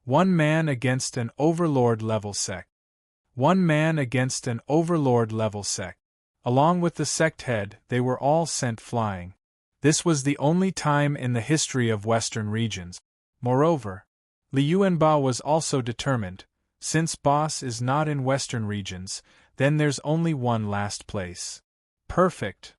One man against an overlord-level sect. One man against an overlord-level sect. Along with the sect head, they were all sent flying. This was the only time in the history of Western regions. Moreover, Li Yuanba was also determined, since boss is not in Western regions, then there's only one last place. Perfect.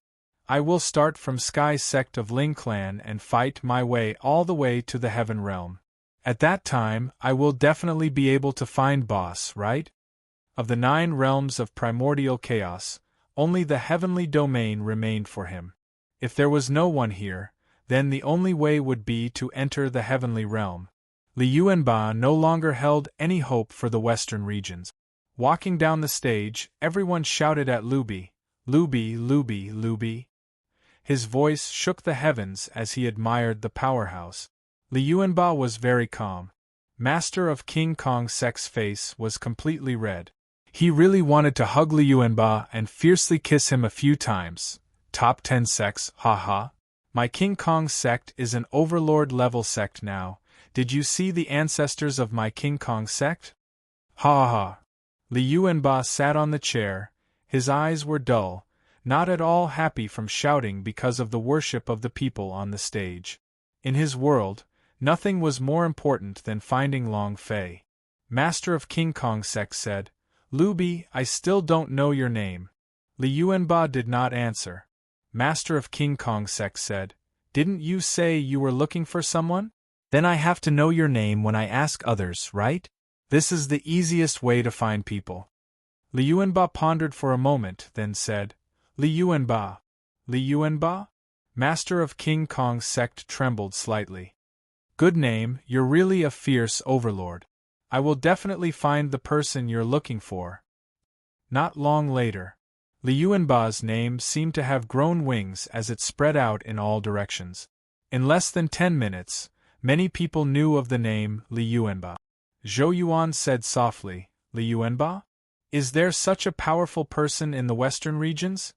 I will start from Sky sect of Ling clan and fight my way all the way to the Heaven realm. At that time, I will definitely be able to find boss, right? Of the 9 realms of primordial chaos, only the heavenly domain remained for him. If there was no one here, then the only way would be to enter the heavenly realm. Li Yuanba no longer held any hope for the Western regions. Walking down the stage, everyone shouted at Luby, "Luby, Luby, Luby." His voice shook the heavens as he admired the powerhouse. Li Yuanba was very calm. Master of King Kong Sek's face was completely red. He really wanted to hug Li Yuanba and fiercely kiss him a few times. Top 10 sects, haha. My King Kong sect is an overlord-level sect now. Did you see the ancestors of my King Kong sect? Ha ha ha. Li Yuanba sat on the chair. His eyes were dull, not at all happy from shouting because of the worship of the people on the stage. In his world, nothing was more important than finding Long Fei. Master of King Kong sect said, "Luby, I still don't know your name." Li Yuanba did not answer. Master of King Kong sect said, "Didn't you say you were looking for someone? Then I have to know your name when I ask others, right? This is the easiest way to find people." Li Yuanba pondered for a moment, then said, "Li Yuanba." Li Yuanba? Master of King Kong sect trembled slightly. "Good name, you're really a fierce overlord. I will definitely find the person you're looking for." Not long later, Li Yuanba's name seemed to have grown wings as it spread out in all directions. In less than 10 minutes, many people knew of the name Li Yuanba. Zhou Yuan said softly, "Li Yuanba? Is there such a powerful person in the Western regions?"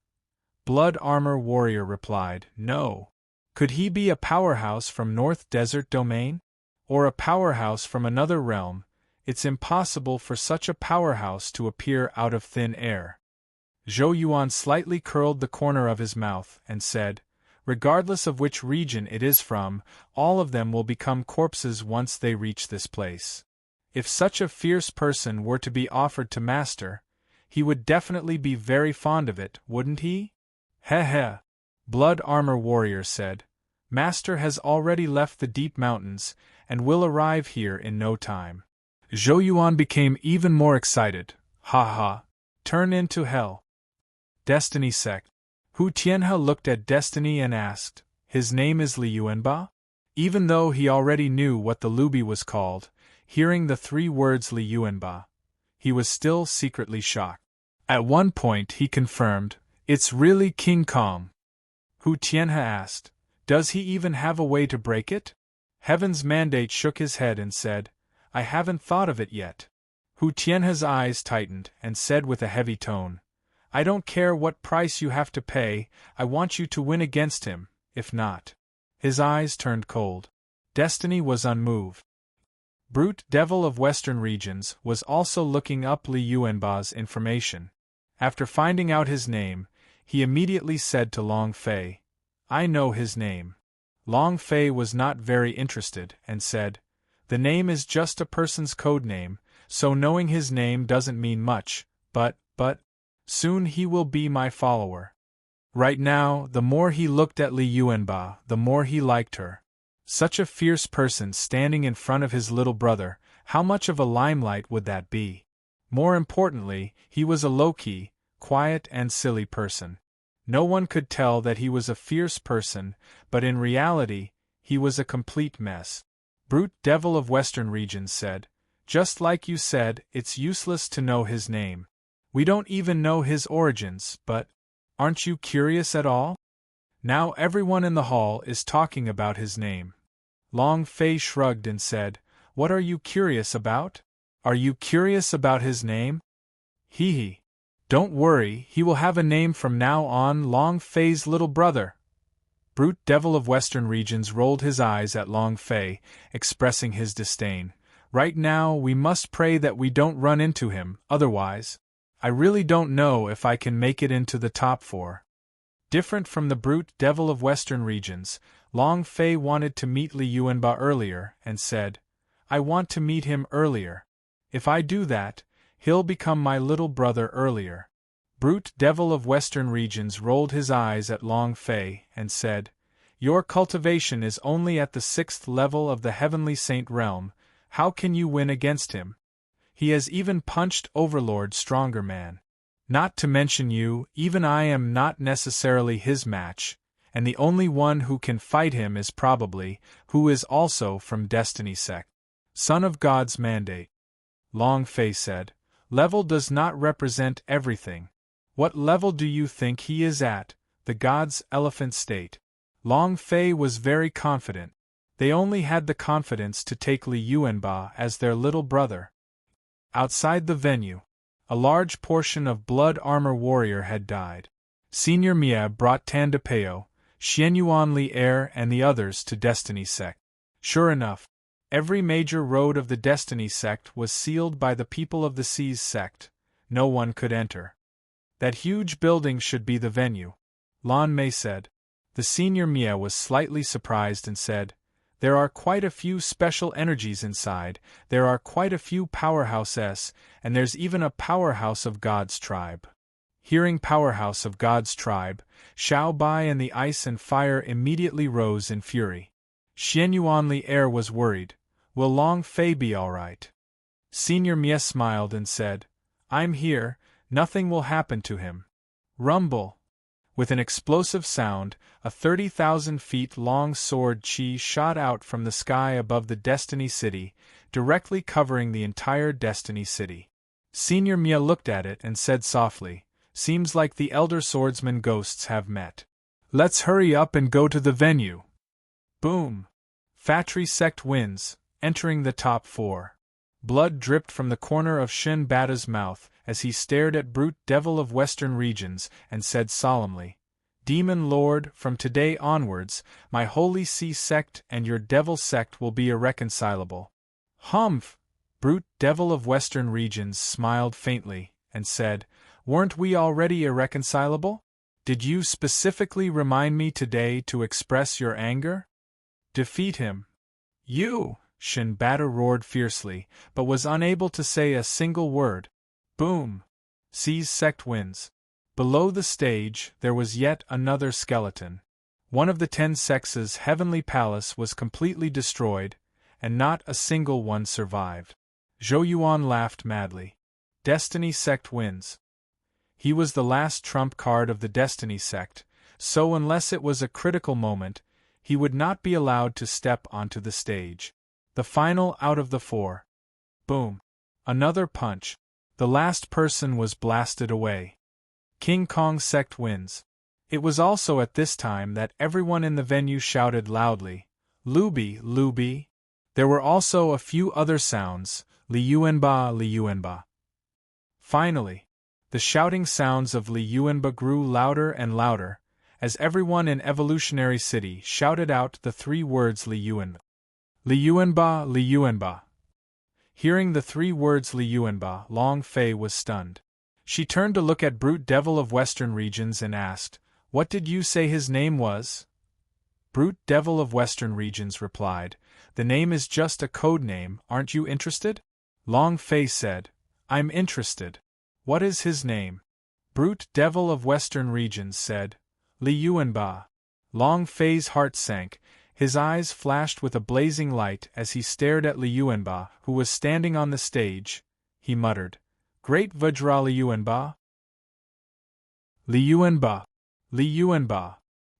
Blood Armor Warrior replied, "No. Could he be a powerhouse from North Desert Domain? Or a powerhouse from another realm? It's impossible for such a powerhouse to appear out of thin air." Zhou Yuan slightly curled the corner of his mouth and said, "Regardless of which region it is from, all of them will become corpses once they reach this place. If such a fierce person were to be offered to Master, he would definitely be very fond of it, wouldn't he?" "Heh heh," Blood Armor Warrior said. "Master has already left the deep mountains, and will arrive here in no time." Zhou Yuan became even more excited. "Ha ha. Turn into hell." Destiny sect. Hu Tianhe looked at Destiny and asked, "His name is Li Yuanba?" Even though he already knew what the Luby was called, hearing the 3 words Li Yuanba, he was still secretly shocked. At one point he confirmed, "It's really King Kong." Hu Tianhe asked, "Does he even have a way to break it?" Heaven's Mandate shook his head and said, "I haven't thought of it yet." Hu Tianhe's eyes tightened and said with a heavy tone, "I don't care what price you have to pay, I want you to win against him, if not." His eyes turned cold. Destiny was unmoved. Brute Devil of Western Regions was also looking up Li Yuanba's information. After finding out his name, he immediately said to Long Fei, "I know his name." Long Fei was not very interested and said, "The name is just a person's code name, so knowing his name doesn't mean much, but, soon he will be my follower." Right now, the more he looked at Li Yuanba, the more he liked her. Such a fierce person standing in front of his little brother, how much of a limelight would that be? More importantly, he was a low-key, quiet and silly person. No one could tell that he was a fierce person, but in reality, he was a complete mess. Brute Devil of Western Regions said, "Just like you said, it's useless to know his name. We don't even know his origins, but aren't you curious at all? Now everyone in the hall is talking about his name." Long Fei shrugged and said, "What are you curious about? Are you curious about his name?" "Hee hee. Don't worry, he will have a name from now on, Long Fei's little brother." Brute Devil of Western Regions rolled his eyes at Long Fei, expressing his disdain. Right now we must pray that we don't run into him, otherwise, I really don't know if I can make it into the top 4. Different from the brute devil of Western regions, Long Fei wanted to meet Li Yuanba earlier and said, I want to meet him earlier. If I do that, he'll become my little brother earlier. Brute devil of Western regions rolled his eyes at Long Fei and said, Your cultivation is only at the 6th level of the heavenly saint realm. How can you win against him? He has even punched Overlord Stronger Man. Not to mention you, even I am not necessarily his match, and the only one who can fight him is probably, who is also from Destiny Sect. Son of God's Mandate. Long Fei said, Level does not represent everything. What level do you think he is at? The God's Elephant State. Long Fei was very confident. They only had the confidence to take Li Yuanba as their little brother. Outside the venue, a large portion of Blood Armor Warrior had died. Senior Mia brought Tan DePeo, Xianyuan Li Er and the others to Destiny Sect. Sure enough, every major road of the Destiny Sect was sealed by the People of the Seas Sect. No one could enter. That huge building should be the venue, Lan Mei said. The senior Mia was slightly surprised and said, There are quite a few special energies inside, there are quite a few powerhouses, and there's even a powerhouse of God's tribe. Hearing powerhouse of God's tribe, Xiao Bai and the ice and fire immediately rose in fury. Xianyuan Li Er was worried. Will Long Fei be alright? Senior Mia smiled and said, I'm here, nothing will happen to him. Rumble! With an explosive sound, a 30,000 feet long sword chi shot out from the sky above the Destiny City, directly covering the entire Destiny City. Senior Mia looked at it and said softly, Seems like the Elder Swordsman ghosts have met. Let's hurry up and go to the venue. Boom! Fatri Sect wins, entering the top 4. Blood dripped from the corner of Shin Bata's mouth as he stared at Brute Devil of Western regions and said solemnly, Demon Lord, from today onwards, my Holy Sea Sect and your Devil Sect will be irreconcilable. Humph! Brute Devil of Western regions smiled faintly and said, Weren't we already irreconcilable? Did you specifically remind me today to express your anger? Defeat him. You! Shin Bata roared fiercely, but was unable to say a single word. Boom! Seas Sect wins. Below the stage, there was yet another skeleton. One of the 10 Sects' heavenly palace was completely destroyed, and not a single one survived. Zhou Yuan laughed madly. Destiny Sect wins. He was the last trump card of the Destiny Sect, so unless it was a critical moment, he would not be allowed to step onto the stage. The final out of the 4. Boom! Another punch. The last person was blasted away. King Kong Sect wins. It was also at this time that everyone in the venue shouted loudly, Lubi, Lubi. There were also a few other sounds, Li Yuanba, Li Yuanba. Finally, the shouting sounds of Li Yuanba grew louder and louder, as everyone in Evolutionary City shouted out the 3 words Li Yuanba. Li Yuanba, Li Yuanba. Hearing the 3 words Li Yuanba, Long Fei was stunned. She turned to look at Brute Devil of Western regions and asked, What did you say his name was? Brute Devil of Western regions replied, The name is just a code name, aren't you interested? Long Fei said, I'm interested. What is his name? Brute Devil of Western regions said, Li Yuanba. Long Fei's heart sank. His eyes flashed with a blazing light as he stared at Li Yuanba, who was standing on the stage. He muttered, Great Vajra Li Yuanba? Li Yuanba. Li Yuanba.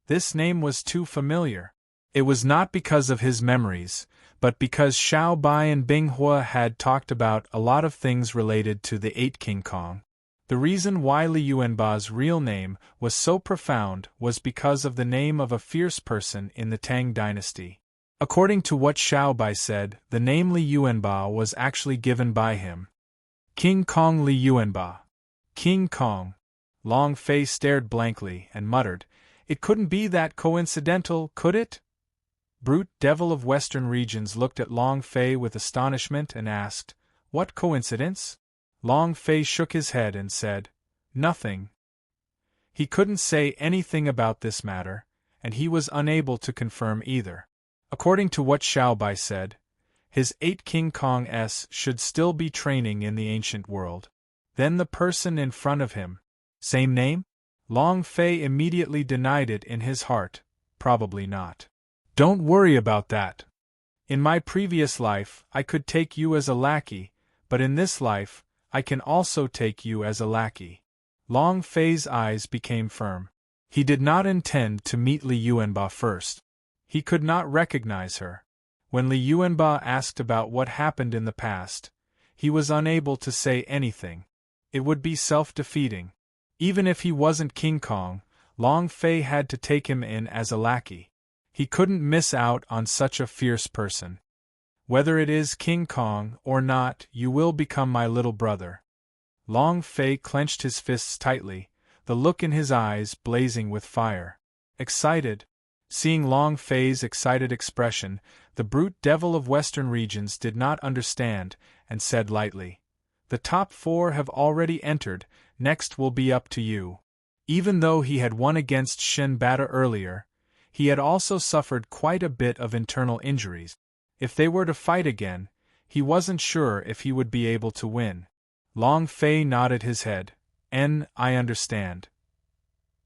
This name was too familiar. It was not because of his memories, but because Xiao Bai and Bing Hua had talked about a lot of things related to the 8 King Kong. The reason why Li Yuanba's real name was so profound was because of the name of a fierce person in the Tang dynasty. According to what Xiao Bai said, the name Li Yuanba was actually given by him. King Kong Li Yuanba. King Kong. Long Fei stared blankly and muttered, It couldn't be that coincidental, could it? Brute Devil of Western Regions looked at Long Fei with astonishment and asked, "What coincidence?" Long Fei shook his head and said, "Nothing." He couldn't say anything about this matter, and he was unable to confirm either. According to what Xiao Bai said, his 8 King Kong's should still be training in the ancient world. Then the person in front of him. Same name? Long Fei immediately denied it in his heart, probably not. Don't worry about that. In my previous life, I could take you as a lackey, but in this life, I can also take you as a lackey. Long Fei's eyes became firm. He did not intend to meet Li Yuanba first. He could not recognize her. When Li Yuanba asked about what happened in the past, he was unable to say anything. It would be self-defeating. Even if he wasn't King Kong, Long Fei had to take him in as a lackey. He couldn't miss out on such a fierce person. Whether it is King Kong or not, you will become my little brother. Long Fei clenched his fists tightly, the look in his eyes blazing with fire. Excited? Seeing Long Fei's excited expression, the Brute Devil of Western Regions did not understand, and said lightly, "The top 4 have already entered, next will be up to you." Even though he had won against Shen Bata earlier, he had also suffered quite a bit of internal injuries. If they were to fight again, he wasn't sure if he would be able to win. Long Fei nodded his head. I understand."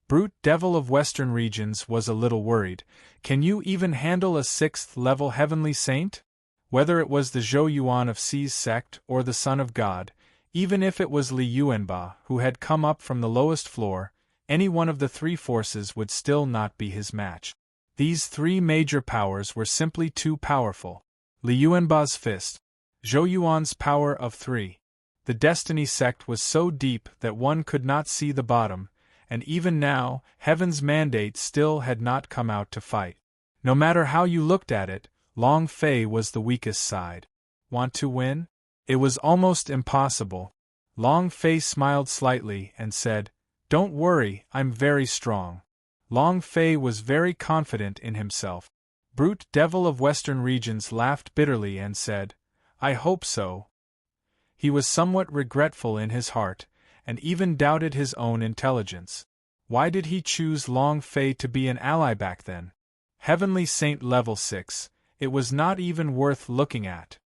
Brute Devil of Western Regions was a little worried. Can you even handle a 6th-level heavenly saint? Whether it was the Zhou Yuan of Si's sect or the Son of God, even if it was Li Yuanba who had come up from the lowest floor, any one of the 3 forces would still not be his match. These 3 major powers were simply too powerful. Li Yuanba's fist, Zhou Yuan's power of 3. The Destiny sect was so deep that one could not see the bottom, and even now, Heaven's mandate still had not come out to fight. No matter how you looked at it, Long Fei was the weakest side. Want to win? It was almost impossible. Long Fei smiled slightly and said, "Don't worry, I'm very strong." Long Fei was very confident in himself. Brute Devil of Western Regions laughed bitterly and said, "I hope so." He was somewhat regretful in his heart, and even doubted his own intelligence. Why did he choose Long Fei to be an ally back then? Heavenly Saint level 6, it was not even worth looking at.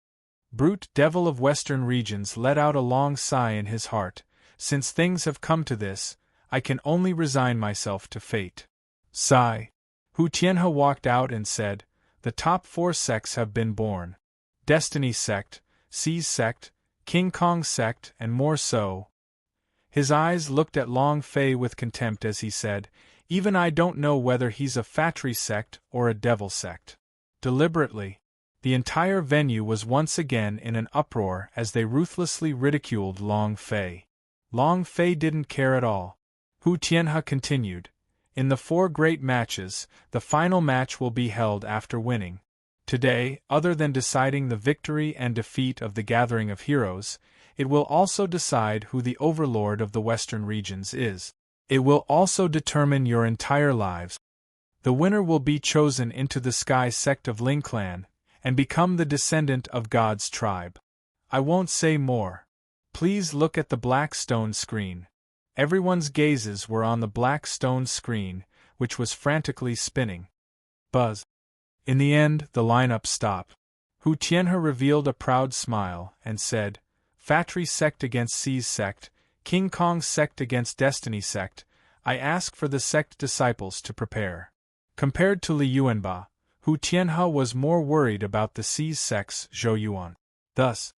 Brute Devil of Western Regions let out a long sigh in his heart. Since things have come to this, I can only resign myself to fate. Sigh. Hu Tianhe walked out and said, "The top 4 sects have been born. Destiny sect, Si's sect, King Kong sect, and more so." His eyes looked at Long Fei with contempt as he said, "Even I don't know whether he's a Fatry sect or a Devil sect." Deliberately, the entire venue was once again in an uproar as they ruthlessly ridiculed Long Fei. Long Fei didn't care at all. Hu Tianhe continued, "In the 4 great matches, the final match will be held after winning. Today, other than deciding the victory and defeat of the Gathering of Heroes, it will also decide who the Overlord of the Western Regions is. It will also determine your entire lives. The winner will be chosen into the Sky sect of Ling Clan, and become the descendant of God's tribe. I won't say more. Please look at the black stone screen." Everyone's gazes were on the black stone screen, which was frantically spinning. Buzz. In the end, the lineup stopped. Hu Tianhe revealed a proud smile and said, "Fatry sect against Si's sect, King Kong sect against Destiny sect. I ask for the sect disciples to prepare." Compared to Li Yuanba, Hu Tianhe was more worried about the Si's sect's Zhou Yuan. Thus,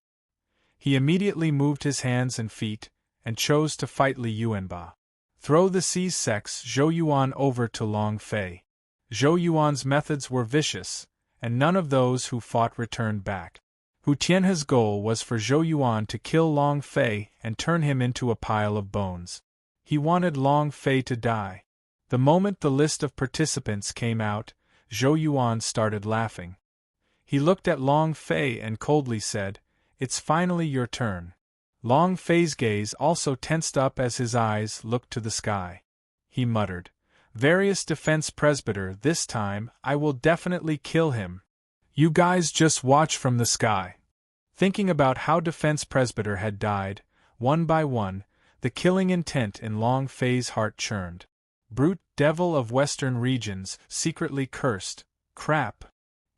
he immediately moved his hands and feet, and chose to fight Li Yuanba. Throw the Si's sect's Zhou Yuan over to Long Fei. Zhou Yuan's methods were vicious, and none of those who fought returned back. Hu Tianhe's goal was for Zhou Yuan to kill Long Fei and turn him into a pile of bones. He wanted Long Fei to die. The moment the list of participants came out, Zhou Yuan started laughing. He looked at Long Fei and coldly said, "It's finally your turn." Long Fei's gaze also tensed up as his eyes looked to the sky. He muttered, Various defense presbyter, this time, I will definitely kill him. You guys just watch from the sky. Thinking about how defense presbyter had died, one by one, the killing intent in Long Fei's heart churned. Brute devil of western regions, secretly cursed. Crap.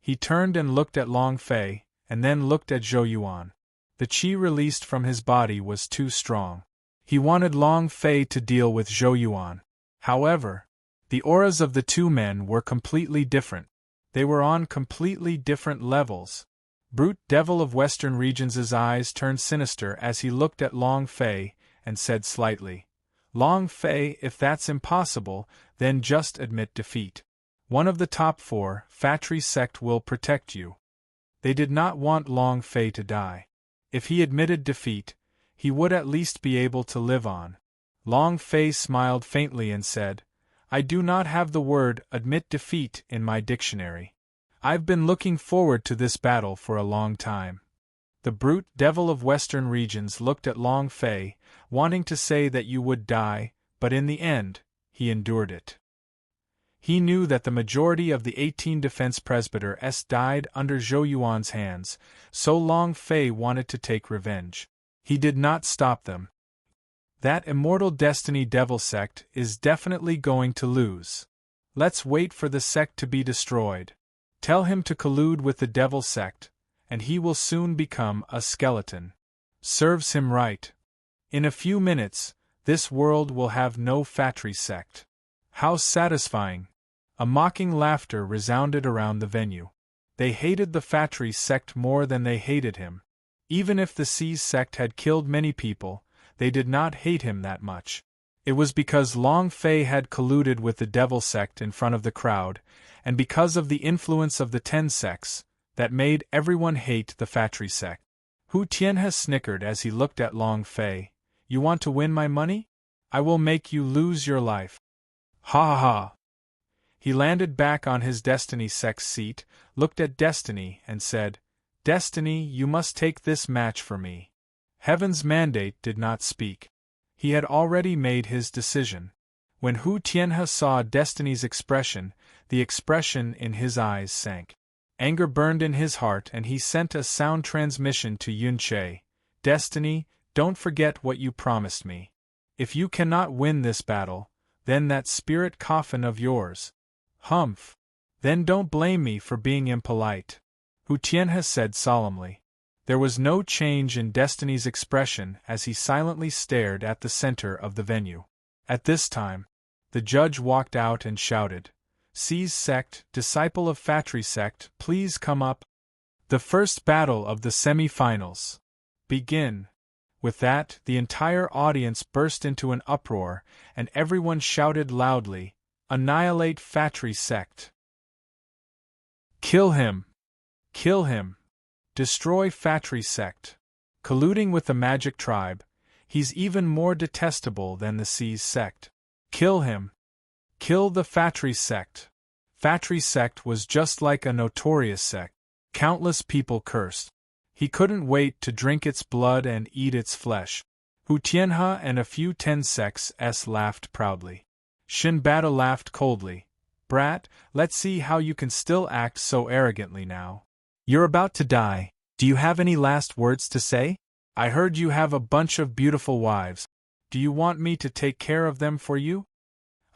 He turned and looked at Long Fei, and then looked at Zhou Yuan. The qi released from his body was too strong. He wanted Long Fei to deal with Zhou Yuan. However, the auras of the two men were completely different. They were on completely different levels. Brute devil of western regions' eyes turned sinister as he looked at Long Fei, and said slightly, Long Fei, if that's impossible, then just admit defeat. One of the top 4, Fatri sect will protect you. They did not want Long Fei to die. If he admitted defeat, he would at least be able to live on. Long Fei smiled faintly and said, I do not have the word admit defeat in my dictionary. I've been looking forward to this battle for a long time. The brute devil of western regions looked at Long Fei, wanting to say that you would die, but in the end, he endured it. He knew that the majority of the 18 defense presbyters died under Zhou Yuan's hands, so Long Fei wanted to take revenge. He did not stop them. That immortal destiny devil sect is definitely going to lose. Let's wait for the sect to be destroyed. Tell him to collude with the devil sect, and he will soon become a skeleton. Serves him right. In a few minutes, this world will have no Fatri sect. How satisfying! A mocking laughter resounded around the venue. They hated the Fatri sect more than they hated him. Even if the Seas sect had killed many people, they did not hate him that much. It was because Long Fei had colluded with the devil sect in front of the crowd, and because of the influence of the 10 sects, that made everyone hate the Fatri sect. Hu Tianhe snickered as he looked at Long Fei. You want to win my money? I will make you lose your life. Ha ha ha. He landed back on his Destiny sect's seat, looked at Destiny, and said, Destiny, you must take this match for me. Heaven's mandate did not speak. He had already made his decision. When Hu Tianhe saw Destiny's expression, the expression in his eyes sank. Anger burned in his heart and he sent a sound transmission to Yun Che. Destiny, don't forget what you promised me. If you cannot win this battle, then that spirit coffin of yours. Humph. Then don't blame me for being impolite. Hu Tianhe said solemnly. There was no change in Destiny's expression as he silently stared at the center of the venue. At this time, the judge walked out and shouted, Seas sect, disciple of Fatri sect, please come up. The first battle of the semi-finals. Begin. With that, the entire audience burst into an uproar, and everyone shouted loudly, Annihilate Fatri sect. Kill him. Kill him. Destroy Fatri sect. Colluding with the magic tribe, he's even more detestable than the Seas sect. Kill him. Kill the Fatri sect. Fatri sect was just like a notorious sect. Countless people cursed. He couldn't wait to drink its blood and eat its flesh. Hu Tianhe and a few 10 sects laughed proudly. Shin Bada laughed coldly. Brat, let's see how you can still act so arrogantly now. You're about to die. Do you have any last words to say? I heard you have a bunch of beautiful wives. Do you want me to take care of them for you?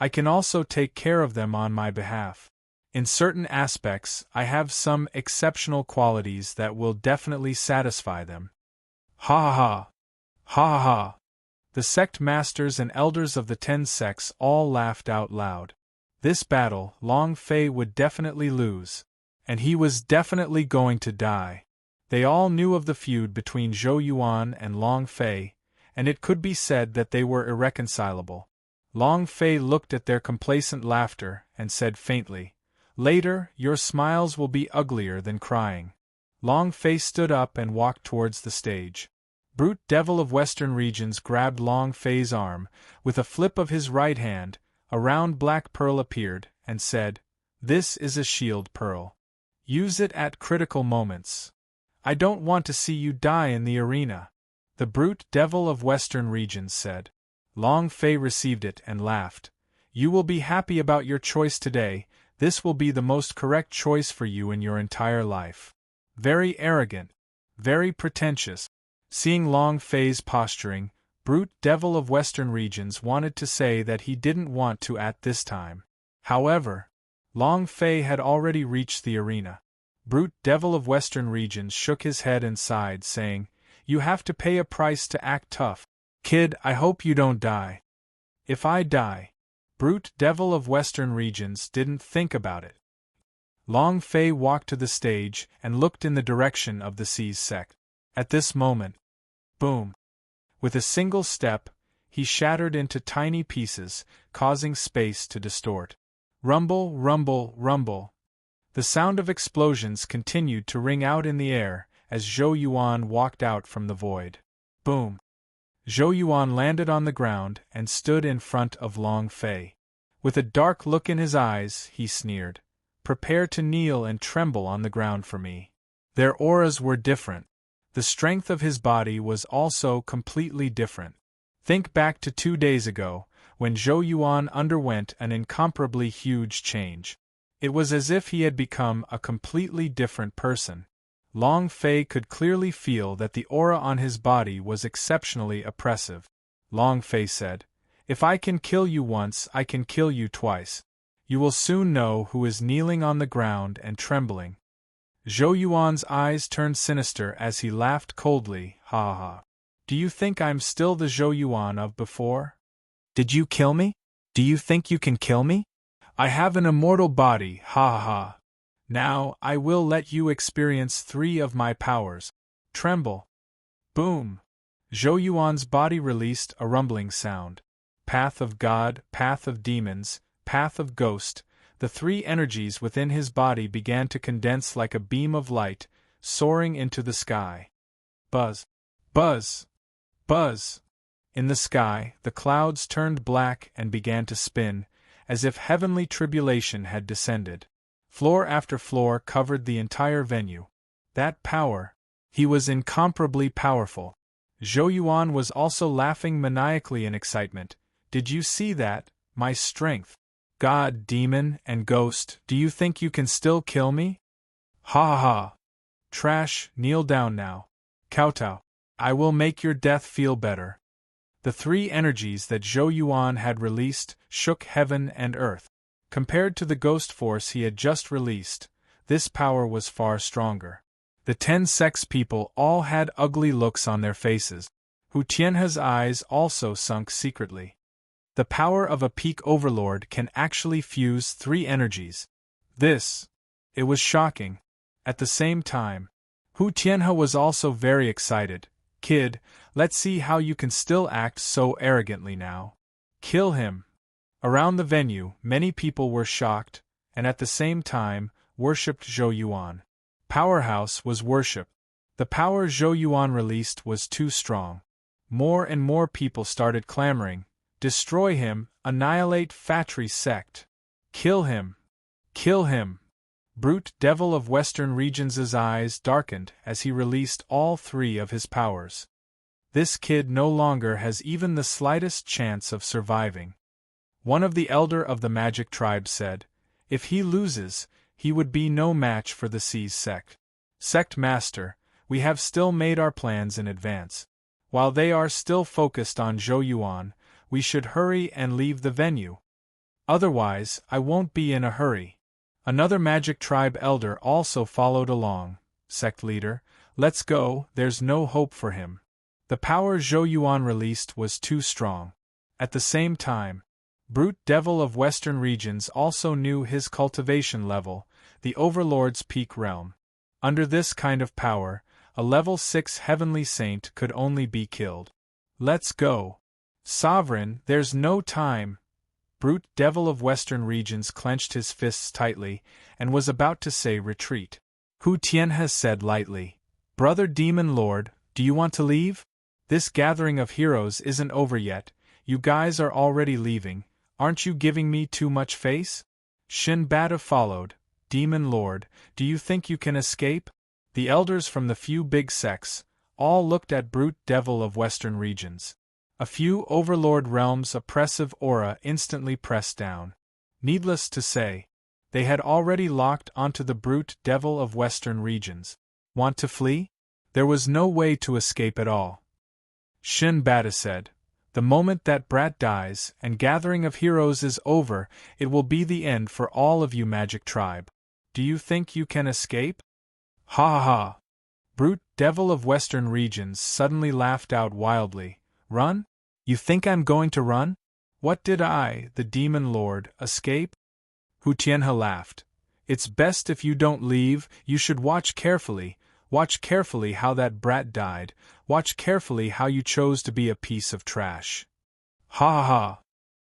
I can also take care of them on my behalf. In certain aspects, I have some exceptional qualities that will definitely satisfy them. Ha ha ha. Ha ha ha. The sect masters and elders of the 10 sects all laughed out loud. This battle, Long Fei would definitely lose. And he was definitely going to die. They all knew of the feud between Zhou Yuan and Long Fei, and it could be said that they were irreconcilable. Long Fei looked at their complacent laughter and said faintly, Later, your smiles will be uglier than crying. Long Fei stood up and walked towards the stage. Brute devil of western regions grabbed Long Fei's arm. With a flip of his right hand, a round black pearl appeared, and said, This is a shield pearl. Use it at critical moments. I don't want to see you die in the arena. The brute devil of western regions said. Long Fei received it and laughed. You will be happy about your choice today. This will be the most correct choice for you in your entire life. Very arrogant. Very pretentious. Seeing Long Fei's posturing, Brute Devil of Western Regions wanted to say that he didn't want to at this time. However, Long Fei had already reached the arena. Brute Devil of Western Regions shook his head and sighed, saying, "You have to pay a price to act tough. Kid, I hope you don't die." "If I die." Brute Devil of Western Regions didn't think about it. Long Fei walked to the stage and looked in the direction of the Sea's sect. At this moment, boom! With a single step, he shattered into tiny pieces, causing space to distort. Rumble, rumble, rumble. The sound of explosions continued to ring out in the air as Zhou Yuan walked out from the void. Boom! Zhou Yuan landed on the ground and stood in front of Long Fei. With a dark look in his eyes, he sneered, "Prepare to kneel and tremble on the ground for me." Their auras were different. The strength of his body was also completely different. Think back to 2 days ago, when Zhou Yuan underwent an incomparably huge change. It was as if he had become a completely different person. Long Fei could clearly feel that the aura on his body was exceptionally oppressive. Long Fei said, "If I can kill you once, I can kill you twice. You will soon know who is kneeling on the ground and trembling." Zhou Yuan's eyes turned sinister as he laughed coldly, "Ha ha. Do you think I'm still the Zhou Yuan of before? Did you kill me? Do you think you can kill me? I have an immortal body, ha ha ha. Now, I will let you experience 3 of my powers. Tremble." Boom! Zhou Yuan's body released a rumbling sound. Path of God, Path of Demons, Path of Ghost. The 3 energies within his body began to condense like a beam of light, soaring into the sky. Buzz! Buzz! Buzz! In the sky, the clouds turned black and began to spin, as if heavenly tribulation had descended. Floor after floor covered the entire venue. That power! He was incomparably powerful. Zhou Yuan was also laughing maniacally in excitement. "Did you see that? My strength! God, demon, and ghost, do you think you can still kill me? Ha ha ha! Trash, kneel down now. Kowtow. I will make your death feel better." The 3 energies that Zhou Yuan had released shook heaven and earth. Compared to the ghost force he had just released, this power was far stronger. The 10 sex people all had ugly looks on their faces. Hu Tianhe's eyes also sunk secretly. The power of a peak overlord can actually fuse 3 energies. It was shocking. At the same time, Hu Tianhe was also very excited. "Kid, let's see how you can still act so arrogantly now. Kill him." Around the venue, many people were shocked, and at the same time, worshipped Zhou Yuan. Powerhouse was worship. The power Zhou Yuan released was too strong. More and more people started clamoring, "Destroy him, annihilate Fatri sect. Kill him. Kill him." Brute Devil of Western Regions' eyes darkened as he released all 3 of his powers. This kid no longer has even the slightest chance of surviving. One of the elder of the magic tribe said, "If he loses, he would be no match for the Sea's sect. Sect Master, we have still made our plans in advance. While they are still focused on Zhou Yuan, we should hurry and leave the venue. Otherwise, I won't be in a hurry." Another magic tribe elder also followed along. "Sect leader, let's go, there's no hope for him." The power Zhou Yuan released was too strong. At the same time, Brute Devil of Western Regions also knew his cultivation level, the Overlord's peak realm. Under this kind of power, a level 6 heavenly saint could only be killed. "Let's go. Sovereign, there's no time." Brute Devil of Western Regions clenched his fists tightly, and was about to say retreat. Hu Tianhe said lightly, "Brother Demon Lord, do you want to leave? This gathering of heroes isn't over yet, you guys are already leaving, aren't you giving me too much face?" Shin Bada followed, "Demon Lord, do you think you can escape?" The elders from the few big sects all looked at Brute Devil of Western Regions. A few Overlord realms' oppressive aura instantly pressed down. Needless to say, they had already locked onto the brute devil of Western regions. Want to flee? There was no way to escape at all. Shin Bata said, "The moment that brat dies and gathering of heroes is over, it will be the end for all of you magic tribe. Do you think you can escape?" Ha ha ha! Brute devil of Western regions suddenly laughed out wildly. Run? You think I'm going to run? What did I, the demon lord, escape? Hu Tianhe laughed. It's best if you don't leave. You should watch carefully how that brat died, watch carefully how you chose to be a piece of trash. Ha ha ha!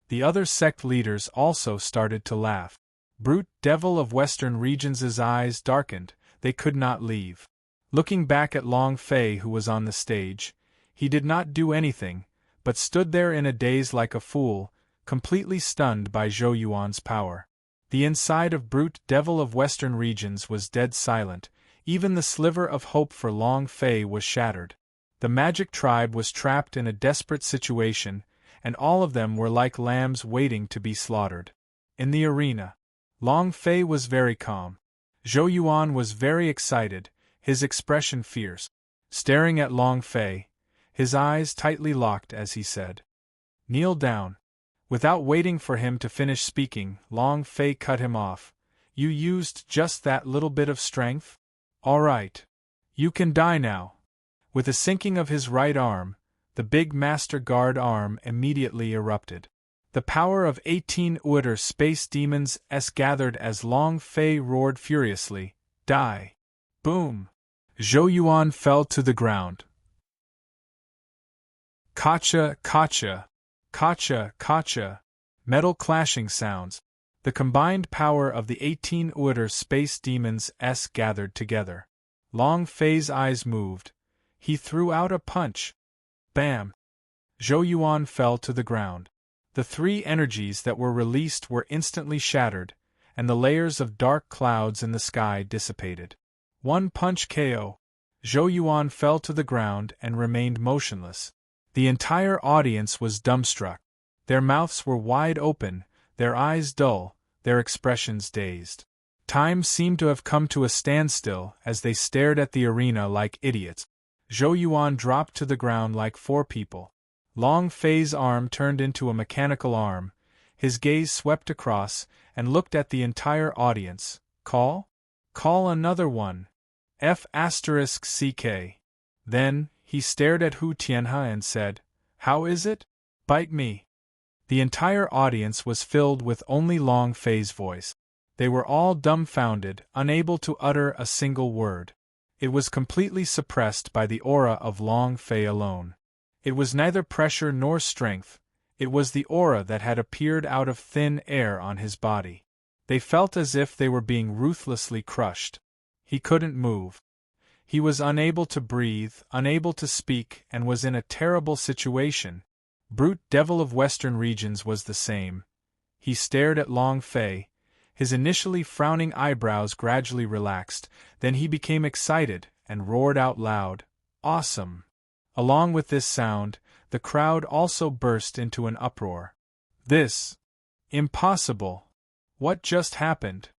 The other sect leaders also started to laugh. Brute devil of Western regions' eyes darkened, they could not leave. Looking back at Long Fei, who was on the stage, he did not do anything, but stood there in a daze like a fool, completely stunned by Zhou Yuan's power. The inside of Brute Devil of Western regions was dead silent, even the sliver of hope for Long Fei was shattered. The magic tribe was trapped in a desperate situation, and all of them were like lambs waiting to be slaughtered. In the arena, Long Fei was very calm. Zhou Yuan was very excited, his expression fierce. Staring at Long Fei, his eyes tightly locked as he said, "Kneel down." Without waiting for him to finish speaking, Long Fei cut him off. "You used just that little bit of strength? All right. You can die now." With a sinking of his right arm, the big Master Guard arm immediately erupted. The power of 18 Uiter space demons gathered as Long Fei roared furiously, "Die!" Boom! Zhou Yuan fell to the ground. Kacha, kacha, kacha, kacha, metal clashing sounds. The combined power of the 18 Uiter space demons gathered together. Long Fei's eyes moved. He threw out a punch. Bam! Zhou Yuan fell to the ground. The three energies that were released were instantly shattered, and the layers of dark clouds in the sky dissipated. One punch KO. Zhou Yuan fell to the ground and remained motionless. The entire audience was dumbstruck. Their mouths were wide open, their eyes dull, their expressions dazed. Time seemed to have come to a standstill as they stared at the arena like idiots. Zhou Yuan dropped to the ground like four people. Long Fei's arm turned into a mechanical arm, his gaze swept across, and looked at the entire audience. Call? Call another one. F***CK. Then, he stared at Hu Tianhe and said, "How is it? Bite me." The entire audience was filled with only Long Fei's voice. They were all dumbfounded, unable to utter a single word. It was completely suppressed by the aura of Long Fei alone. It was neither pressure nor strength, it was the aura that had appeared out of thin air on his body. They felt as if they were being ruthlessly crushed. He couldn't move. He was unable to breathe, unable to speak, and was in a terrible situation. Brute Devil of Western regions was the same. He stared at Long Fei. His initially frowning eyebrows gradually relaxed, then he became excited and roared out loud, "Awesome!" Along with this sound, the crowd also burst into an uproar. This! Impossible! What just happened?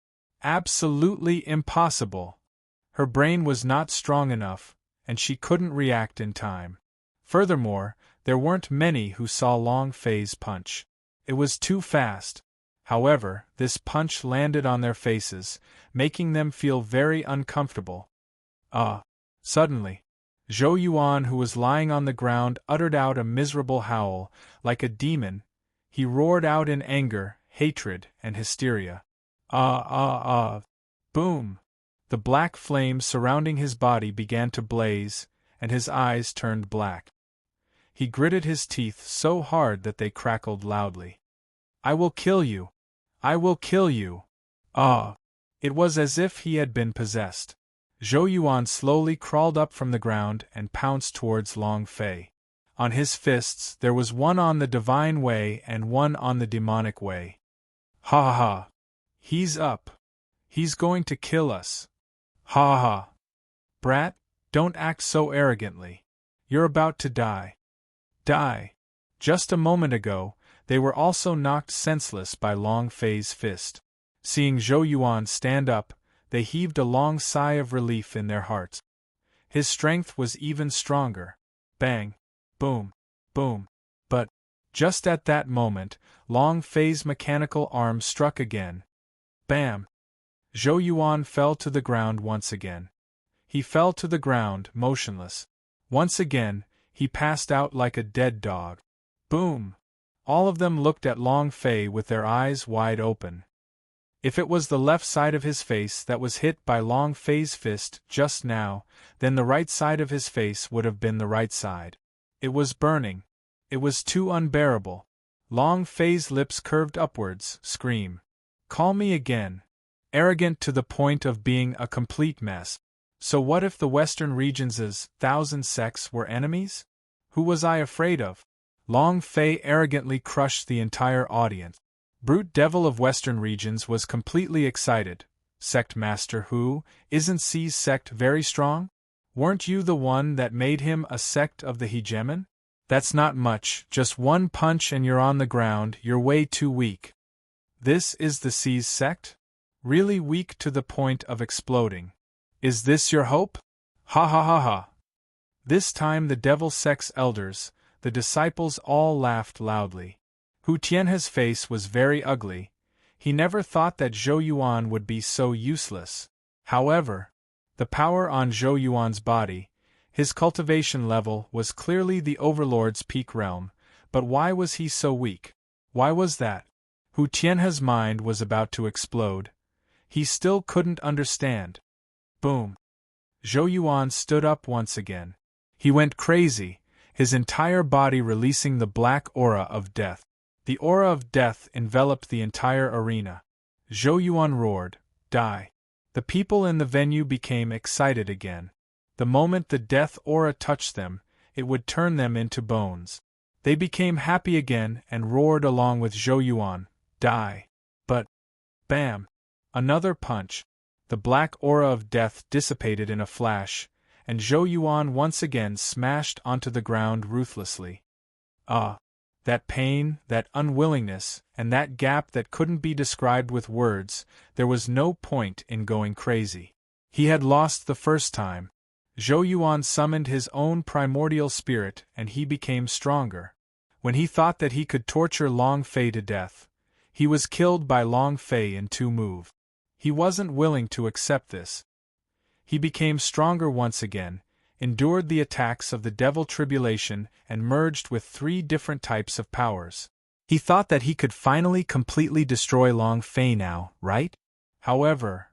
Absolutely impossible! Her brain was not strong enough, and she couldn't react in time. Furthermore, there weren't many who saw Long Fei's punch. It was too fast. However, this punch landed on their faces, making them feel very uncomfortable. Suddenly, Zhou Yuan, who was lying on the ground, uttered out a miserable howl, like a demon. He roared out in anger, hatred, and hysteria. Boom! The black flames surrounding his body began to blaze, and his eyes turned black. He gritted his teeth so hard that they crackled loudly. "I will kill you! I will kill you!" It was as if he had been possessed. Zhou Yuan slowly crawled up from the ground and pounced towards Long Fei. On his fists there was one on the divine way and one on the demonic way. Ha ha ha! He's up! He's going to kill us! Ha ha ha! Brat, don't act so arrogantly. You're about to die. Die! Just a moment ago, they were also knocked senseless by Long Fei's fist. Seeing Zhou Yuan stand up, they heaved a long sigh of relief in their hearts. His strength was even stronger. Bang! Boom! Boom! But, just at that moment, Long Fei's mechanical arm struck again. Bam! Zhou Yuan fell to the ground once again. He fell to the ground, motionless. Once again, he passed out like a dead dog. Boom! All of them looked at Long Fei with their eyes wide open. If it was the left side of his face that was hit by Long Fei's fist just now, then the right side of his face would have been the right side. It was burning. It was too unbearable. Long Fei's lips curved upwards, scream. Call me again. Arrogant to the point of being a complete mess. So what if the Western regions' 1,000 sects were enemies? Who was I afraid of? Long Fei arrogantly crushed the entire audience. Brute Devil of Western regions was completely excited. Sect Master who, isn't C's sect very strong? Weren't you the one that made him a sect of the hegemon? That's not much, just one punch and you're on the ground, you're way too weak. This is the C's sect? Really weak to the point of exploding. Is this your hope? Ha ha ha ha. This time the Devil Sect's elders, the disciples all laughed loudly. Hu Tianhe's face was very ugly. He never thought that Zhou Yuan would be so useless. However, the power on Zhou Yuan's body, his cultivation level was clearly the Overlord's peak realm, but why was he so weak? Why was that? Hu Tianhe's mind was about to explode. He still couldn't understand. Boom. Zhou Yuan stood up once again. He went crazy, his entire body releasing the black aura of death. The aura of death enveloped the entire arena. Zhou Yuan roared, "Die!" The people in the venue became excited again. The moment the death aura touched them, it would turn them into bones. They became happy again and roared along with Zhou Yuan, "Die!" But, bam! Another punch. The black aura of death dissipated in a flash, and Zhou Yuan once again smashed onto the ground ruthlessly. Ah! That pain, that unwillingness, and that gap that couldn't be described with words, there was no point in going crazy. He had lost the first time. Zhou Yuan summoned his own primordial spirit and he became stronger. When he thought that he could torture Long Fei to death, he was killed by Long Fei in 2 moves. He wasn't willing to accept this. He became stronger once again, endured the attacks of the devil tribulation and merged with 3 different types of powers. He thought that he could finally completely destroy Long Fei now, right? However,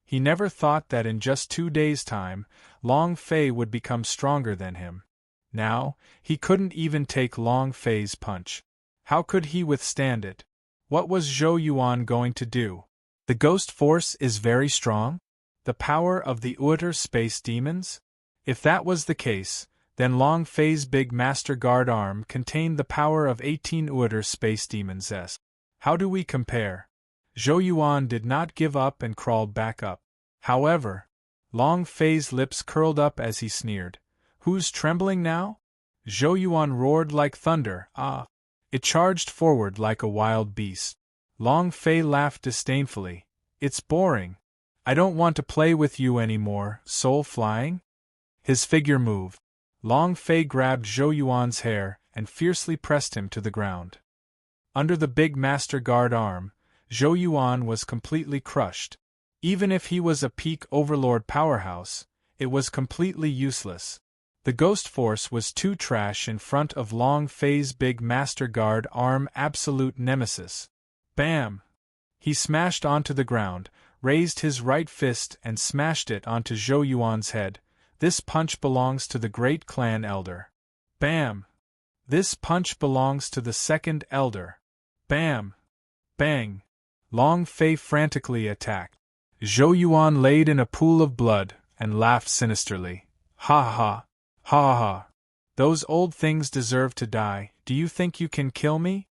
he never thought that in just 2 days' time, Long Fei would become stronger than him. Now, he couldn't even take Long Fei's punch. How could he withstand it? What was Zhou Yuan going to do? The ghost force is very strong? The power of the Outer space demons? If that was the case, then Long Fei's big Master Guard arm contained the power of 18 Outer space demons. How do we compare? Zhou Yuan did not give up and crawled back up. However, Long Fei's lips curled up as he sneered. Who's trembling now? Zhou Yuan roared like thunder, ah! It charged forward like a wild beast. Long Fei laughed disdainfully. It's boring. I don't want to play with you anymore, soul flying. His figure moved. Long Fei grabbed Zhou Yuan's hair and fiercely pressed him to the ground. Under the big Master Guard arm, Zhou Yuan was completely crushed. Even if he was a peak Overlord powerhouse, it was completely useless. The Ghost Force was too trash in front of Long Fei's big Master Guard arm absolute nemesis. Bam! He smashed onto the ground, raised his right fist and smashed it onto Zhou Yuan's head. This punch belongs to the Great Clan Elder. Bam! This punch belongs to the Second Elder. Bam! Bang! Long Fei frantically attacked. Zhou Yuan laid in a pool of blood and laughed sinisterly. Ha ha! Ha ha! Those old things deserve to die. Do you think you can kill me?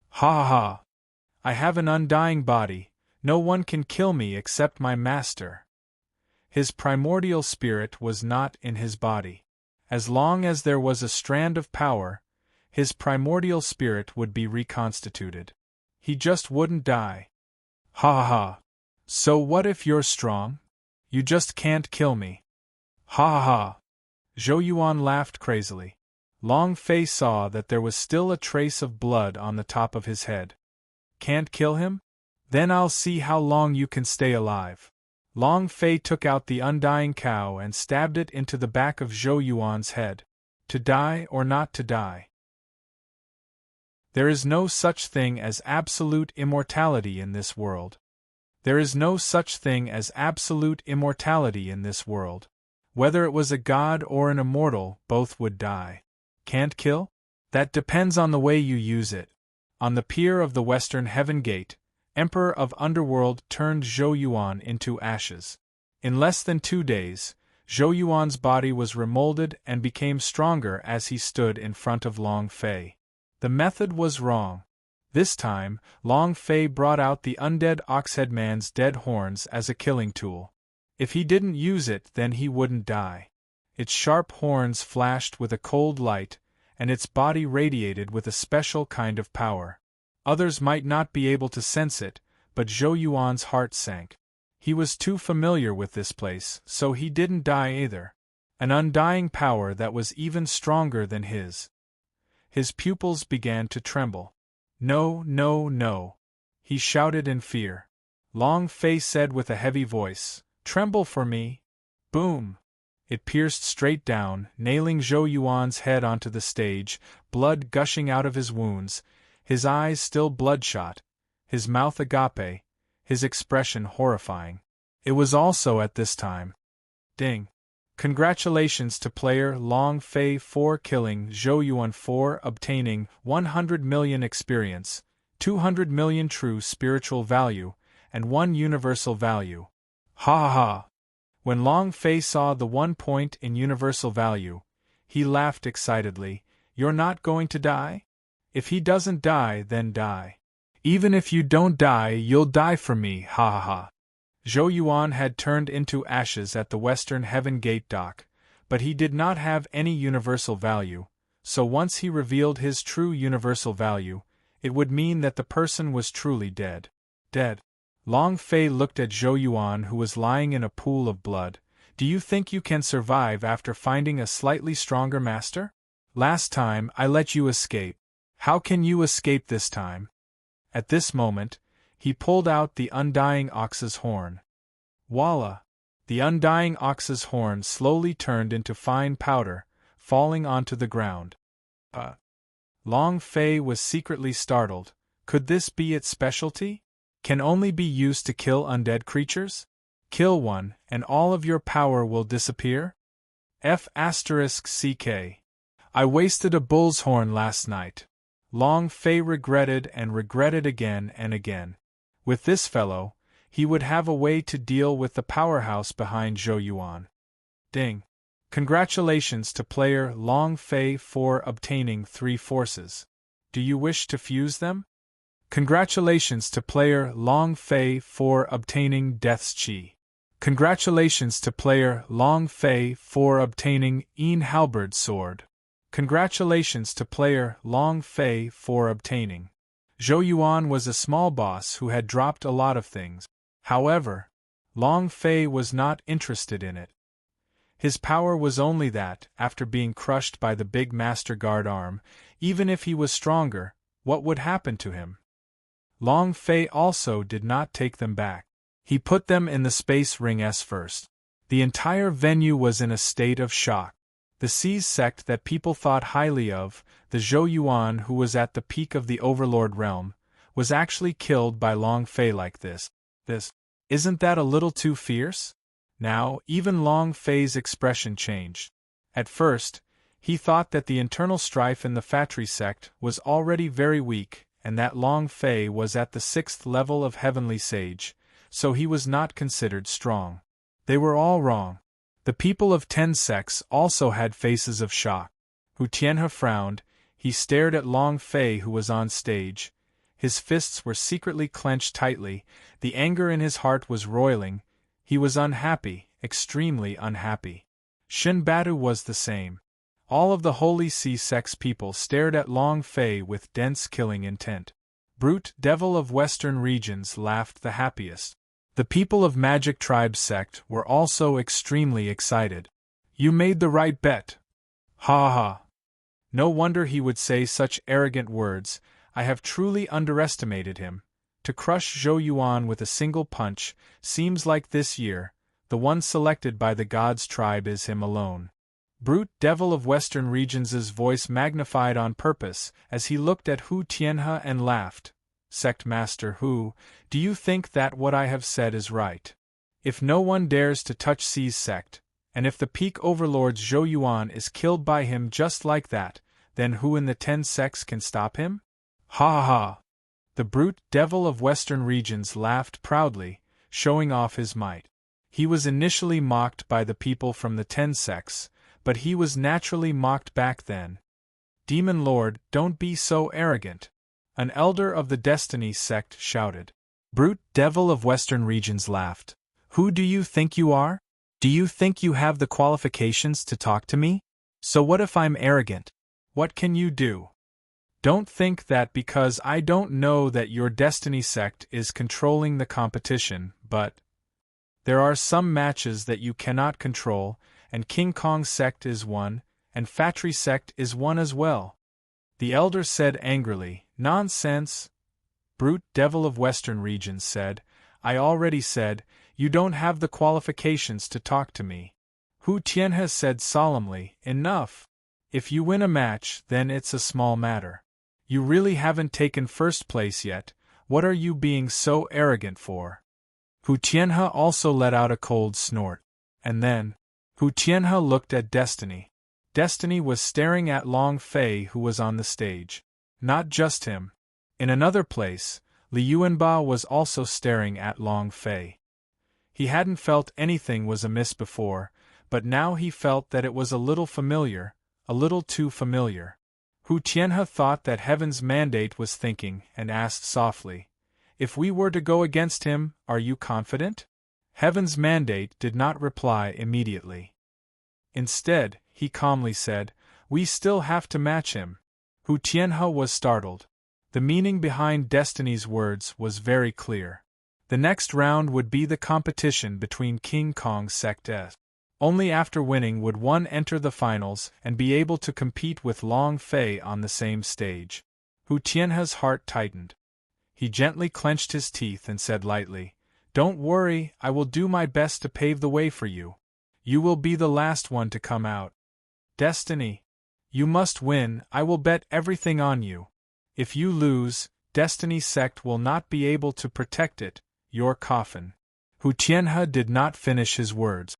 Ha ha! I have an undying body. No one can kill me except my master. His primordial spirit was not in his body. As long as there was a strand of power, his primordial spirit would be reconstituted. He just wouldn't die. Ha ha ha. So what if you're strong? You just can't kill me. Ha ha ha. Zhou Yuan laughed crazily. Long Fei saw that there was still a trace of blood on the top of his head. Can't kill him? Then I'll see how long you can stay alive. Long Fei took out the undying cow and stabbed it into the back of Zhou Yuan's head. To die or not to die? There is no such thing as absolute immortality in this world. There is no such thing as absolute immortality in this world. Whether it was a god or an immortal, both would die. Can't kill? That depends on the way you use it. On the pier of the Western Heaven Gate, Emperor of Underworld turned Zhou Yuan into ashes. In less than 2 days, Zhou Yuan's body was remolded and became stronger as he stood in front of Long Fei. The method was wrong. This time, Long Fei brought out the undead Oxhead Man's dead horns as a killing tool. If he didn't use it, then he wouldn't die. Its sharp horns flashed with a cold light, and its body radiated with a special kind of power. Others might not be able to sense it, but Zhou Yuan's heart sank. He was too familiar with this place, so he didn't die either. An undying power that was even stronger than his. His pupils began to tremble. No, no, no. He shouted in fear. Long Fei said with a heavy voice, "Tremble for me." Boom! It pierced straight down, nailing Zhou Yuan's head onto the stage, blood gushing out of his wounds, his eyes still bloodshot, his mouth agape, his expression horrifying. It was also at this time. Ding! Congratulations to player Long Fei for killing Zhou Yuan for obtaining 100 million experience, 200 million true spiritual value, and 1 universal value. Ha ha ha! When Long Fei saw the 1 point in universal value, he laughed excitedly. You're not going to die? If he doesn't die, then die. Even if you don't die, you'll die for me, ha ha ha. Zhou Yuan had turned into ashes at the Western Heaven Gate dock, but he did not have any universal value, so once he revealed his true universal value, it would mean that the person was truly dead. Dead. Long Fei looked at Zhou Yuan, who was lying in a pool of blood. Do you think you can survive after finding a slightly stronger master? Last time I let you escape. How can you escape this time? At this moment, he pulled out the undying ox's horn. Voila! The undying ox's horn slowly turned into fine powder, falling onto the ground. Long Fei was secretly startled. Could this be its specialty? Can only be used to kill undead creatures? Kill one, and all of your power will disappear? F***ck. I wasted a bull's horn last night. Long Fei regretted and regretted again and again. With this fellow, he would have a way to deal with the powerhouse behind Zhou Yuan. Ding! Congratulations to player Long Fei for obtaining 3 forces. Do you wish to fuse them? Congratulations to player Long Fei for obtaining Death's Chi. Congratulations to player Long Fei for obtaining Een Halberd Sword. Congratulations to player Long Fei for obtaining. Zhou Yuan was a small boss who had dropped a lot of things. However, Long Fei was not interested in it. His power was only that, after being crushed by the big Master Guard arm, even if he was stronger, what would happen to him? Long Fei also did not take them back. He put them in the space ring S first. The entire venue was in a state of shock. The Seas sect that people thought highly of, the Zhou Yuan who was at the peak of the Overlord realm, was actually killed by Long Fei like this. Isn't that a little too fierce? Now, even Long Fei's expression changed. At first, he thought that the internal strife in the Fatri sect was already very weak, and that Long Fei was at the 6th level of Heavenly Sage, so he was not considered strong. They were all wrong. The people of 10 sects also had faces of shock. Hu Tianhe frowned. He stared at Long Fei who was on stage. His fists were secretly clenched tightly, the anger in his heart was roiling. He was unhappy, extremely unhappy. Shin Batu was the same. All of the Holy See-Sect's people stared at Long Fei with dense killing intent. Brute Devil of Western Regions laughed the happiest. The people of Magic Tribe sect were also extremely excited. You made the right bet. Ha ha. No wonder he would say such arrogant words. I have truly underestimated him. To crush Zhou Yuan with a single punch seems like this year, the one selected by the God's tribe is him alone. Brute Devil of Western Regions' voice magnified on purpose as he looked at Hu Tianhe and laughed. Sect Master Hu, do you think that what I have said is right? If no one dares to touch Xi's sect, and if the peak overlord Zhou Yuan is killed by him just like that, then who in the 10 sects can stop him? Ha ha! The Brute Devil of Western Regions laughed proudly, showing off his might. He was initially mocked by the people from the 10 sects, but he was naturally mocked back then. Demon Lord, don't be so arrogant. An elder of the Destiny sect shouted. Brute Devil of Western Regions laughed. Who do you think you are? Do you think you have the qualifications to talk to me? So what if I'm arrogant? What can you do? Don't think that because I don't know that your Destiny sect is controlling the competition, but there are some matches that you cannot control, and King Kong sect is one, and Fatry sect is one as well. The elder said angrily, Nonsense. Brute Devil of Western Regions said, I already said, you don't have the qualifications to talk to me. Hu Tianhe said solemnly, Enough. If you win a match, then it's a small matter. You really haven't taken first place yet, what are you being so arrogant for? Hu Tianhe also let out a cold snort. And then, Hu Tianhe looked at Destiny. Destiny was staring at Long Fei who was on the stage. Not just him. In another place, Li Yuanba was also staring at Long Fei. He hadn't felt anything was amiss before, but now he felt that it was a little familiar, a little too familiar. Hu Tianhe thought that Heaven's mandate was thinking and asked softly, If we were to go against him, are you confident? Heaven's mandate did not reply immediately. Instead, he calmly said, We still have to match him. Hu Tianhe was startled. The meaning behind Destiny's words was very clear. The next round would be the competition between King Kong sects. Only after winning would one enter the finals and be able to compete with Long Fei on the same stage. Hu Tianhe's heart tightened. He gently clenched his teeth and said lightly, Don't worry, I will do my best to pave the way for you. You will be the last one to come out. Destiny. You must win, I will bet everything on you. If you lose, Destiny sect will not be able to protect it, your coffin. Hu Tianhe did not finish his words.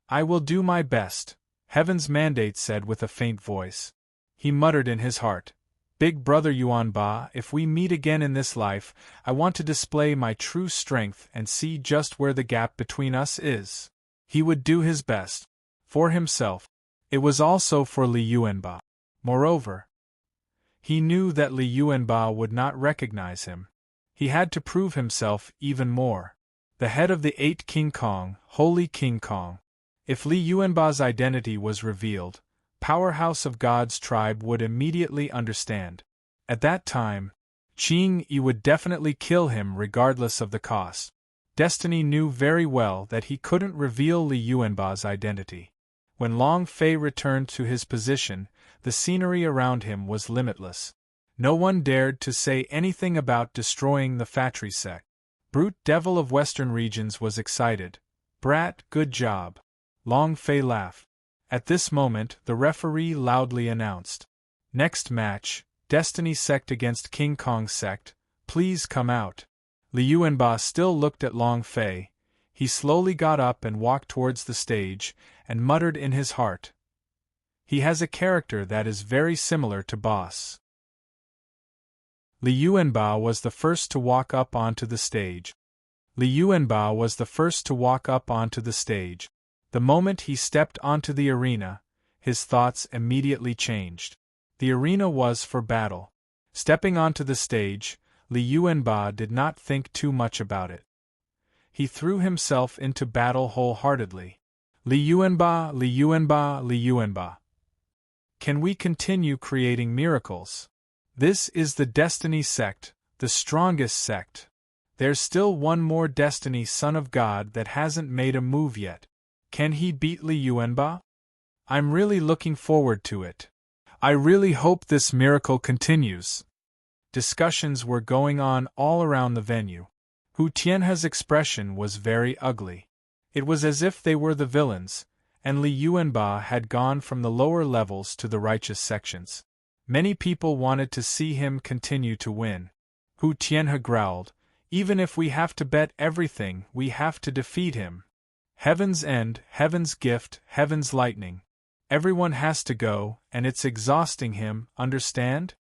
I will do my best, Heaven's mandate said with a faint voice. He muttered in his heart, Big brother Yuanba, if we meet again in this life, I want to display my true strength and see just where the gap between us is. He would do his best. For himself. It was also for Li Yuanba. Moreover, he knew that Li Yuanba would not recognize him. He had to prove himself even more. The head of the 8 King Kong, Holy King Kong. If Li Yuanba's identity was revealed, Powerhouse of God's tribe would immediately understand. At that time, Qing Yi would definitely kill him regardless of the cost. Destiny knew very well that he couldn't reveal Li Yuanba's identity. When Long Fei returned to his position, the scenery around him was limitless. No one dared to say anything about destroying the Fatry sect. Brute Devil of Western Regions was excited. Brat, good job. Long Fei laughed. At this moment, the referee loudly announced, Next match, Destiny sect against King Kong sect, please come out. Li Yuanba still looked at Long Fei. He slowly got up and walked towards the stage, and muttered in his heart, He has a character that is very similar to Boss. Li Yuanba was the first to walk up onto the stage. Li Yuanba was the first to walk up onto the stage. The moment he stepped onto the arena, his thoughts immediately changed. The arena was for battle. Stepping onto the stage, Li Yuanba did not think too much about it. He threw himself into battle wholeheartedly. Li Yuanba, Li Yuanba, Li Yuanba. Can we continue creating miracles? This is the Destiny sect, the strongest sect. There's still one more Destiny Son of God that hasn't made a move yet. Can he beat Li Yuanba? I'm really looking forward to it. I really hope this miracle continues. Discussions were going on all around the venue. Hu Tianhe's expression was very ugly. It was as if they were the villains, and Li Yuanba had gone from the lower levels to the righteous sections. Many people wanted to see him continue to win. Hu Tianhe growled, "Even if we have to bet everything, we have to defeat him. Heaven's end, heaven's gift, heaven's lightning. Everyone has to go, and it's exhausting him, understand?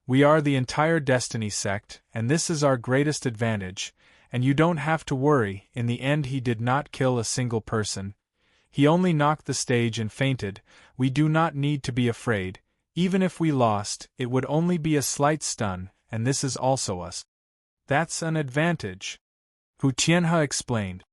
We are the entire Destiny sect, and this is our greatest advantage, and you don't have to worry. In the end he did not kill a single person. He only knocked the stage and fainted. We do not need to be afraid. Even if we lost, it would only be a slight stun, and this is also us. That's an advantage," Hu Tianhe explained.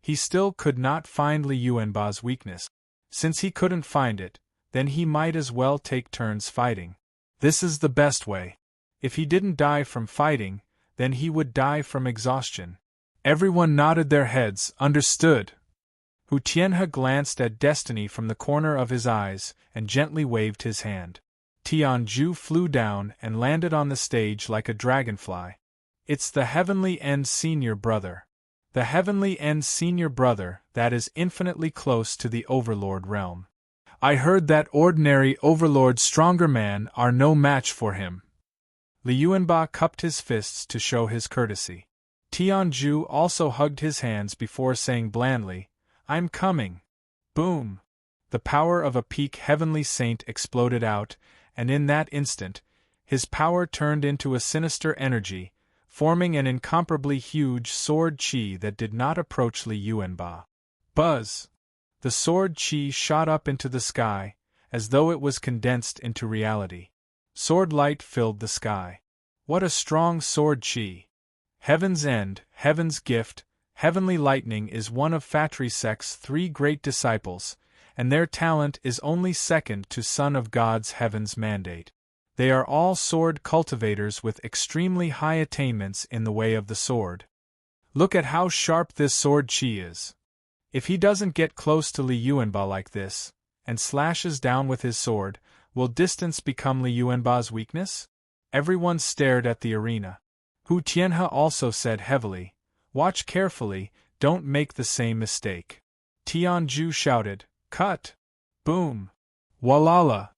He still could not find Li Yuanba's weakness. Since he couldn't find it, then he might as well take turns fighting. This is the best way. If he didn't die from fighting, then he would die from exhaustion. Everyone nodded their heads, understood. Hu Tianhe glanced at Destiny from the corner of his eyes and gently waved his hand. Tianju flew down and landed on the stage like a dragonfly. It's the Heavenly End Senior Brother. The Heavenly End Senior Brother that is infinitely close to the Overlord realm. I heard that ordinary Overlord stronger men are no match for him. Li Yuanba cupped his fists to show his courtesy. Tianju also hugged his hands before saying blandly, "I'm coming." Boom! The power of a peak heavenly saint exploded out, and in that instant, his power turned into a sinister energy, forming an incomparably huge sword chi that did not approach Li Yuanba. Buzz! The sword chi shot up into the sky, as though it was condensed into reality. Sword light filled the sky. What a strong sword chi! Heaven's End, Heaven's Gift, Heavenly Lightning is one of Fatri Sect's 3 great disciples, and their talent is only second to Son of God's Heaven's Mandate. They are all sword cultivators with extremely high attainments in the way of the sword. Look at how sharp this sword chi is. If he doesn't get close to Li Yuanba like this, and slashes down with his sword, will distance become Li Yuanba's weakness? Everyone stared at the arena. Hu Tianhe also said heavily, "Watch carefully, don't make the same mistake." Tianju shouted, "Cut!" Boom! Walala!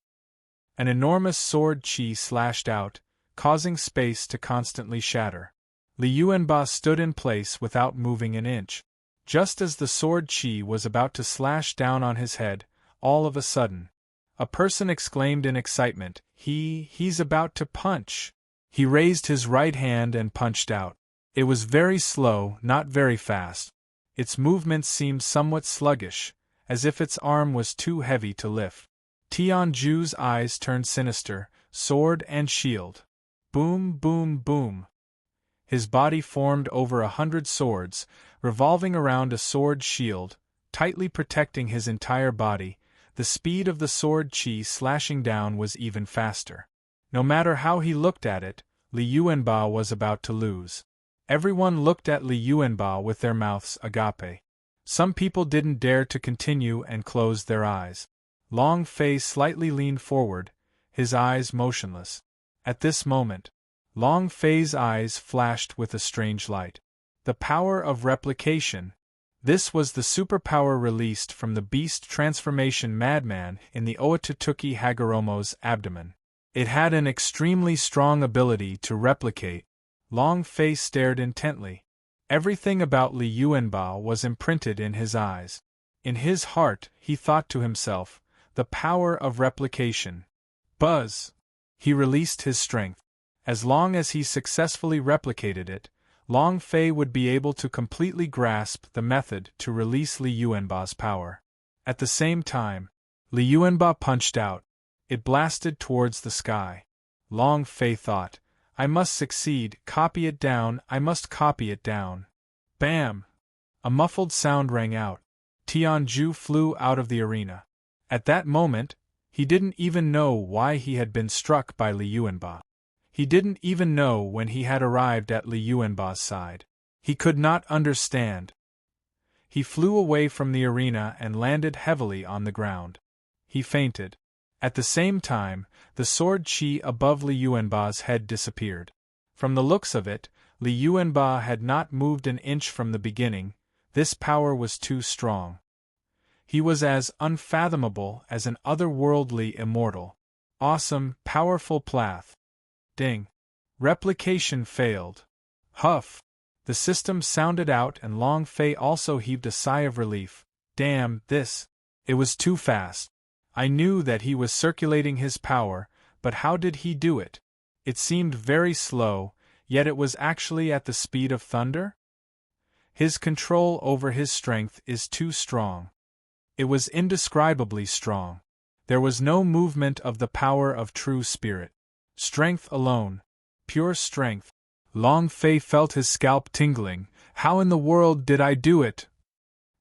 An enormous sword chi slashed out, causing space to constantly shatter. Li Yuanba stood in place without moving an inch. Just as the sword chi was about to slash down on his head, all of a sudden, a person exclaimed in excitement, He's about to punch." He raised his right hand and punched out. It was very slow, not very fast. Its movements seemed somewhat sluggish, as if its arm was too heavy to lift. Tianju's eyes turned sinister, sword and shield. Boom, boom, boom. His body formed over 100 swords, revolving around a sword shield, tightly protecting his entire body. The speed of the sword chi slashing down was even faster. No matter how he looked at it, Li Yuanba was about to lose. Everyone looked at Li Yuanba with their mouths agape. Some people didn't dare to continue and closed their eyes. Long Fei slightly leaned forward, his eyes motionless. At this moment, Long Fei's eyes flashed with a strange light. The power of replication. This was the superpower released from the beast transformation madman in the Oatutuki Hagoromo's abdomen. It had an extremely strong ability to replicate. Long Fei stared intently. Everything about Li Yuanba was imprinted in his eyes. In his heart, he thought to himself, the power of replication. Buzz! He released his strength. As long as he successfully replicated it, Long Fei would be able to completely grasp the method to release Li Yuanba's power. At the same time, Li Yuanba punched out. It blasted towards the sky. Long Fei thought, I must succeed, copy it down, I must copy it down. Bam! A muffled sound rang out. Tianju flew out of the arena. At that moment, He didn't even know why he had been struck by Li Yuanba. He didn't even know when he had arrived at Li Yuanba's side. He could not understand. He flew away from the arena and landed heavily on the ground. He fainted. At the same time, the sword qi above Li Yuanba's head disappeared. From the looks of it, Li Yuanba had not moved an inch from the beginning. This power was too strong. He was as unfathomable as an otherworldly immortal. Awesome, powerful plath. Ding. Replication failed. Huff. The system sounded out and Long Fei also heaved a sigh of relief. Damn, this. It was too fast. I knew that he was circulating his power, but how did he do it? It seemed very slow, yet it was actually at the speed of thunder? His control over his strength is too strong. It was indescribably strong. There was no movement of the power of true spirit. Strength alone. Pure strength. Long Fei felt his scalp tingling. How in the world did I do it?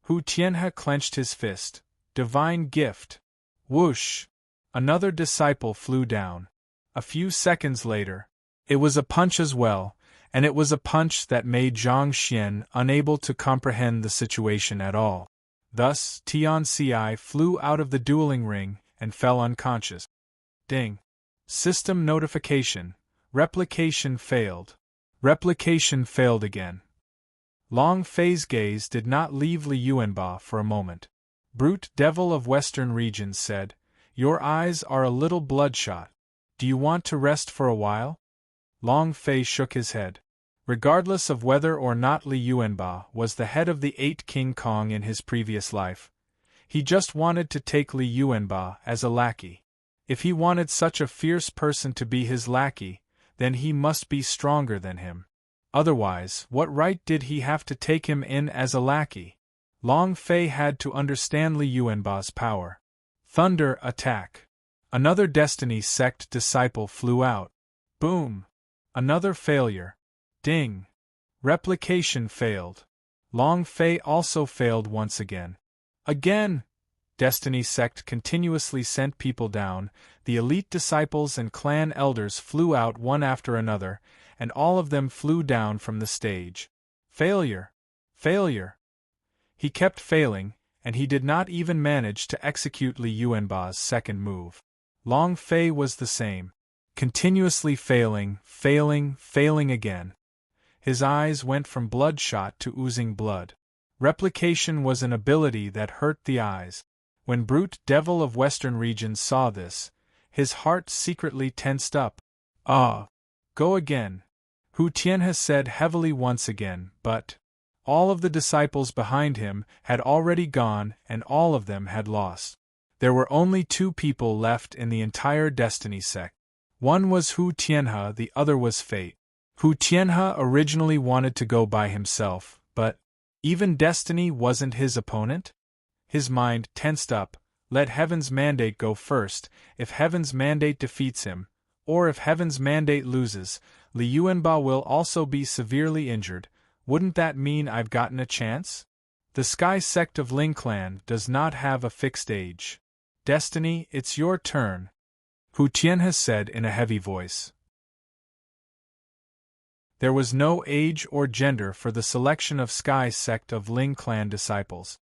Hu Tianhe clenched his fist. Divine gift. Whoosh! Another disciple flew down. A few seconds later, it was a punch as well, and it was a punch that made Zhang Xian unable to comprehend the situation at all. Thus, Tian Ci flew out of the dueling ring and fell unconscious. Ding! System notification. Replication failed. Replication failed again. Long Fei's gaze did not leave Li Yuanba for a moment. Brute Devil of Western Regions said, "Your eyes are a little bloodshot. Do you want to rest for a while?" Long Fei shook his head. Regardless of whether or not Li Yuanba was the head of the 8 King Kong in his previous life, he just wanted to take Li Yuanba as a lackey. If he wanted such a fierce person to be his lackey, then he must be stronger than him. Otherwise, what right did he have to take him in as a lackey? Long Fei had to understand Li Yuanba's power. Thunder attack. Another Destiny Sect disciple flew out. Boom! Another failure. Ding! Replication failed. Long Fei also failed once again. Again! Destiny Sect continuously sent people down. The elite disciples and clan elders flew out one after another, and all of them flew down from the stage. Failure! Failure! He kept failing, and he did not even manage to execute Li Yuanba's second move. Long Fei was the same. Continuously failing, failing again. His eyes went from bloodshot to oozing blood. Replication was an ability that hurt the eyes. When Brute Devil of Western Regions saw this, his heart secretly tensed up. Ah! Go again. Hu Tianhe said heavily once again, but all of the disciples behind him had already gone and all of them had lost. There were only 2 people left in the entire Destiny Sect. One was Hu Tianhe, the other was Fate. Hu Tianhe originally wanted to go by himself, but even Destiny wasn't his opponent? His mind tensed up. Let Heaven's Mandate go first. If Heaven's Mandate defeats him, or if Heaven's Mandate loses, Li Yuanba will also be severely injured. Wouldn't that mean I've gotten a chance? The Sky Sect of Ling Clan does not have a fixed age. Destiny, it's your turn, Hu Tianhe said in a heavy voice. There was no age or gender for the selection of Sky Sect of Ling Clan disciples.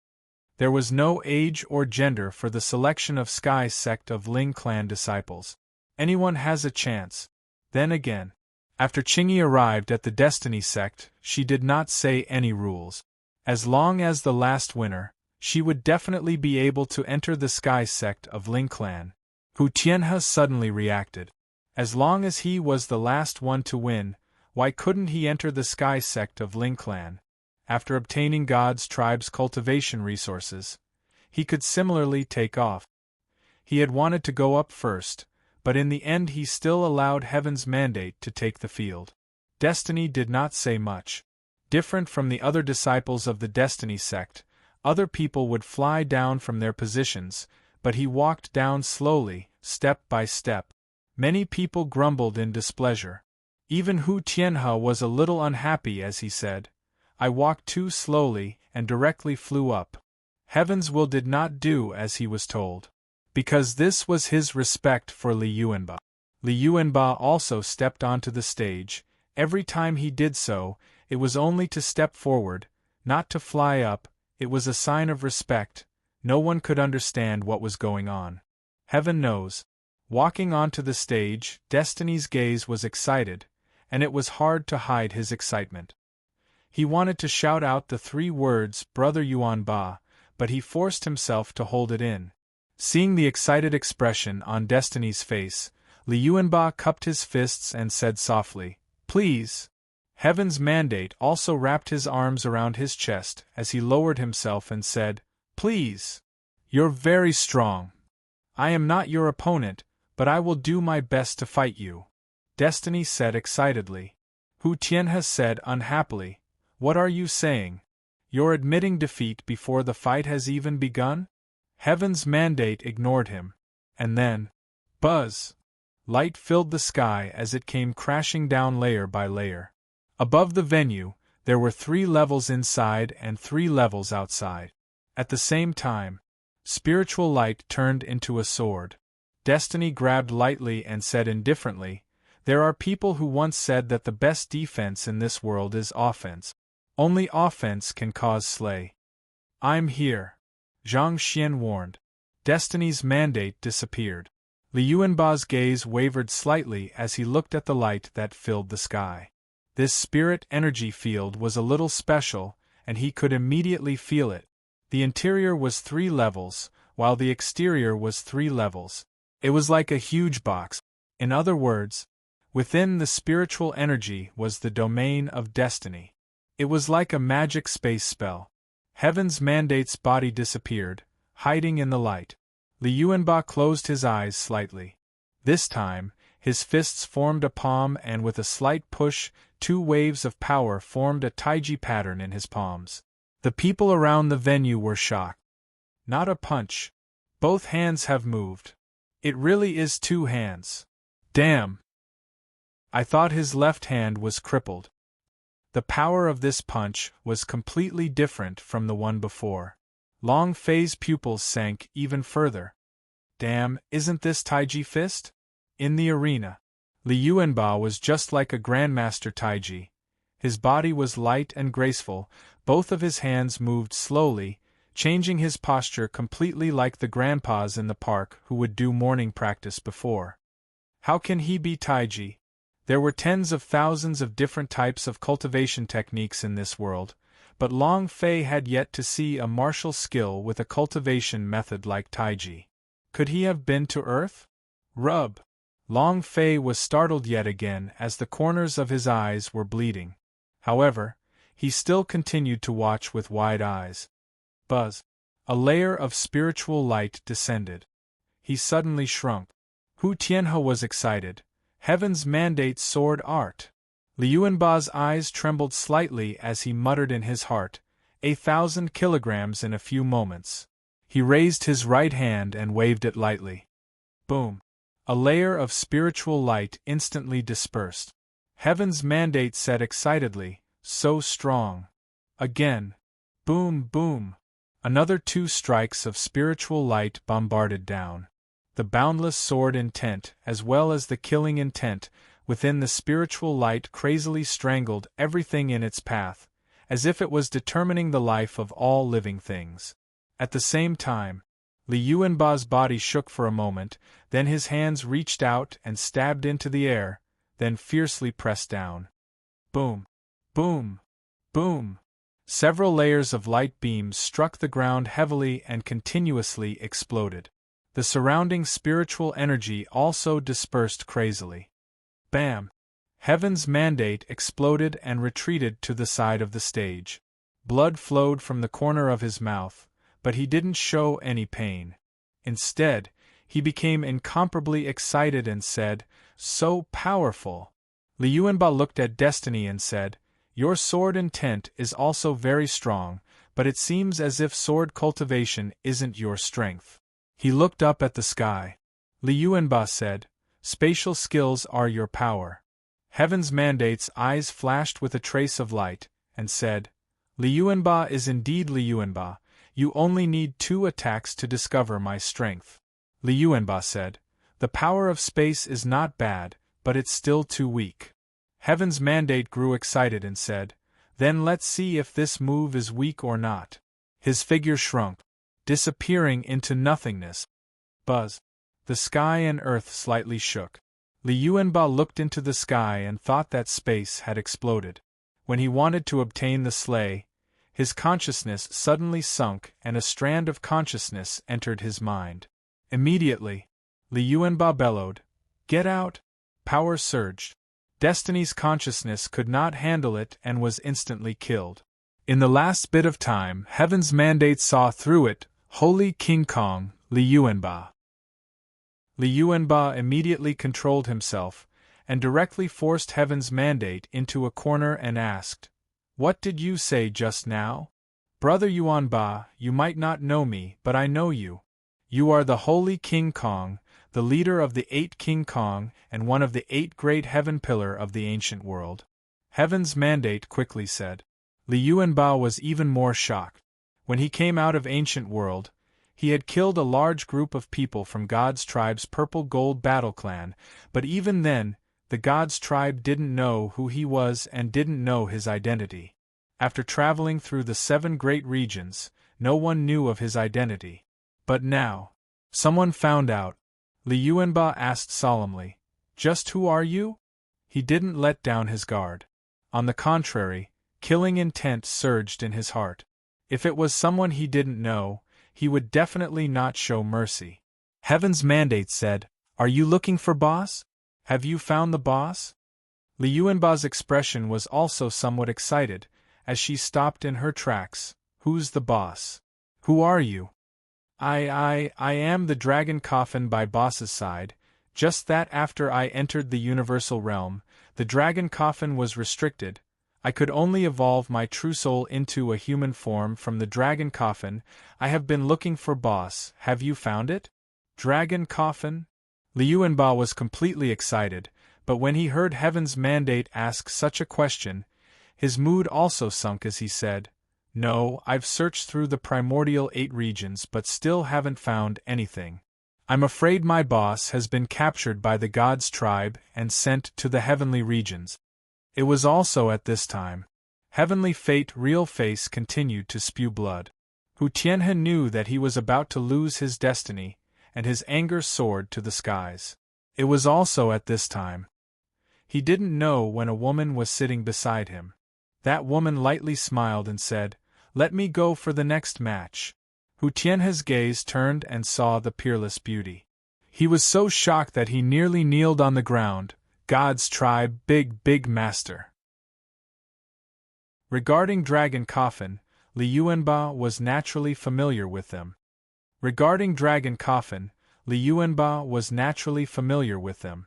There was no age or gender for the selection of Sky Sect of Ling Clan disciples. Anyone has a chance. Then again, after Qingyi arrived at the Destiny Sect, she did not say any rules. As long as the last winner, she would definitely be able to enter the Sky Sect of Ling Clan. Hu Tianhe suddenly reacted. As long as he was the last one to win, why couldn't he enter the Sky Sect of Ling Clan? After obtaining God's tribe's cultivation resources, he could similarly take off. He had wanted to go up first, but in the end he still allowed Heaven's Mandate to take the field. Destiny did not say much. Different from the other disciples of the Destiny Sect, other people would fly down from their positions, but he walked down slowly, step by step. Many people grumbled in displeasure. Even Hu Tianhe was a little unhappy as he said, "I walked too slowly and directly flew up." Heaven's will did not do as he was told. because this was his respect for Li Yuanba. Li Yuanba also stepped onto the stage. Every time he did so, it was only to step forward, not to fly up. It was a sign of respect. No one could understand what was going on. Heaven knows. Walking onto the stage, Destiny's gaze was excited, and it was hard to hide his excitement. He wanted to shout out the 3 words, Brother Yuanba, but he forced himself to hold it in. Seeing the excited expression on Destiny's face, Li Yuanba cupped his fists and said softly, "Please." Heaven's mandate also wrapped his arms around his chest as he lowered himself and said, "Please. You're very strong. I am not your opponent, but I will do my best to fight you." Destiny said excitedly. Hu Tianhe said unhappily, "What are you saying? You're admitting defeat before the fight has even begun?" Heaven's mandate ignored him. And then, buzz! Light filled the sky as it came crashing down layer by layer. Above the venue, there were 3 levels inside and 3 levels outside. At the same time, spiritual light turned into a sword. Destiny grabbed lightly and said indifferently, "There are people who once said that the best defense in this world is offense. Only offense can cause slay." "I'm here," Zhang Xian warned. Destiny's mandate disappeared. Li Yuanba's gaze wavered slightly as he looked at the light that filled the sky. This spirit energy field was a little special, and he could immediately feel it. The interior was 3 levels, while the exterior was 3 levels. It was like a huge box. In other words, within the spiritual energy was the domain of destiny. It was like a magic space spell. Heaven's mandate's body disappeared, hiding in the light. Li Yuanba closed his eyes slightly. This time, his fists formed a palm and with a slight push, 2 waves of power formed a taiji pattern in his palms. The people around the venue were shocked. Not a punch. Both hands have moved. It really is 2 hands. Damn! I thought his left hand was crippled. The power of this punch was completely different from the one before. Long Fei's pupils sank even further. Damn, isn't this taiji fist? In the arena, Li Yuanba was just like a grandmaster taiji. His body was light and graceful, both of his hands moved slowly, changing his posture completely like the grandpas in the park who would do morning practice before. How can he be taiji? There were tens of thousands of different types of cultivation techniques in this world, but Long Fei had yet to see a martial skill with a cultivation method like taiji. Could he have been to Earth? Rub! Long Fei was startled yet again as the corners of his eyes were bleeding. However, he still continued to watch with wide eyes. Buzz! A layer of spiritual light descended. He suddenly shrunk. Hu Tianhe was excited. Heaven's mandate sword art. Li Yuanba's eyes trembled slightly as he muttered in his heart, 1,000 kilograms in a few moments. He raised his right hand and waved it lightly. Boom! A layer of spiritual light instantly dispersed. Heaven's mandate said excitedly, "So strong." Again. Boom, boom. Another 2 strikes of spiritual light bombarded down. The boundless sword intent, as well as the killing intent, within the spiritual light crazily strangled everything in its path, as if it was determining the life of all living things. At the same time, Li Yuanba's body shook for a moment, then his hands reached out and stabbed into the air, then fiercely pressed down. Boom! Boom! Boom! Several layers of light beams struck the ground heavily and continuously exploded. The surrounding spiritual energy also dispersed crazily. Bam! Heaven's mandate exploded and retreated to the side of the stage. Blood flowed from the corner of his mouth, but he didn't show any pain. Instead, he became incomparably excited and said, "So powerful." Li Yuanba looked at Destiny and said, "Your sword intent is also very strong, but it seems as if sword cultivation isn't your strength." He looked up at the sky. Li Yuanba said, "Spatial skills are your power." Heaven's mandate's eyes flashed with a trace of light, and said, "Li Yuanba is indeed Li Yuanba. You only need 2 attacks to discover my strength." Li Yuanba said. The power of space is not bad, but it's still too weak. Heaven's Mandate grew excited and said, Then let's see if this move is weak or not. His figure shrunk, disappearing into nothingness. Buzz. The sky and earth slightly shook. Li Yuanba looked into the sky and thought that space had exploded. When he wanted to obtain the sleigh, his consciousness suddenly sunk and a strand of consciousness entered his mind. Immediately, Li Yuanba bellowed, Get out! Power surged. Destiny's consciousness could not handle it and was instantly killed. In the last bit of time, Heaven's Mandate saw through it, Holy King Kong, Li Yuanba. Li Yuanba immediately controlled himself, and directly forced Heaven's Mandate into a corner and asked, What did you say just now? Brother Yuanba, you might not know me, but I know you. You are the Holy King Kong, the leader of the 8 King Kong and one of the 8 great heaven pillar of the ancient world. Heaven's Mandate quickly said. Li Yuanba was even more shocked. When he came out of ancient world, he had killed a large group of people from God's tribe's Purple Gold Battle Clan, but even then, the God's tribe didn't know who he was and didn't know his identity. After traveling through the 7 great regions, no one knew of his identity. But now, someone found out. Li Yuanba asked solemnly, Just who are you? He didn't let down his guard. On the contrary, killing intent surged in his heart. If it was someone he didn't know, he would definitely not show mercy. Heaven's Mandate said, Are you looking for boss? Have you found the boss? Li Yuanba's expression was also somewhat excited, as she stopped in her tracks. Who's the boss? Who are you? I am the dragon coffin by boss's side. Just that after I entered the universal realm, the dragon coffin was restricted. I could only evolve my true soul into a human form from the dragon coffin. I have been looking for boss. Have you found it? Dragon coffin? Li Yuanba was completely excited, but when he heard Heaven's Mandate ask such a question, his mood also sunk as he said, No, I've searched through the primordial 8 regions but still haven't found anything. I'm afraid my boss has been captured by the God's tribe and sent to the heavenly regions. It was also at this time. Heavenly Fate Real Face continued to spew blood. Hu Tianhe knew that he was about to lose his destiny, and his anger soared to the skies. It was also at this time. He didn't know when a woman was sitting beside him. That woman lightly smiled and said, Let me go for the next match. Hu Tianhe's gaze turned and saw the peerless beauty. He was so shocked that he nearly kneeled on the ground. God's tribe, big master. Regarding Dragon Coffin, Li Yuanba was naturally familiar with them. Regarding Dragon Coffin, Li Yuanba was naturally familiar with them.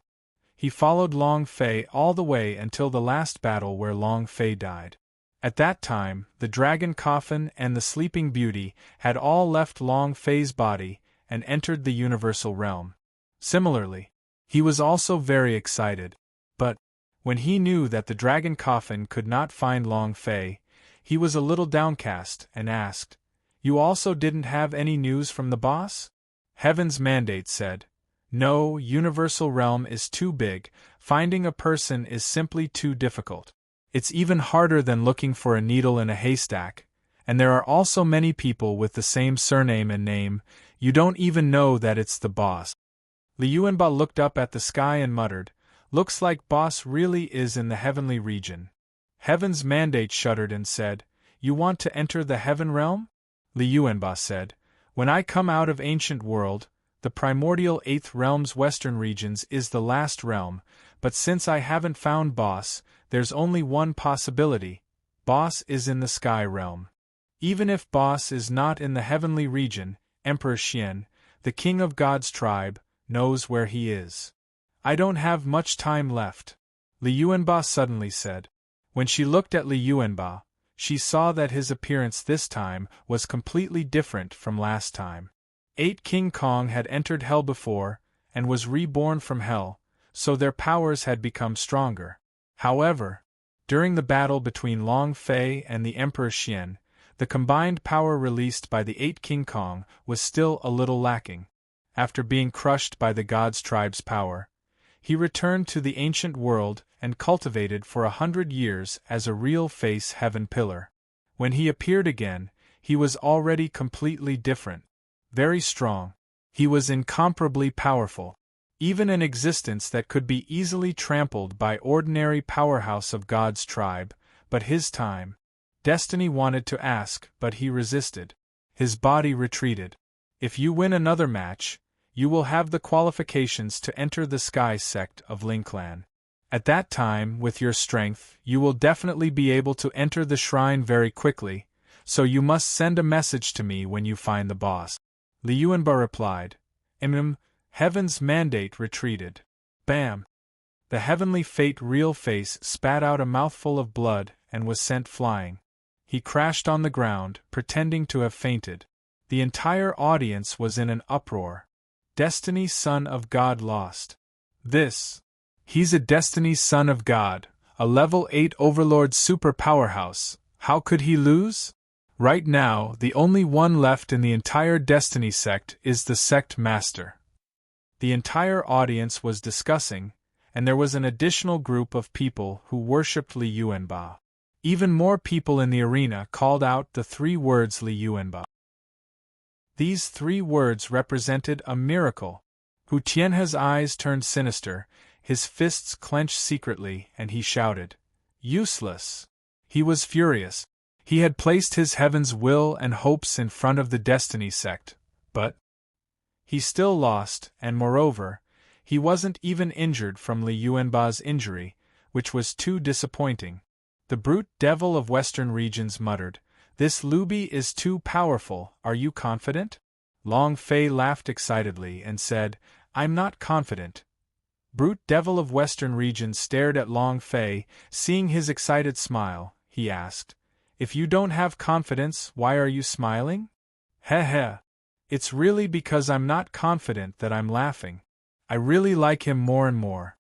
He followed Long Fei all the way until the last battle where Long Fei died. At that time, the Dragon Coffin and the Sleeping Beauty had all left Long Fei's body and entered the universal realm. Similarly, he was also very excited, but, when he knew that the Dragon Coffin could not find Long Fei, he was a little downcast and asked, You also didn't have any news from the boss? Heaven's Mandate said, No, universal realm is too big, finding a person is simply too difficult. It's even harder than looking for a needle in a haystack, and there are also many people with the same surname and name, you don't even know that it's the boss. Li Yuanba looked up at the sky and muttered, Looks like boss really is in the heavenly region. Heaven's Mandate shuddered and said, You want to enter the heaven realm? Li Yuanba said, When I come out of ancient world, the primordial 8th realm's western regions is the last realm, but since I haven't found boss, there's only one possibility. Boss is in the sky realm. Even if boss is not in the heavenly region, Emperor Xian, the king of God's tribe, knows where he is. I don't have much time left, Li Yuanba suddenly said. When she looked at Li Yuanba, she saw that his appearance this time was completely different from last time. 8 King Kong had entered hell before, and was reborn from hell, so their powers had become stronger. However, during the battle between Long Fei and the Emperor Xian, the combined power released by the 8 King Kong was still a little lacking. after being crushed by the gods' tribe's power, he returned to the ancient world and cultivated for 100 years as a real face heaven pillar. When he appeared again, he was already completely different. Very strong. He was incomparably powerful. Even an existence that could be easily trampled by ordinary powerhouse of God's tribe, but his time. Destiny wanted to ask, but he resisted. His body retreated. If you win another match, you will have the qualifications to enter the Sky sect of Ling Clan. At that time, with your strength, you will definitely be able to enter the shrine very quickly, so you must send a message to me when you find the boss. Li Yuanba replied. Heaven's mandate retreated. Bam! The heavenly fate real face spat out a mouthful of blood and was sent flying. He crashed on the ground, pretending to have fainted. The entire audience was in an uproar. Destiny Son of God lost. He's a Destiny Son of God, a level 8 Overlord super powerhouse. How could he lose? Right now, the only one left in the entire Destiny sect is the sect master. The entire audience was discussing, and there was an additional group of people who worshipped Li Yuanba. Even more people in the arena called out the 3 words Li Yuanba. These 3 words represented a miracle. Hu Tianhe's eyes turned sinister, his fists clenched secretly, and he shouted, "Useless!" He was furious. He had placed his heaven's will and hopes in front of the Destiny sect, but he still lost, and moreover, he wasn't even injured from Li Yuanba's injury, which was too disappointing. The brute devil of Western regions muttered, "This Luby is too powerful, are you confident?" Long Fei laughed excitedly and said, "I'm not confident." Brute devil of Western regions stared at Long Fei, seeing his excited smile, he asked, "If you don't have confidence, why are you smiling?" "Heh. It's really because I'm not confident that I'm laughing. I really like him more and more."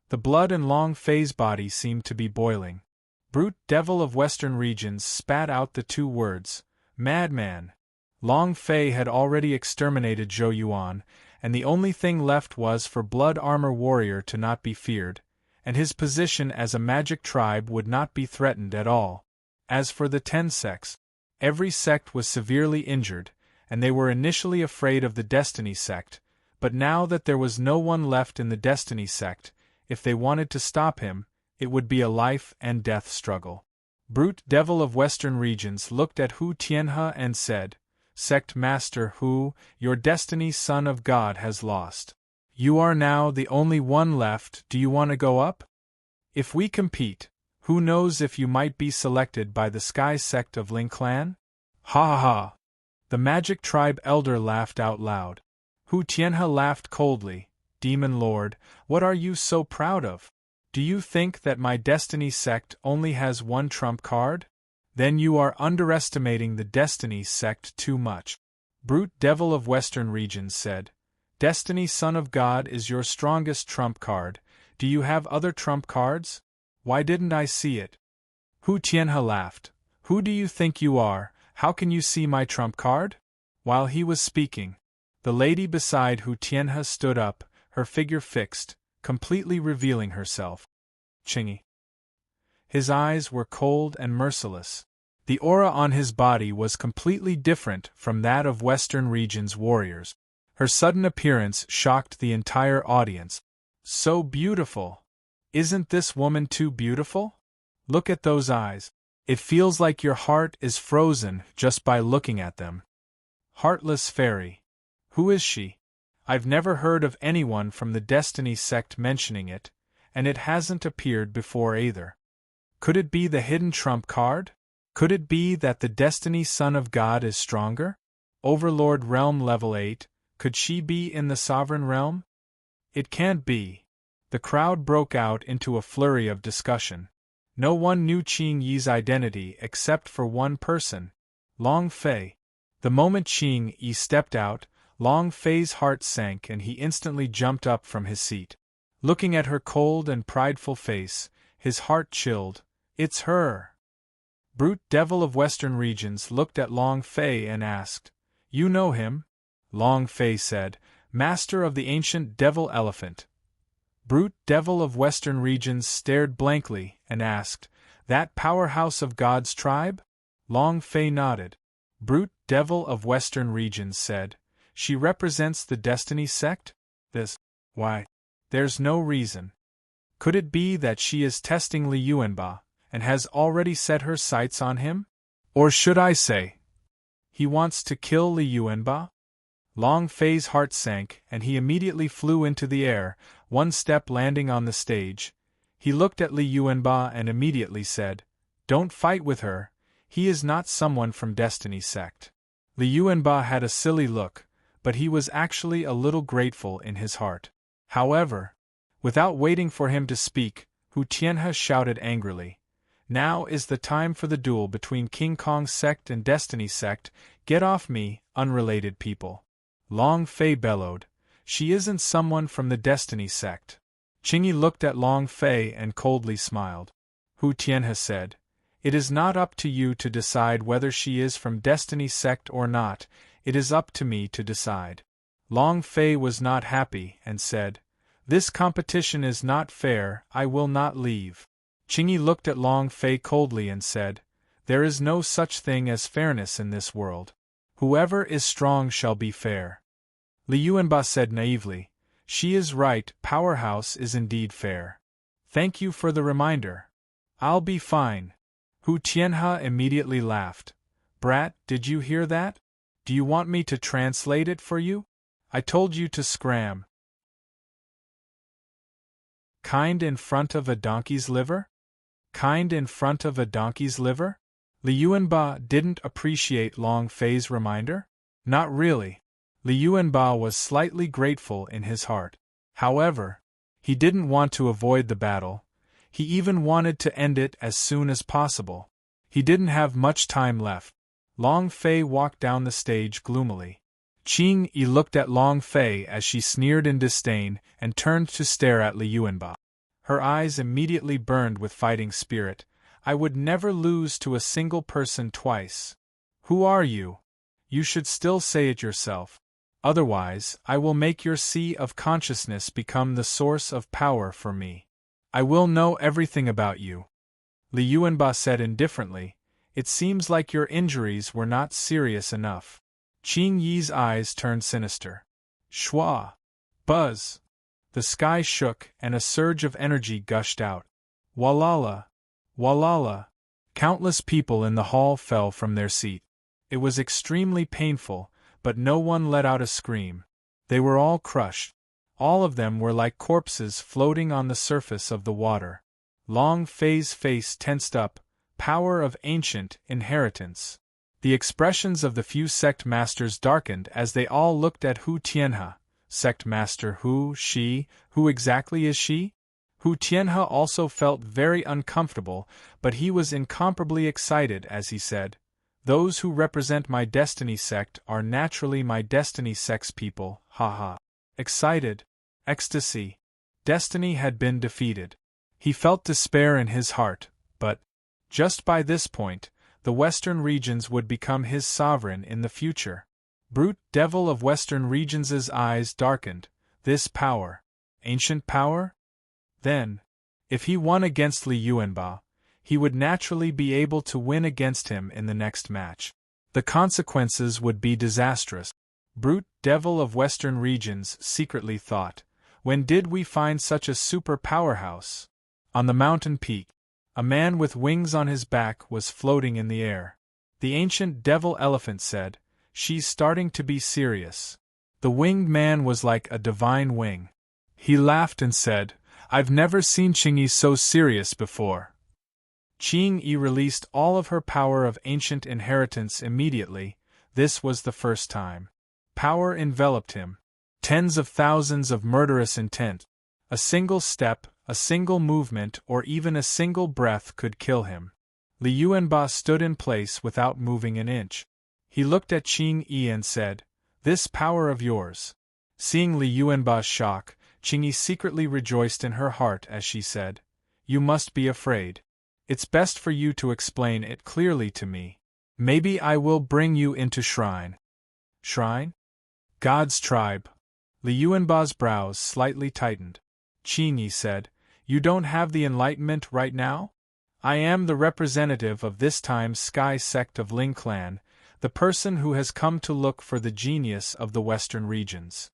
The blood in Long Fei's body seemed to be boiling. Brute devil of Western regions spat out the 2 words, "Madman." Long Fei had already exterminated Zhou Yuan, and the only thing left was for Blood Armor Warrior to not be feared, and his position as a magic tribe would not be threatened at all. As for the 10 sects, every sect was severely injured, and they were initially afraid of the Destiny sect, but now that there was no one left in the Destiny sect, if they wanted to stop him, it would be a life and death struggle. Brute devil of Western regions looked at Hu Tianhe and said, "Sect Master Hu, your Destiny Son of God has lost. You are now the only one left. Do you want to go up? If we compete, who knows if you might be selected by the Sky sect of Ling Clan?" Ha ha ha! The Magic Tribe elder laughed out loud. Hu Tianhe laughed coldly. "Demon Lord, what are you so proud of? Do you think that my Destiny sect only has 1 trump card? Then you are underestimating the Destiny sect too much." Brute devil of Western regions said, "Destiny Son of God is your strongest trump card. Do you have other trump cards? Why didn't I see it?" Hu Tianhe laughed. "Who do you think you are? How can you see my trump card?" While he was speaking, the lady beside Hu Tianhe stood up, her figure fixed, completely revealing herself. Chingy. His eyes were cold and merciless. The aura on his body was completely different from that of Western regions warriors. Her sudden appearance shocked the entire audience. "So beautiful! Isn't this woman too beautiful? Look at those eyes. It feels like your heart is frozen just by looking at them." Heartless fairy. Who is she? I've never heard of anyone from the Destiny sect mentioning it, and it hasn't appeared before either. Could it be the hidden trump card? Could it be that the Destiny Son of God is stronger? Overlord Realm level 8, could she be in the Sovereign Realm? It can't be. The crowd broke out into a flurry of discussion. No one knew Qing Yi's identity except for one person, Long Fei. The moment Qing Yi stepped out, Long Fei's heart sank and he instantly jumped up from his seat. Looking at her cold and prideful face, his heart chilled. "It's her!" Brute devil of Western regions looked at Long Fei and asked, "You know him?" Long Fei said, master of the ancient devil elephant. Brute devil of western regions stared blankly and asked, "That powerhouse of God's tribe?" Long Fei nodded. Brute devil of western regions said, "She represents the Destiny sect? Why? There's no reason. Could it be that she is testing Li Yuanba, and has already set her sights on him? Or should I say, he wants to kill Li Yuanba?" Long Fei's heart sank, and he immediately flew into the air, one step landing on the stage. He looked at Li Yuanba and immediately said, "Don't fight with her, he is not someone from Destiny sect." Li Yuanba had a silly look, but he was actually a little grateful in his heart. However, without waiting for him to speak, Hu Tianhe shouted angrily, "Now is the time for the duel between King Kong sect and Destiny sect. Get off me, unrelated people." Long Fei bellowed, "She isn't someone from the Destiny sect." Qingyi looked at Long Fei and coldly smiled. Hu Tianhe said, "It is not up to you to decide whether she is from Destiny sect or not, it is up to me to decide." Long Fei was not happy and said, "This competition is not fair, I will not leave." Qingyi looked at Long Fei coldly and said, "There is no such thing as fairness in this world. Whoever is strong shall be fair." Li Yuanba said naively, "She is right, Powerhouse is indeed fair. Thank you for the reminder. I'll be fine." Hu Tianhe immediately laughed. "Brat, did you hear that? Do you want me to translate it for you? I told you to scram. Kind in front of a donkey's liver? Kind in front of a donkey's liver?" Li Yuanba didn't appreciate Long Fei's reminder? Not really. Li Yuanba was slightly grateful in his heart. However, he didn't want to avoid the battle. He even wanted to end it as soon as possible. He didn't have much time left. Long Fei walked down the stage gloomily. Qingyi looked at Long Fei as she sneered in disdain and turned to stare at Li Yuanba. Her eyes immediately burned with fighting spirit. "I would never lose to a single person twice. Who are you? You should still say it yourself. Otherwise, I will make your sea of consciousness become the source of power for me. I will know everything about you." Li Yuanba said indifferently, "It seems like your injuries were not serious enough." Qingyi's eyes turned sinister. Shwa! Buzz! The sky shook and a surge of energy gushed out. Walala! Walala! Countless people in the hall fell from their seat. It was extremely painful, but no one let out a scream. They were all crushed. All of them were like corpses floating on the surface of the water. Long Fei's face tensed up, power of ancient inheritance. The expressions of the few sect masters darkened as they all looked at Hu Tianhe. Sect master who, she, who exactly is she? Hu Tianhe also felt very uncomfortable, but he was incomparably excited as he said, "Those who represent my Destiny sect are naturally my Destiny sect's people, haha." Excited. Ecstasy. Destiny had been defeated. He felt despair in his heart, but, just by this point, the Western regions would become his sovereign in the future. Brute devil of Western regions' eyes darkened. This power. Ancient power? Then, if he won against Li Yuanba, he would naturally be able to win against him in the next match. The consequences would be disastrous. Brute devil of Western regions secretly thought, when did we find such a super powerhouse? On the mountain peak, a man with wings on his back was floating in the air. The ancient devil elephant said, "She's starting to be serious." The winged man was like a divine wing. He laughed and said, "I've never seen Qingyi so serious before." Qingyi released all of her power of ancient inheritance immediately. This was the first time. Power enveloped him. Tens of thousands of murderous intent. A single step, a single movement, or even a single breath could kill him. Li Yuanba stood in place without moving an inch. He looked at Qingyi and said, "This power of yours." Seeing Li Yuanba's shock, Qingyi secretly rejoiced in her heart as she said, "You must be afraid. It's best for you to explain it clearly to me. Maybe I will bring you into shrine." Shrine? God's tribe. Li Yuanba's brows slightly tightened. Qing Yi said, "You don't have the enlightenment right now? I am the representative of this time's sky sect of Ling clan, the person who has come to look for the genius of the western regions.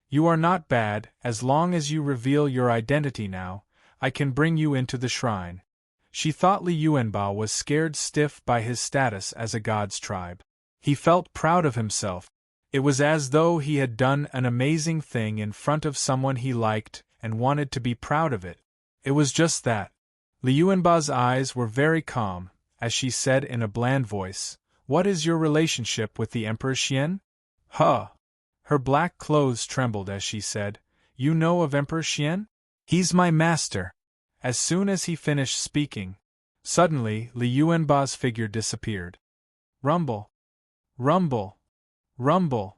You are not bad, as long as you reveal your identity now, I can bring you into the shrine." She thought Li Yuanba was scared stiff by his status as a god's tribe. He felt proud of himself. It was as though he had done an amazing thing in front of someone he liked and wanted to be proud of it. It was just that. Li Yuanba's eyes were very calm, as she said in a bland voice, "What is your relationship with the Emperor Xian?" "Huh." Her black clothes trembled as she said, "You know of Emperor Xian? He's my master." As soon as he finished speaking, suddenly Li Yuanba's figure disappeared. Rumble. Rumble. Rumble.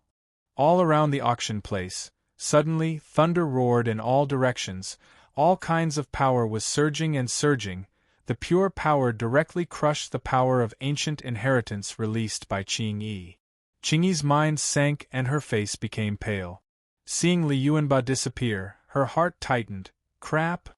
All around the auction place, suddenly thunder roared in all directions, all kinds of power was surging and surging, the pure power directly crushed the power of ancient inheritance released by Qing Yi. Qing Yi's mind sank and her face became pale. Seeing Li Yuanba disappear, her heart tightened. Crap!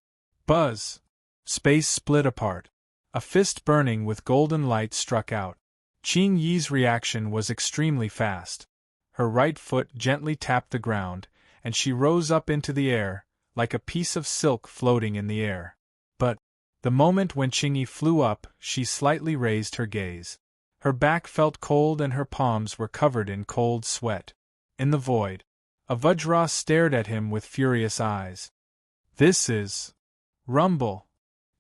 Buzz! Space split apart. A fist burning with golden light struck out. Qing Yi's reaction was extremely fast. Her right foot gently tapped the ground, and she rose up into the air, like a piece of silk floating in the air. But, the moment when Qing Yi flew up, she slightly raised her gaze. Her back felt cold and her palms were covered in cold sweat. In the void, a Vajra stared at him with furious eyes. "This is..." Rumble.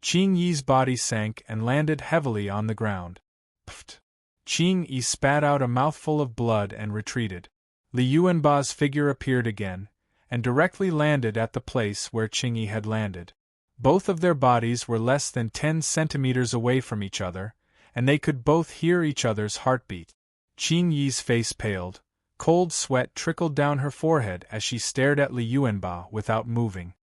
Qing Yi's body sank and landed heavily on the ground. Pfft. Qing Yi spat out a mouthful of blood and retreated. Li Yuanba's figure appeared again, and directly landed at the place where Qing Yi had landed. Both of their bodies were less than 10 centimeters away from each other, and they could both hear each other's heartbeat. Qing Yi's face paled, cold sweat trickled down her forehead as she stared at Li Yuanba without moving.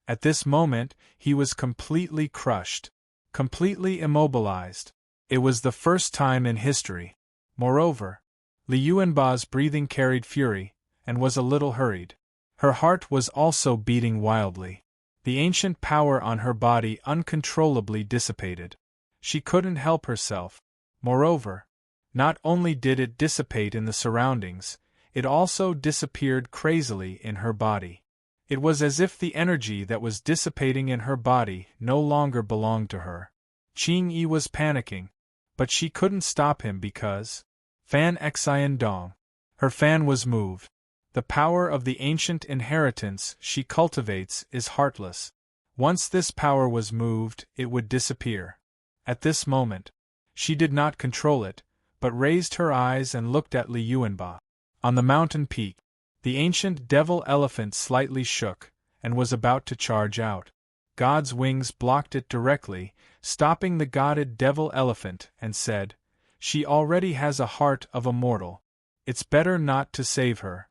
At this moment, he was completely crushed, completely immobilized. It was the first time in history. Moreover, Li Yuanba's breathing carried fury, and was a little hurried. Her heart was also beating wildly. The ancient power on her body uncontrollably dissipated. She couldn't help herself. Moreover, not only did it dissipate in the surroundings, it also disappeared crazily in her body. It was as if the energy that was dissipating in her body no longer belonged to her. Qing Yi was panicking, but she couldn't stop him because... Fan Xian Dong. Her fan was moved. The power of the ancient inheritance she cultivates is heartless. Once this power was moved, it would disappear. At this moment, she did not control it, but raised her eyes and looked at Li Yuanba. On the mountain peak, the ancient devil elephant slightly shook, and was about to charge out. God's wings blocked it directly, stopping the godded devil elephant, and said, "She already has a heart of a mortal. It's better not to save her."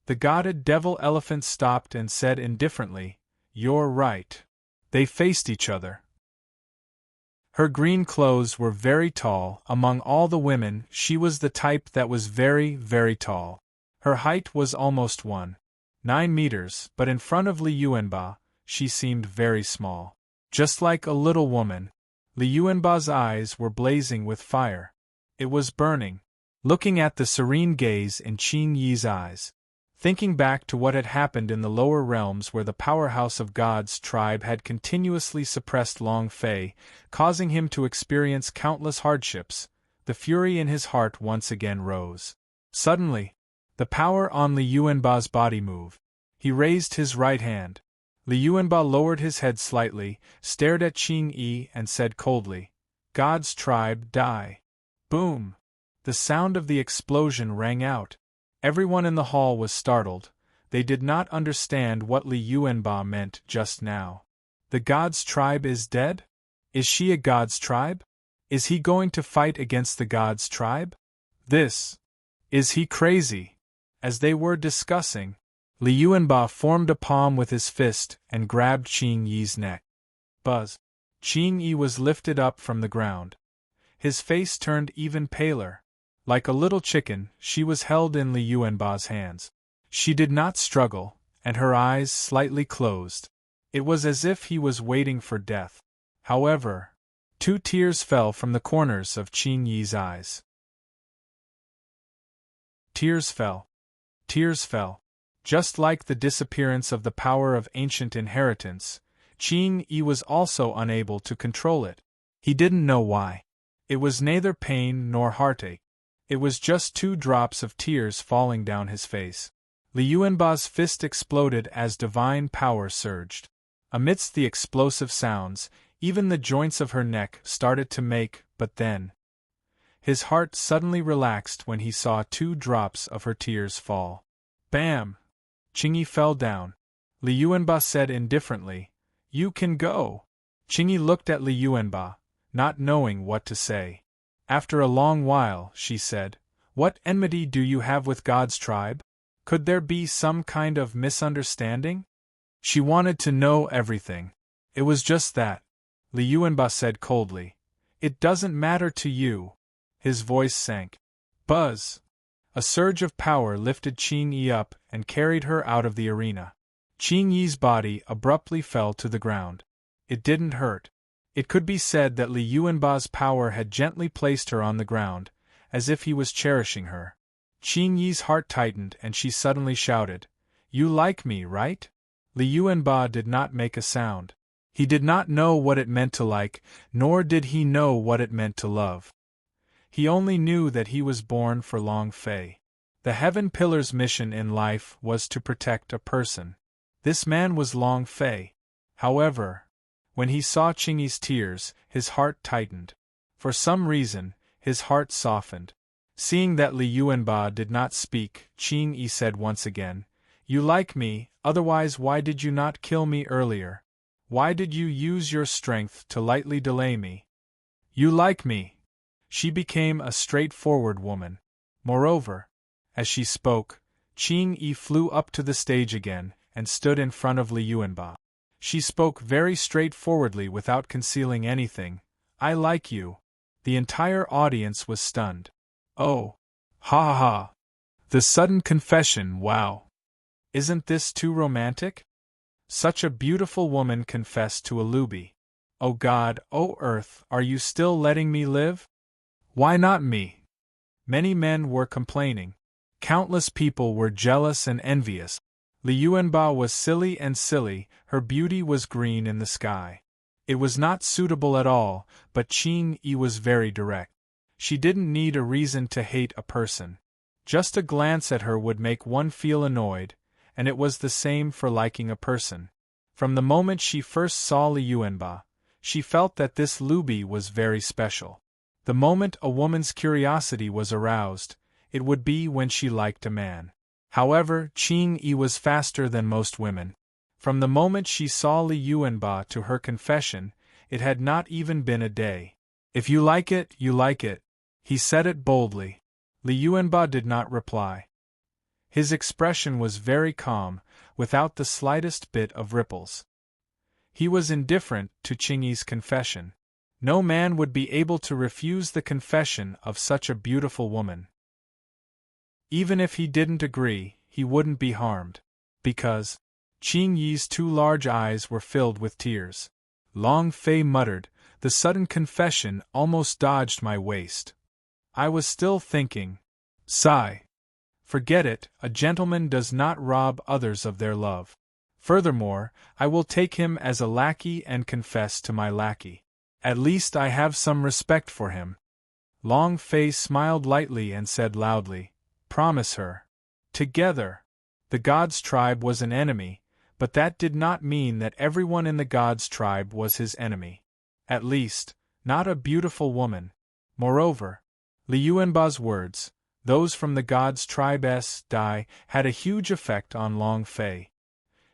The godded devil elephant stopped and said indifferently, "You're right." They faced each other. Her green clothes were very tall. Among all the women, she was the type that was very, very tall. Her height was almost 1.9 meters, but in front of Li Yuanba, she seemed very small. Just like a little woman. Li Yuanba's eyes were blazing with fire. It was burning. Looking at the serene gaze in Qing Yi's eyes. Thinking back to what had happened in the lower realms where the powerhouse of God's tribe had continuously suppressed Long Fei, causing him to experience countless hardships, the fury in his heart once again rose. Suddenly, the power on Li Yuanba's body moved. He raised his right hand. Li Yuanba lowered his head slightly, stared at Qing Yi and said coldly, "God's tribe die." Boom! The sound of the explosion rang out. Everyone in the hall was startled. They did not understand what Li Yuanba meant just now. The God's tribe is dead? Is she a God's tribe? Is he going to fight against the God's tribe? Is he crazy? As they were discussing, Li Yuanba formed a palm with his fist and grabbed Qing Yi's neck. Buzz. Qing Yi was lifted up from the ground. His face turned even paler. Like a little chicken, she was held in Li Yuanba's hands. She did not struggle, and her eyes slightly closed. It was as if he was waiting for death. However, 2 tears fell from the corners of Qing Yi's eyes. Tears fell. Tears fell. Just like the disappearance of the power of ancient inheritance, Qing Yi was also unable to control it. He didn't know why. It was neither pain nor heartache. It was just 2 drops of tears falling down his face. Li Yuanba's fist exploded as divine power surged. Amidst the explosive sounds, even the joints of her neck started to make, but then his heart suddenly relaxed when he saw 2 drops of her tears fall. Bam! Qingyi fell down. Li Yuanba said indifferently, "You can go." Qingyi looked at Li Yuanba, not knowing what to say. After a long while, she said, "What enmity do you have with God's tribe? Could there be some kind of misunderstanding?" She wanted to know everything. "It was just that," Li Yuanba said coldly. "It doesn't matter to you." His voice sank. Buzz! A surge of power lifted Qing Yi up and carried her out of the arena. Qing Yi's body abruptly fell to the ground. It didn't hurt. It could be said that Li Yuanba's power had gently placed her on the ground, as if he was cherishing her. Qing Yi's heart tightened and she suddenly shouted, "You like me, right?" Li Yuanba did not make a sound. He did not know what it meant to like, nor did he know what it meant to love. He only knew that he was born for Long Fei. The Heaven Pillar's mission in life was to protect a person. This man was Long Fei. However, when he saw Qingyi's tears, his heart tightened. For some reason, his heart softened. Seeing that Li Yuanba did not speak, Qing Yi said once again, "You like me, otherwise why did you not kill me earlier? Why did you use your strength to lightly delay me? You like me." She became a straightforward woman. Moreover, as she spoke, Qing Yi flew up to the stage again and stood in front of Li Yuanba. She spoke very straightforwardly without concealing anything. "I like you." The entire audience was stunned. "Oh! Ha ha ha! The sudden confession, wow! Isn't this too romantic? Such a beautiful woman confessed to a looby. Oh God, oh Earth, are you still letting me live? Why not me?" Many men were complaining. Countless people were jealous and envious. Li Yuanba was silly and silly, her beauty was green in the sky. It was not suitable at all, but Qing Yi was very direct. She didn't need a reason to hate a person. Just a glance at her would make one feel annoyed, and it was the same for liking a person. From the moment she first saw Li Yuanba, she felt that this looby was very special. The moment a woman's curiosity was aroused, it would be when she liked a man. However, Qing Yi was faster than most women. From the moment she saw Li Yuanba to her confession, it had not even been a day. "If you like it, you like it." He said it boldly. Li Yuanba did not reply. His expression was very calm, without the slightest bit of ripples. He was indifferent to Qing Yi's confession. No man would be able to refuse the confession of such a beautiful woman. Even if he didn't agree, he wouldn't be harmed. Because Qing Yi's 2 large eyes were filled with tears. Long Fei muttered, "The sudden confession almost dodged my waist. I was still thinking." Sigh. "Forget it, a gentleman does not rob others of their love. Furthermore, I will take him as a lackey and confess to my lackey. At least I have some respect for him." Long Fei smiled lightly and said loudly, "Promise her." Together. The God's tribe was an enemy, but that did not mean that everyone in the God's tribe was his enemy. At least, not a beautiful woman. Moreover, Li Yuanba's words, those from the God's tribe's die, had a huge effect on Long Fei.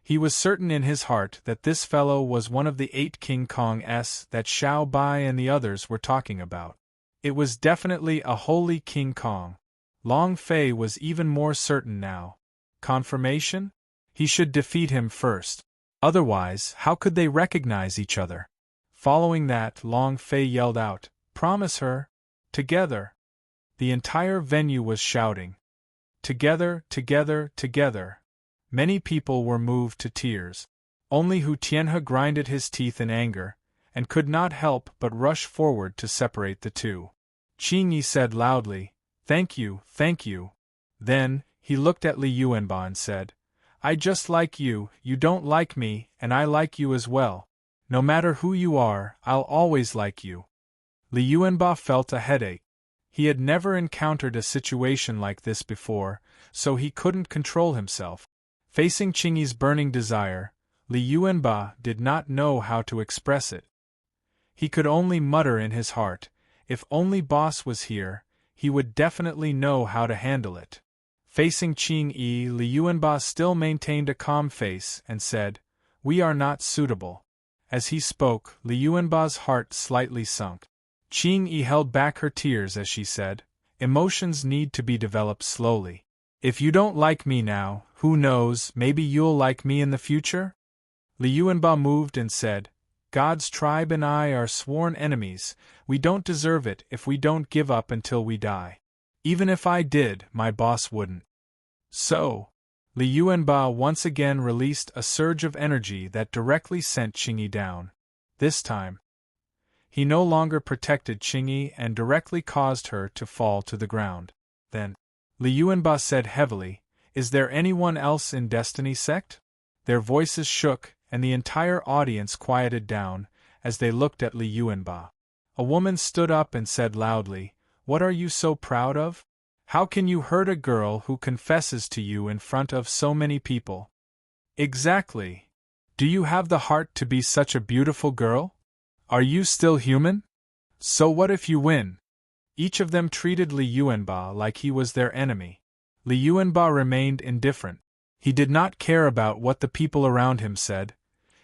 He was certain in his heart that this fellow was one of the 8 King Kongs that Xiao Bai and the others were talking about. It was definitely a holy King Kong. Long Fei was even more certain now. Confirmation? He should defeat him first. Otherwise, how could they recognize each other? Following that, Long Fei yelled out, "Promise her!" Together. The entire venue was shouting. Together, together, together. Many people were moved to tears. Only Hu Tianhe grinded his teeth in anger, and could not help but rush forward to separate the two. Qing Yi said loudly, "Thank you, thank you." Then, he looked at Li Yuanba and said, "I just like you, you don't like me, and I like you as well. No matter who you are, I'll always like you." Li Yuanba felt a headache. He had never encountered a situation like this before, so he couldn't control himself. Facing Qing Yi's burning desire, Li Yuanba did not know how to express it. He could only mutter in his heart, if only boss was here, he would definitely know how to handle it. Facing Qing Yi, Li Yuanba still maintained a calm face and said, "We are not suitable." As he spoke, Li Yuanba's heart slightly sunk. Qing Yi held back her tears as she said, "Emotions need to be developed slowly. If you don't like me now, who knows, maybe you'll like me in the future?" Li Yuanba moved and said, "God's tribe and I are sworn enemies, we don't deserve it if we don't give up until we die. Even if I did, my boss wouldn't." So, Li Yuanba once again released a surge of energy that directly sent Qing Yi down. This time, he no longer protected Qing Yi and directly caused her to fall to the ground. Then, Li Yuanba said heavily, "Is there anyone else in Destiny Sect?" Their voices shook, and the entire audience quieted down, as they looked at Li Yuanba. A woman stood up and said loudly, "What are you so proud of? How can you hurt a girl who confesses to you in front of so many people?" "Exactly. Do you have the heart to be such a beautiful girl? Are you still human? So what if you win?" Each of them treated Li Yuanba like he was their enemy. Li Yuanba remained indifferent. He did not care about what the people around him said.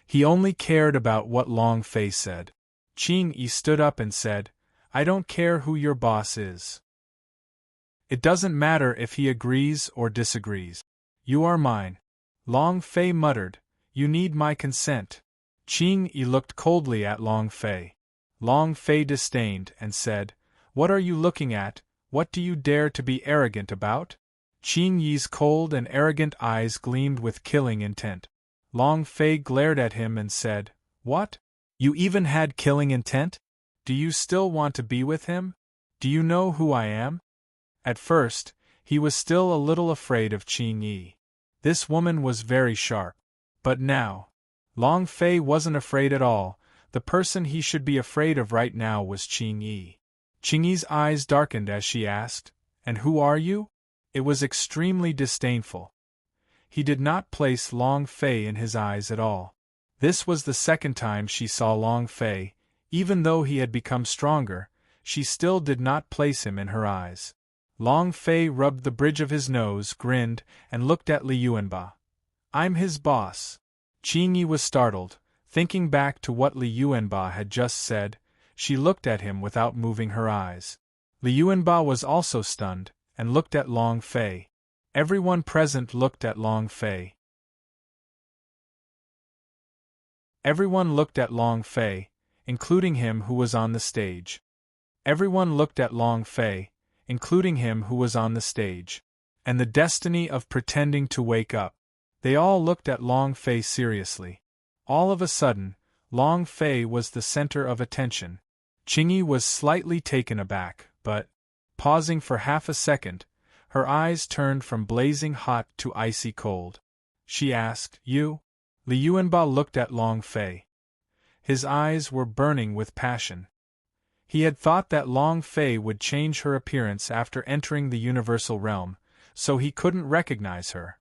He only cared about what Long Fei said. Qing Yi stood up and said, "I don't care who your boss is. It doesn't matter if he agrees or disagrees. You are mine." Long Fei muttered, "You need my consent." Qing Yi looked coldly at Long Fei. Long Fei disdained and said, "What are you looking at? What do you dare to be arrogant about?" Qing Yi's cold and arrogant eyes gleamed with killing intent. Long Fei glared at him and said, "What? You even had killing intent? Do you still want to be with him? Do you know who I am?" At first, he was still a little afraid of Qing Yi. This woman was very sharp. But now, Long Fei wasn't afraid at all. The person he should be afraid of right now was Qing Yi. Qing Yi's eyes darkened as she asked, "And who are you?" It was extremely disdainful. He did not place Long Fei in his eyes at all. This was the second time she saw Long Fei. Even though he had become stronger, she still did not place him in her eyes. Long Fei rubbed the bridge of his nose, grinned, and looked at Li Yuanba. "I'm his boss." Qing Yi was startled. Thinking back to what Li Yuanba had just said, she looked at him without moving her eyes. Li Yuanba was also stunned, and looked at Long Fei. Everyone present looked at Long Fei. Everyone looked at Long Fei, including him who was on the stage. Everyone looked at Long Fei, including him who was on the stage. And the destiny of pretending to wake up. They all looked at Long Fei seriously. All of a sudden, Long Fei was the center of attention. Qing Yi was slightly taken aback, but, pausing for half a second, her eyes turned from blazing hot to icy cold. She asked, "You?" Li Yuanba looked at Long Fei. His eyes were burning with passion. He had thought that Long Fei would change her appearance after entering the universal realm, so he couldn't recognize her.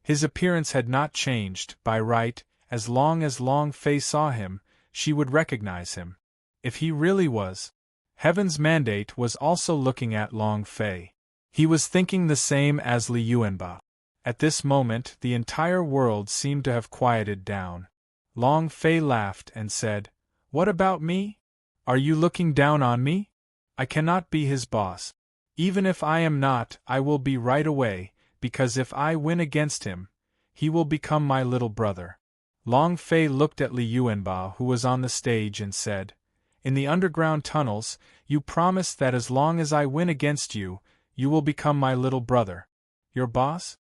His appearance had not changed. By right, as long as Long Fei saw him, she would recognize him. If he really was. Heaven's mandate was also looking at Long Fei. He was thinking the same as Li Yuanba. At this moment, the entire world seemed to have quieted down. Long Fei laughed and said, "What about me? Are you looking down on me? I cannot be his boss. Even if I am not, I will be right away, because if I win against him, he will become my little brother." Long Fei looked at Li Yuanba, who was on the stage, and said, "In the underground tunnels, you promised that as long as I win against you, you will become my little brother. Your boss?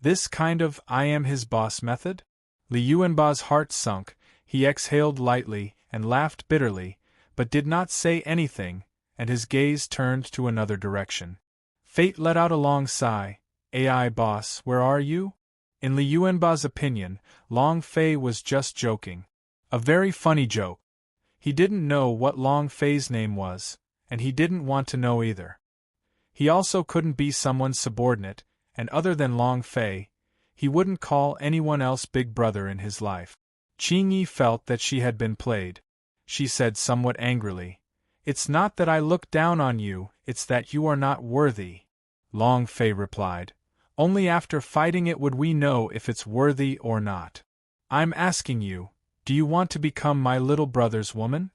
This kind of I am his boss method? Li Yuanba's heart sunk, he exhaled lightly and laughed bitterly, but did not say anything, and his gaze turned to another direction. Fate let out a long sigh. AI boss, where are you? In Li Yuanba's opinion, Long Fei was just joking. A very funny joke. He didn't know what Long Fei's name was, and he didn't want to know either. He also couldn't be someone's subordinate, and other than Long Fei, he wouldn't call anyone else big brother in his life. Qing Yi felt that she had been played. She said somewhat angrily, "It's not that I look down on you, it's that you are not worthy." Long Fei replied, "Only after fighting it would we know if it's worthy or not. I'm asking you, do you want to become my little brother's woman?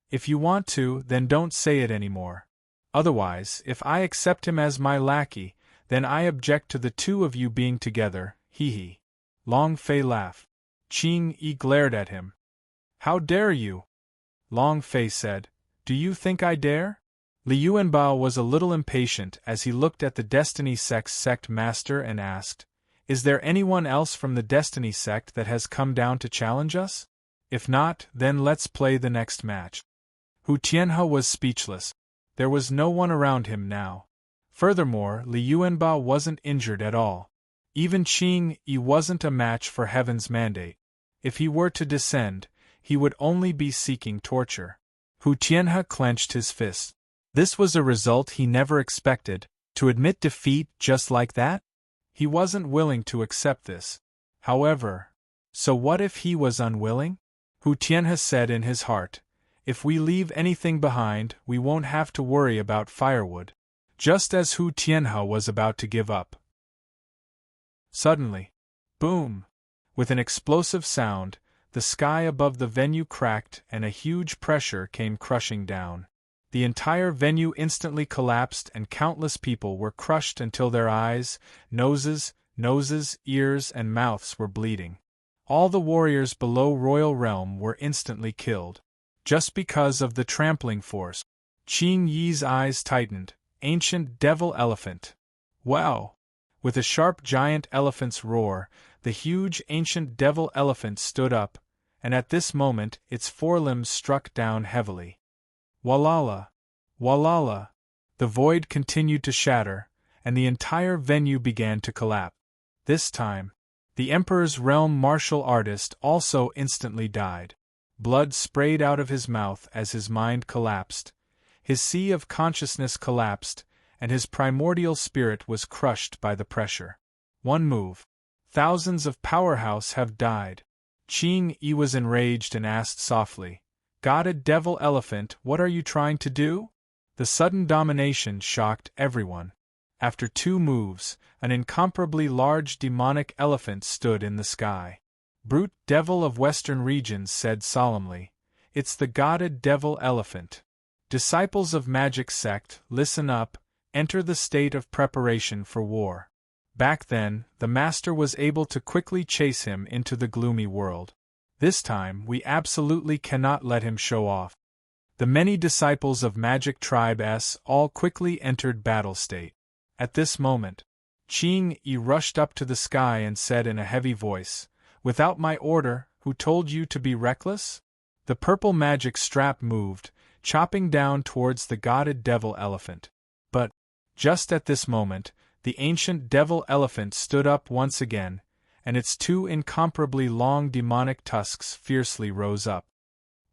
If you want to, then don't say it anymore. Otherwise, if I accept him as my lackey, then I object to the two of you being together, hee." Long Fei laughed. Qing Yi glared at him. "How dare you?" Long Fei said, "Do you think I dare?" Li Yuanbao was a little impatient as he looked at the Destiny Sect's sect master and asked, "Is there anyone else from the Destiny Sect that has come down to challenge us? If not, then let's play the next match." Hu Tianhe was speechless. There was no one around him now. Furthermore, Li Yuanbao wasn't injured at all. Even Qing Yi wasn't a match for Heaven's mandate. If he were to descend, he would only be seeking torture. Hu Tianhe clenched his fist. This was a result he never expected, to admit defeat just like that? He wasn't willing to accept this. However, so what if he was unwilling? Hu Tianhe said in his heart, "If we leave anything behind, we won't have to worry about firewood." Just as Hu Tianhe was about to give up. Suddenly, boom! With an explosive sound, the sky above the venue cracked and a huge pressure came crushing down. The entire venue instantly collapsed and countless people were crushed until their eyes, noses, ears and mouths were bleeding. All the warriors below Royal Realm were instantly killed. Just because of the trampling force. Qing Yi's eyes tightened. Ancient devil elephant. Wow! With a sharp giant elephant's roar, the huge ancient devil elephant stood up, and at this moment its forelimbs struck down heavily. Walala! Walala! The void continued to shatter, and the entire venue began to collapse. This time, the Emperor's realm martial artist also instantly died. Blood sprayed out of his mouth as his mind collapsed. His sea of consciousness collapsed, and his primordial spirit was crushed by the pressure. One move. Thousands of powerhouse have died. Qing Yi was enraged and asked softly, "God devil elephant, what are you trying to do?" The sudden domination shocked everyone. After 2 moves, an incomparably large demonic elephant stood in the sky. Brute devil of western regions said solemnly, "It's the godded devil elephant. Disciples of magic sect, listen up, enter the state of preparation for war." Back then, the master was able to quickly chase him into the gloomy world. This time, we absolutely cannot let him show off. The many disciples of Magic Tribe S all quickly entered battle state. At this moment, Qing Yi rushed up to the sky and said in a heavy voice, "Without my order, who told you to be reckless?" The purple magic strap moved, chopping down towards the godded devil elephant. But, just at this moment, the ancient devil elephant stood up once again, and its 2 incomparably long demonic tusks fiercely rose up.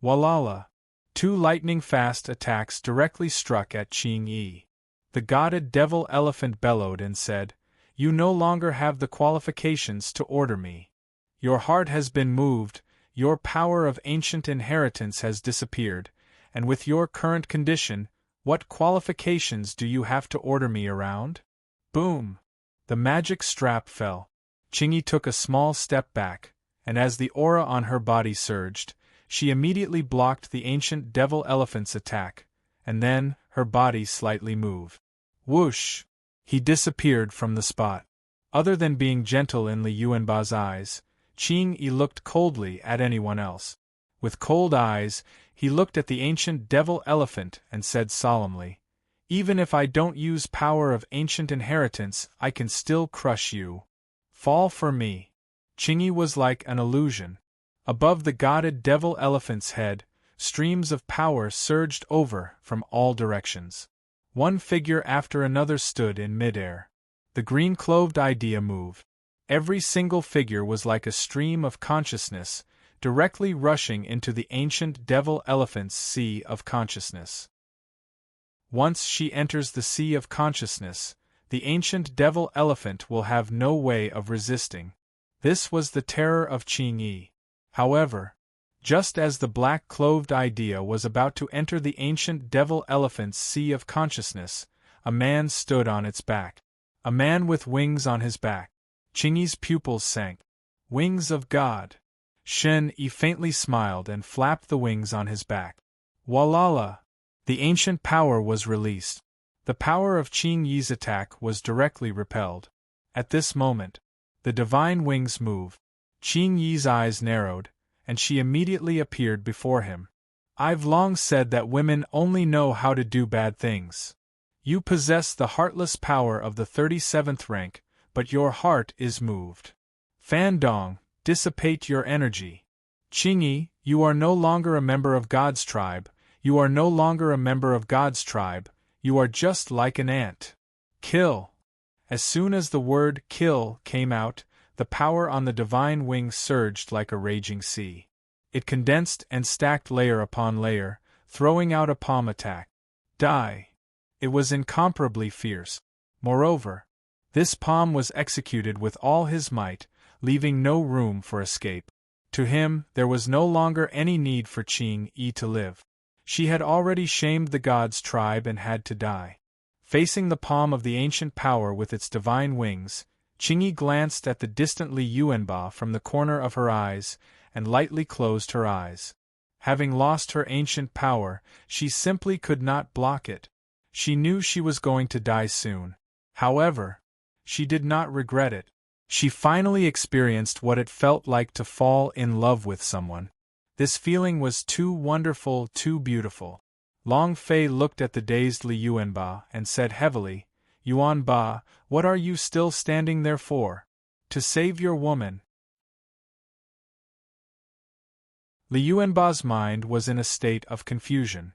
Walala! 2 lightning-fast attacks directly struck at Qing Yi. The godded devil elephant bellowed and said, "You no longer have the qualifications to order me. Your heart has been moved, your power of ancient inheritance has disappeared, and with your current condition, what qualifications do you have to order me around?" Boom! The magic strap fell. Qing Yi took a small step back, and as the aura on her body surged, she immediately blocked the ancient devil elephant's attack, and then, her body slightly moved. Whoosh! He disappeared from the spot. Other than being gentle in Li Yuanba's eyes, Qing Yi looked coldly at anyone else. With cold eyes, he looked at the ancient devil elephant and said solemnly, Even if I don't use power of ancient inheritance, I can still crush you. Fall for me. Qingyi was like an illusion. Above the godded devil elephant's head, streams of power surged over from all directions. One figure after another stood in midair. The green-clothed idea moved. Every single figure was like a stream of consciousness, directly rushing into the ancient devil elephant's sea of consciousness. Once she enters the sea of consciousness, the ancient devil elephant will have no way of resisting. This was the terror of Qingyi. However, just as the black-clothed idea was about to enter the ancient devil elephant's sea of consciousness, a man stood on its back. A man with wings on his back. Qingyi's pupils sank. Wings of God. Shen-Yi faintly smiled and flapped the wings on his back. Walala! The ancient power was released. The power of Qingyi's attack was directly repelled. At this moment, the divine wings moved. Qingyi's eyes narrowed, and she immediately appeared before him. I've long said that women only know how to do bad things. You possess the heartless power of the 37th rank, but your heart is moved. Fandong, dissipate your energy. Qingyi, you are no longer a member of God's tribe. You are no longer a member of God's tribe. You are just like an ant. Kill. As soon as the word kill came out, the power on the divine wing surged like a raging sea. It condensed and stacked layer upon layer, throwing out a palm attack. Die. It was incomparably fierce. Moreover, this palm was executed with all his might, leaving no room for escape. To him, there was no longer any need for Qingyi to live. She had already shamed the god's tribe and had to die. Facing the palm of the ancient power with its divine wings, Qingyi glanced at the distant Li Yuanba from the corner of her eyes, and lightly closed her eyes. Having lost her ancient power, she simply could not block it. She knew she was going to die soon. However, she did not regret it. She finally experienced what it felt like to fall in love with someone. This feeling was too wonderful, too beautiful. Long Fei looked at the dazed Li Yuanba and said heavily, Yuanba, what are you still standing there for? To save your woman. Li Yuanba's mind was in a state of confusion.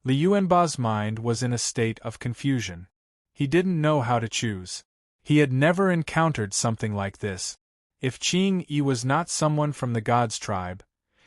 Li Yuanba's mind was in a state of confusion. He didn't know how to choose. He had never encountered something like this. If Qingyi was not someone from the god's tribe,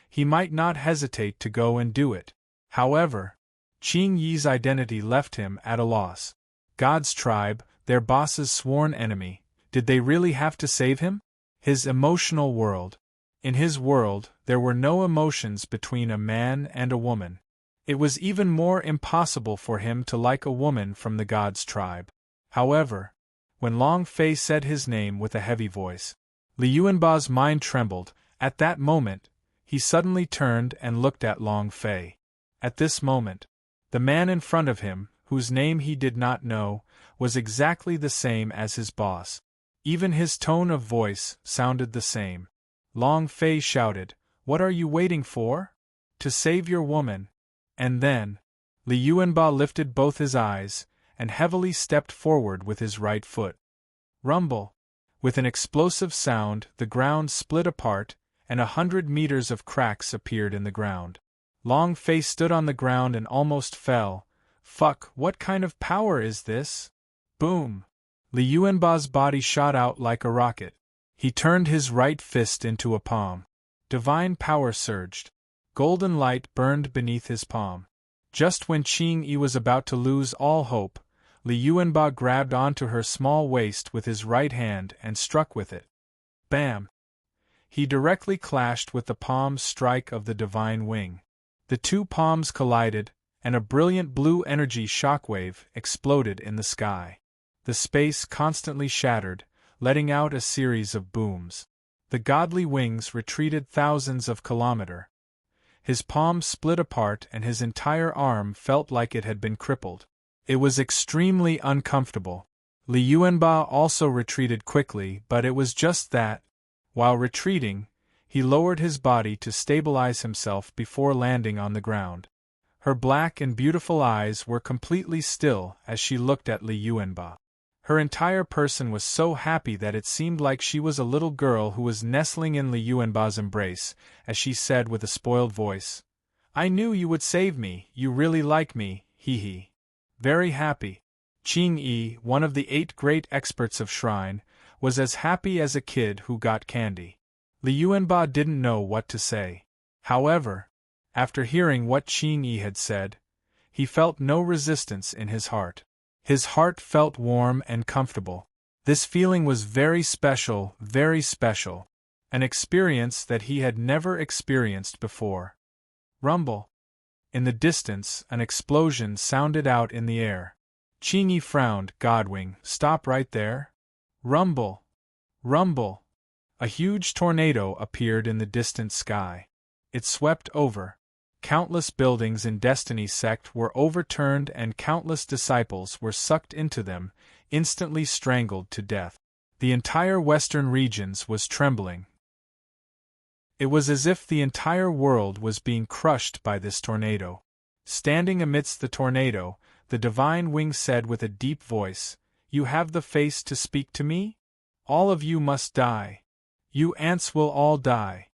he might not hesitate to go and do it. However, Qingyi's identity left him at a loss. God's tribe, their boss's sworn enemy, did they really have to save him? His emotional world. In his world, there were no emotions between a man and a woman. It was even more impossible for him to like a woman from the god's tribe. However, when Long Fei said his name with a heavy voice, Li Yuanba's mind trembled. At that moment, he suddenly turned and looked at Long Fei. At this moment, the man in front of him, whose name he did not know, was exactly the same as his boss. Even his tone of voice sounded the same. Long Fei shouted, "What are you waiting for? To save your woman." And then, Li Yuanba lifted both his eyes, and heavily stepped forward with his right foot. Rumble! With an explosive sound, the ground split apart, and 100 meters of cracks appeared in the ground. Long Fei stood on the ground and almost fell. Fuck, what kind of power is this? Boom! Li Yuanba's body shot out like a rocket. He turned his right fist into a palm. Divine power surged. Golden light burned beneath his palm. Just when Qingyi was about to lose all hope, Li Yuanba grabbed onto her small waist with his right hand and struck with it. Bam! He directly clashed with the palm strike of the divine wing. The two palms collided, and a brilliant blue energy shockwave exploded in the sky. The space constantly shattered, letting out a series of booms. The godly wings retreated thousands of kilometers. His palm split apart and his entire arm felt like it had been crippled. It was extremely uncomfortable. Li Yuanba also retreated quickly, but it was just that. While retreating, he lowered his body to stabilize himself before landing on the ground. Her black and beautiful eyes were completely still as she looked at Li Yuanba. Her entire person was so happy that it seemed like she was a little girl who was nestling in Li Yuanba's embrace, as she said with a spoiled voice, "I knew you would save me, you really like me, hee hee." Very happy. Qing Yi, one of the 8 great experts of shrine, was as happy as a kid who got candy. Li Yuanba didn't know what to say. However, after hearing what Qing Yi had said, he felt no resistance in his heart. His heart felt warm and comfortable. This feeling was very special, an experience that he had never experienced before. Rumble. In the distance, an explosion sounded out in the air. Qing Yi frowned. Godwing, stop right there. Rumble. Rumble. A huge tornado appeared in the distant sky. It swept over. Countless buildings in Destiny sect were overturned and countless disciples were sucked into them, instantly strangled to death. The entire western regions was trembling. It was as if the entire world was being crushed by this tornado. Standing amidst the tornado, the divine wing said with a deep voice, "You have the face to speak to me? All of you must die. You ants will all die."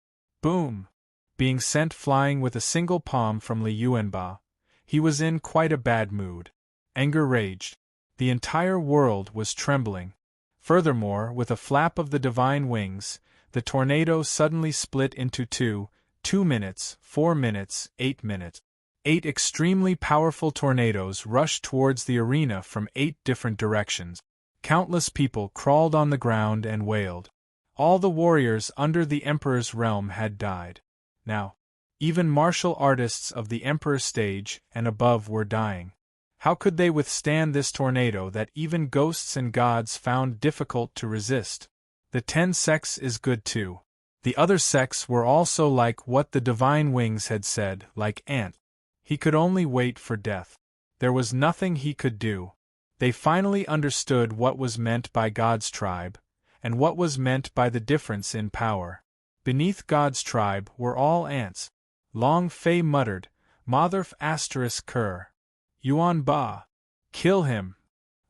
Boom! Being sent flying with a single palm from Li Yuanba, he was in quite a bad mood. Anger raged. The entire world was trembling. Furthermore, with a flap of the divine wings, the tornado suddenly split into 2 minutes, 4 minutes, 8 minutes. 8 extremely powerful tornadoes rushed towards the arena from 8 different directions. Countless people crawled on the ground and wailed. All the warriors under the Emperor's realm had died. Now, even martial artists of the Emperor's stage and above were dying. How could they withstand this tornado that even ghosts and gods found difficult to resist? The 10 sects is good too. The other sects were also like what the divine wings had said, like ants. He could only wait for death. There was nothing he could do. They finally understood what was meant by God's tribe, and what was meant by the difference in power. Beneath God's tribe were all ants. Long Fei muttered, "Motherf asterisk cur. Yuan Ba. Kill him."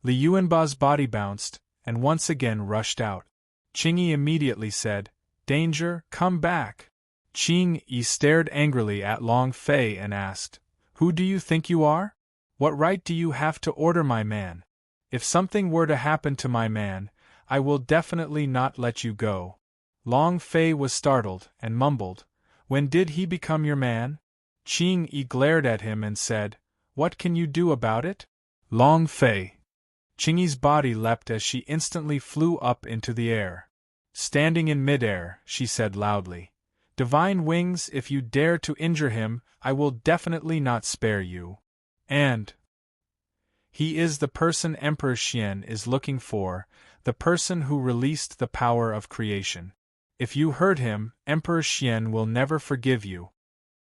Li Yuanba's body bounced, and once again rushed out. Qing Yi immediately said, "Danger, come back." Qing Yi stared angrily at Long Fei and asked, "Who do you think you are? What right do you have to order my man? If something were to happen to my man, I will definitely not let you go." Long Fei was startled and mumbled, "When did he become your man?" Qing Yi glared at him and said, "What can you do about it?" Long Fei. Qing Yi's body leapt as she instantly flew up into the air. Standing in midair, she said loudly, "Divine wings, if you dare to injure him, I will definitely not spare you. And he is the person Emperor Xian is looking for, the person who released the power of creation. If you hurt him, Emperor Xian will never forgive you."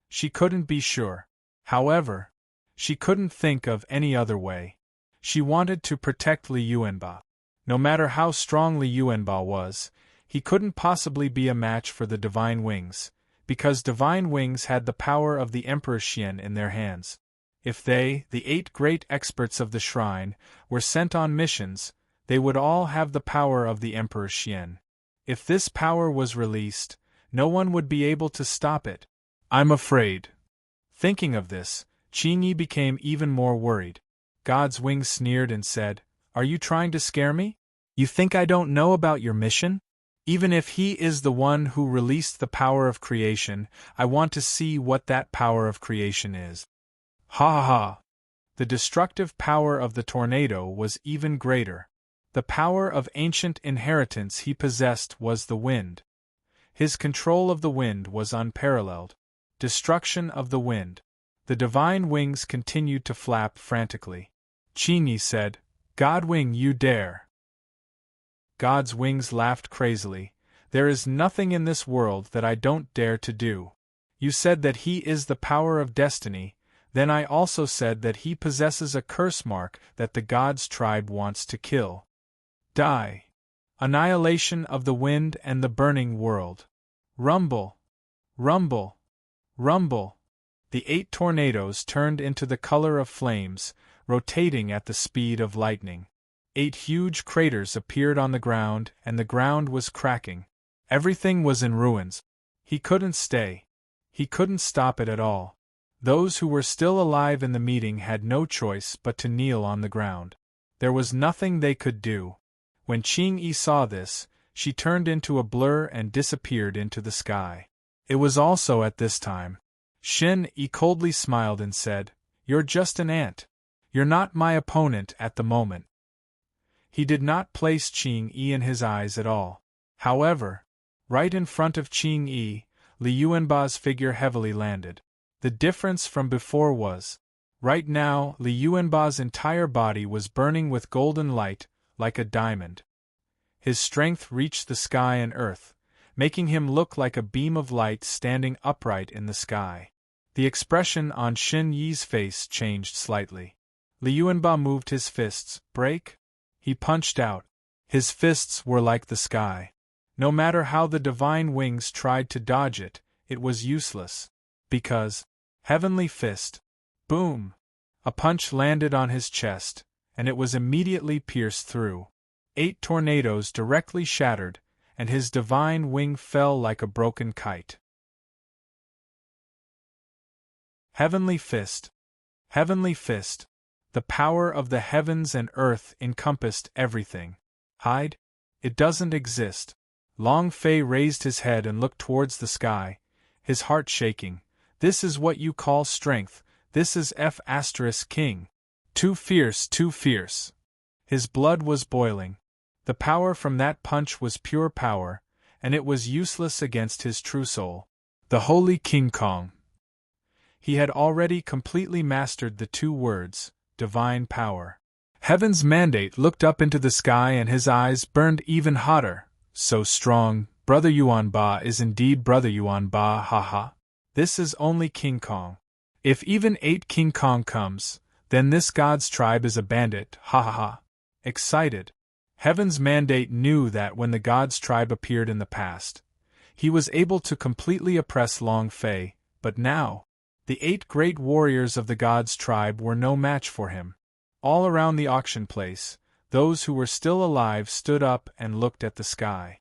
She couldn't be sure. However, she couldn't think of any other way. She wanted to protect Li Yuanba. No matter how strong Li Yuanba was, he couldn't possibly be a match for the divine wings, because divine wings had the power of the Emperor Xian in their hands. If they, the 8 great experts of the shrine, were sent on missions, they would all have the power of the Emperor Xian. If this power was released, no one would be able to stop it. "I'm afraid." Thinking of this, Qing Yi became even more worried. God's wing sneered and said, "Are you trying to scare me? You think I don't know about your mission? Even if he is the one who released the power of creation, I want to see what that power of creation is." Ha ha ha! The destructive power of the tornado was even greater. The power of ancient inheritance he possessed was the wind. His control of the wind was unparalleled. Destruction of the wind. The divine wings continued to flap frantically. Qing Yi said, "Godwing, you dare." God's wings laughed crazily. "There is nothing in this world that I don't dare to do. You said that he is the power of destiny, then I also said that he possesses a curse mark that the God's tribe wants to kill. Die. Annihilation of the wind and the burning world. Rumble. Rumble. Rumble." The 8 tornadoes turned into the color of flames, rotating at the speed of lightning. 8 huge craters appeared on the ground, and the ground was cracking. Everything was in ruins. He couldn't stay. He couldn't stop it at all. Those who were still alive in the meeting had no choice but to kneel on the ground. There was nothing they could do. When Qing-Yi saw this, she turned into a blur and disappeared into the sky. It was also at this time. Shen-Yi coldly smiled and said, "You're just an ant. You're not my opponent at the moment." He did not place Qing-Yi in his eyes at all. However, right in front of Qing-Yi, Li Yuanba's figure heavily landed. The difference from before was, right now Li Yuanba's entire body was burning with golden light, like a diamond. His strength reached the sky and earth, making him look like a beam of light standing upright in the sky. The expression on Shen-Yi's face changed slightly. Li Yuanba moved his fists. Break? He punched out. His fists were like the sky. No matter how the divine wings tried to dodge it, it was useless. Because, heavenly fist. Boom! A punch landed on his chest, and it was immediately pierced through. 8 tornadoes directly shattered, and his divine wing fell like a broken kite. Heavenly fist. Heavenly fist. The power of the heavens and earth encompassed everything. Hide? It doesn't exist. Long Fei raised his head and looked towards the sky, his heart shaking. This is what you call strength. This is F*King. Too fierce, too fierce. His blood was boiling. The power from that punch was pure power, and it was useless against his true soul, the Holy King Kong. He had already completely mastered the 2 words, divine power. Heaven's mandate looked up into the sky and his eyes burned even hotter. So strong, Brother Yuanba is indeed Brother Yuanba, haha. This is only King Kong. If even 8 King Kong comes, then this god's tribe is a bandit, ha ha ha. Excited. Heaven's mandate knew that when the god's tribe appeared in the past, he was able to completely oppress Long Fei, but now, the 8 great warriors of the god's tribe were no match for him. All around the auction place, those who were still alive stood up and looked at the sky.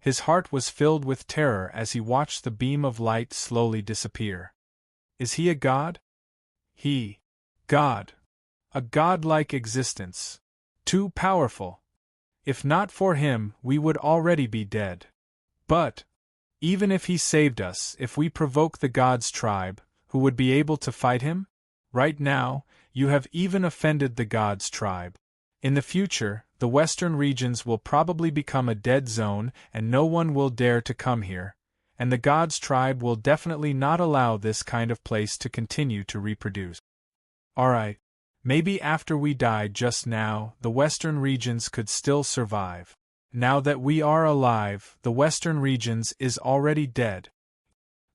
His heart was filled with terror as he watched the beam of light slowly disappear. Is he a god? God. A godlike existence. Too powerful. If not for him, we would already be dead. But, even if he saved us, if we provoke the god's tribe, who would be able to fight him? Right now, you have even offended the god's tribe. In the future, the western regions will probably become a dead zone and no one will dare to come here, and the god's tribe will definitely not allow this kind of place to continue to reproduce. Alright. Maybe after we died just now, the western regions could still survive. Now that we are alive, the western regions is already dead.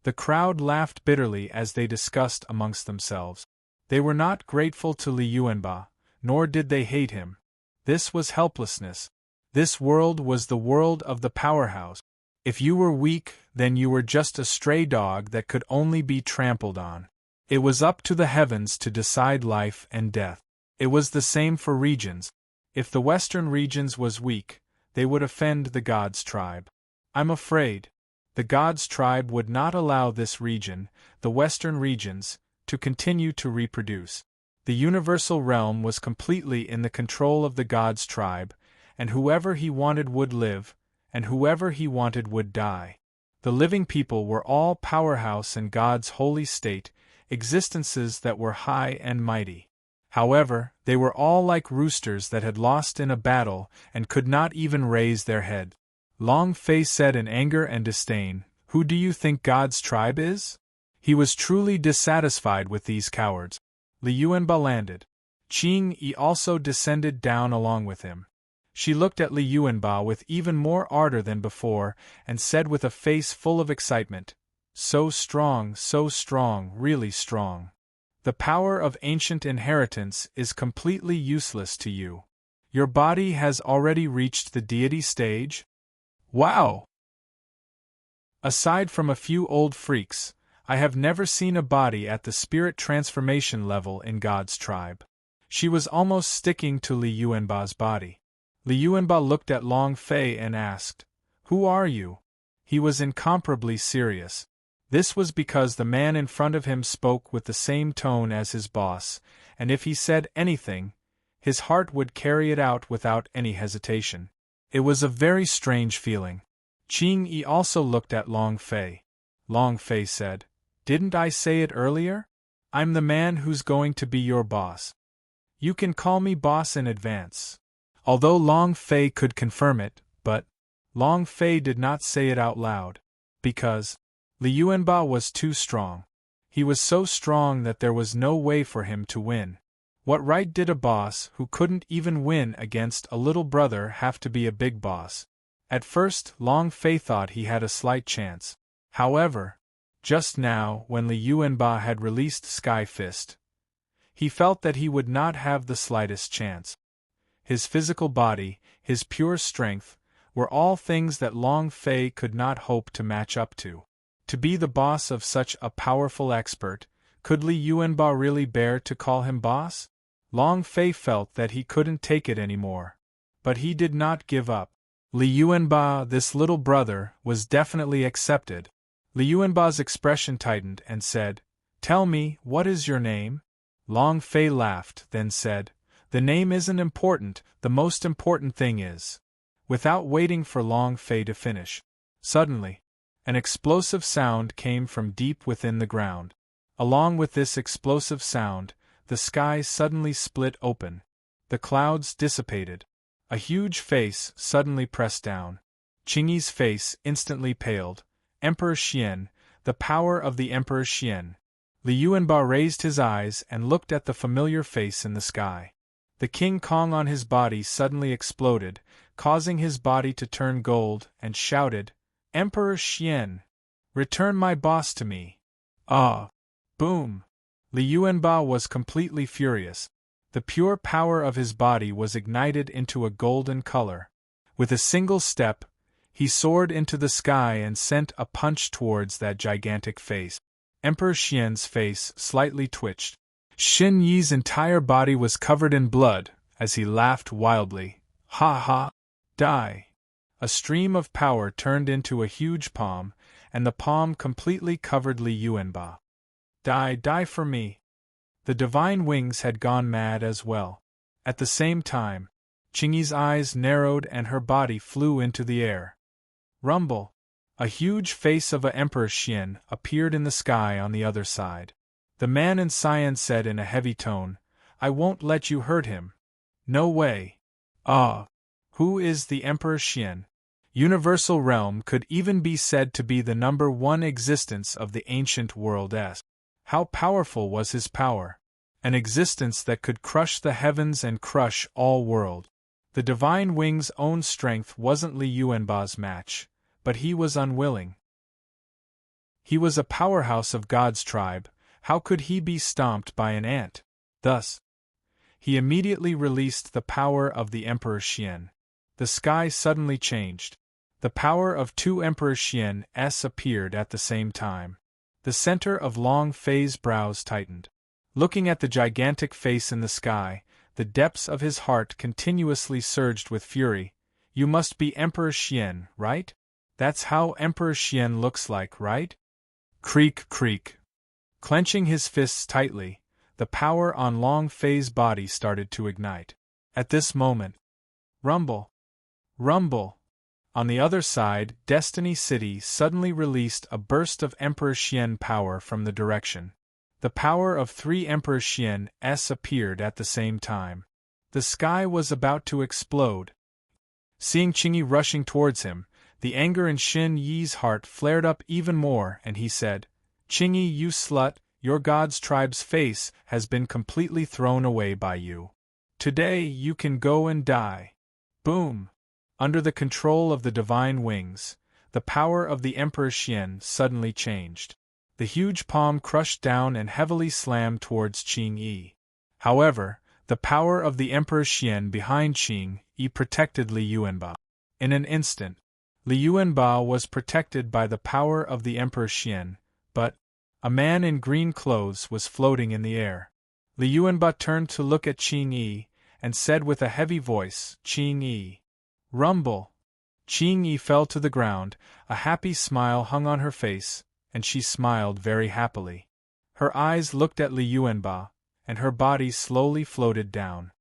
The crowd laughed bitterly as they discussed amongst themselves. They were not grateful to Li Yuanba, nor did they hate him. This was helplessness. This world was the world of the powerhouse. If you were weak, then you were just a stray dog that could only be trampled on. It was up to the heavens to decide life and death. It was the same for regions. If the western regions was weak, they would offend the god's tribe. I'm afraid the god's tribe would not allow this region, the western regions, to continue to reproduce. The universal realm was completely in the control of the god's tribe, and whoever he wanted would live, and whoever he wanted would die. The living people were all powerhouse in God's holy state, existences that were high and mighty. However, they were all like roosters that had lost in a battle and could not even raise their head. Long Fei said in anger and disdain, "Who do you think God's tribe is?" He was truly dissatisfied with these cowards. Li Yuanba landed. Qing-Yi also descended down along with him. She looked at Li Yuanba with even more ardor than before, and said with a face full of excitement, so strong, really strong. The power of ancient inheritance is completely useless to you. Your body has already reached the deity stage? Wow! Aside from a few old freaks, I have never seen a body at the spirit transformation level in God's tribe. She was almost sticking to Li Yuanba's body. Li Yuanba looked at Long Fei and asked, "Who are you?" He was incomparably serious. This was because the man in front of him spoke with the same tone as his boss, and if he said anything, his heart would carry it out without any hesitation. It was a very strange feeling. Qing Yi also looked at Long Fei. Long Fei said, "Didn't I say it earlier? I'm the man who's going to be your boss. You can call me boss in advance." Although Long Fei could confirm it, but Long Fei did not say it out loud. Because Li Yuanba was too strong. He was so strong that there was no way for him to win. What right did a boss who couldn't even win against a little brother have to be a big boss? At first, Long Fei thought he had a slight chance. However, just now, when Li Yuanba had released Sky Fist, he felt that he would not have the slightest chance. His physical body, his pure strength, were all things that Long Fei could not hope to match up to. To be the boss of such a powerful expert, could Li Yuanba really bear to call him boss? Long Fei felt that he couldn't take it anymore. But he did not give up. Li Yuanba, this little brother, was definitely accepted. Li Yuanba's expression tightened and said, "Tell me, what is your name?" Long Fei laughed, then said, "The name isn't important, the most important thing is." Without waiting for Long Fei to finish, suddenly, an explosive sound came from deep within the ground. Along with this explosive sound, the sky suddenly split open. The clouds dissipated. A huge face suddenly pressed down. Qingyi's face instantly paled. Emperor Xian, the power of the Emperor Xian. Li Yuanba raised his eyes and looked at the familiar face in the sky. The King Kong on his body suddenly exploded, causing his body to turn gold, and shouted, "Emperor Xian! Return my boss to me!" Ah! Boom! Li Yuanba was completely furious. The pure power of his body was ignited into a golden color. With a single step, he soared into the sky and sent a punch towards that gigantic face. Emperor Xian's face slightly twitched. Xin Yi's entire body was covered in blood, as he laughed wildly. "Ha ha! Die!" A stream of power turned into a huge palm, and the palm completely covered Li Yuanba. Die for me!" The divine wings had gone mad as well. At the same time, Qingyi's eyes narrowed and her body flew into the air. Rumble! A huge face of a Emperor Xian appeared in the sky on the other side. The man in cyan said in a heavy tone, "I won't let you hurt him." "No way." "Ah! Who is the Emperor Xian?" Universal Realm could even be said to be the #1 existence of the ancient world. How powerful was his power? An existence that could crush the heavens and crush all world. The divine wing's own strength wasn't Li Yuanba's match, but he was unwilling. He was a powerhouse of God's tribe. How could he be stomped by an ant? Thus, he immediately released the power of the Emperor Xian. The sky suddenly changed. The power of 2 Emperor Xian's appeared at the same time. The center of Long Fei's brows tightened. Looking at the gigantic face in the sky, the depths of his heart continuously surged with fury. "You must be Emperor Xian, right? That's how Emperor Xian looks like, right?" Creak, creak. Clenching his fists tightly, the power on Long Fei's body started to ignite. At this moment, rumble! Rumble! On the other side, Destiny City suddenly released a burst of Emperor Xian power from the direction. The power of 3 Emperor Xian's appeared at the same time. The sky was about to explode. Seeing Qingyi rushing towards him, the anger in Xin Yi's heart flared up even more, and he said, "Qingyi, you slut, your God's tribe's face has been completely thrown away by you. Today you can go and die." Boom! Under the control of the divine wings, the power of the Emperor Xian suddenly changed. The huge palm crushed down and heavily slammed towards Qing Yi. However, the power of the Emperor Xian behind Qing Yi protected Li Yuanba. In an instant, Li Yuanba was protected by the power of the Emperor Xian, but, A man in green clothes was floating in the air. Li Yuanba turned to look at Qing Yi, and said with a heavy voice, "Qing Yi." Rumble! Qing Yi fell to the ground, a happy smile hung on her face, and she smiled very happily. Her eyes looked at Li Yuanba, and her body slowly floated down.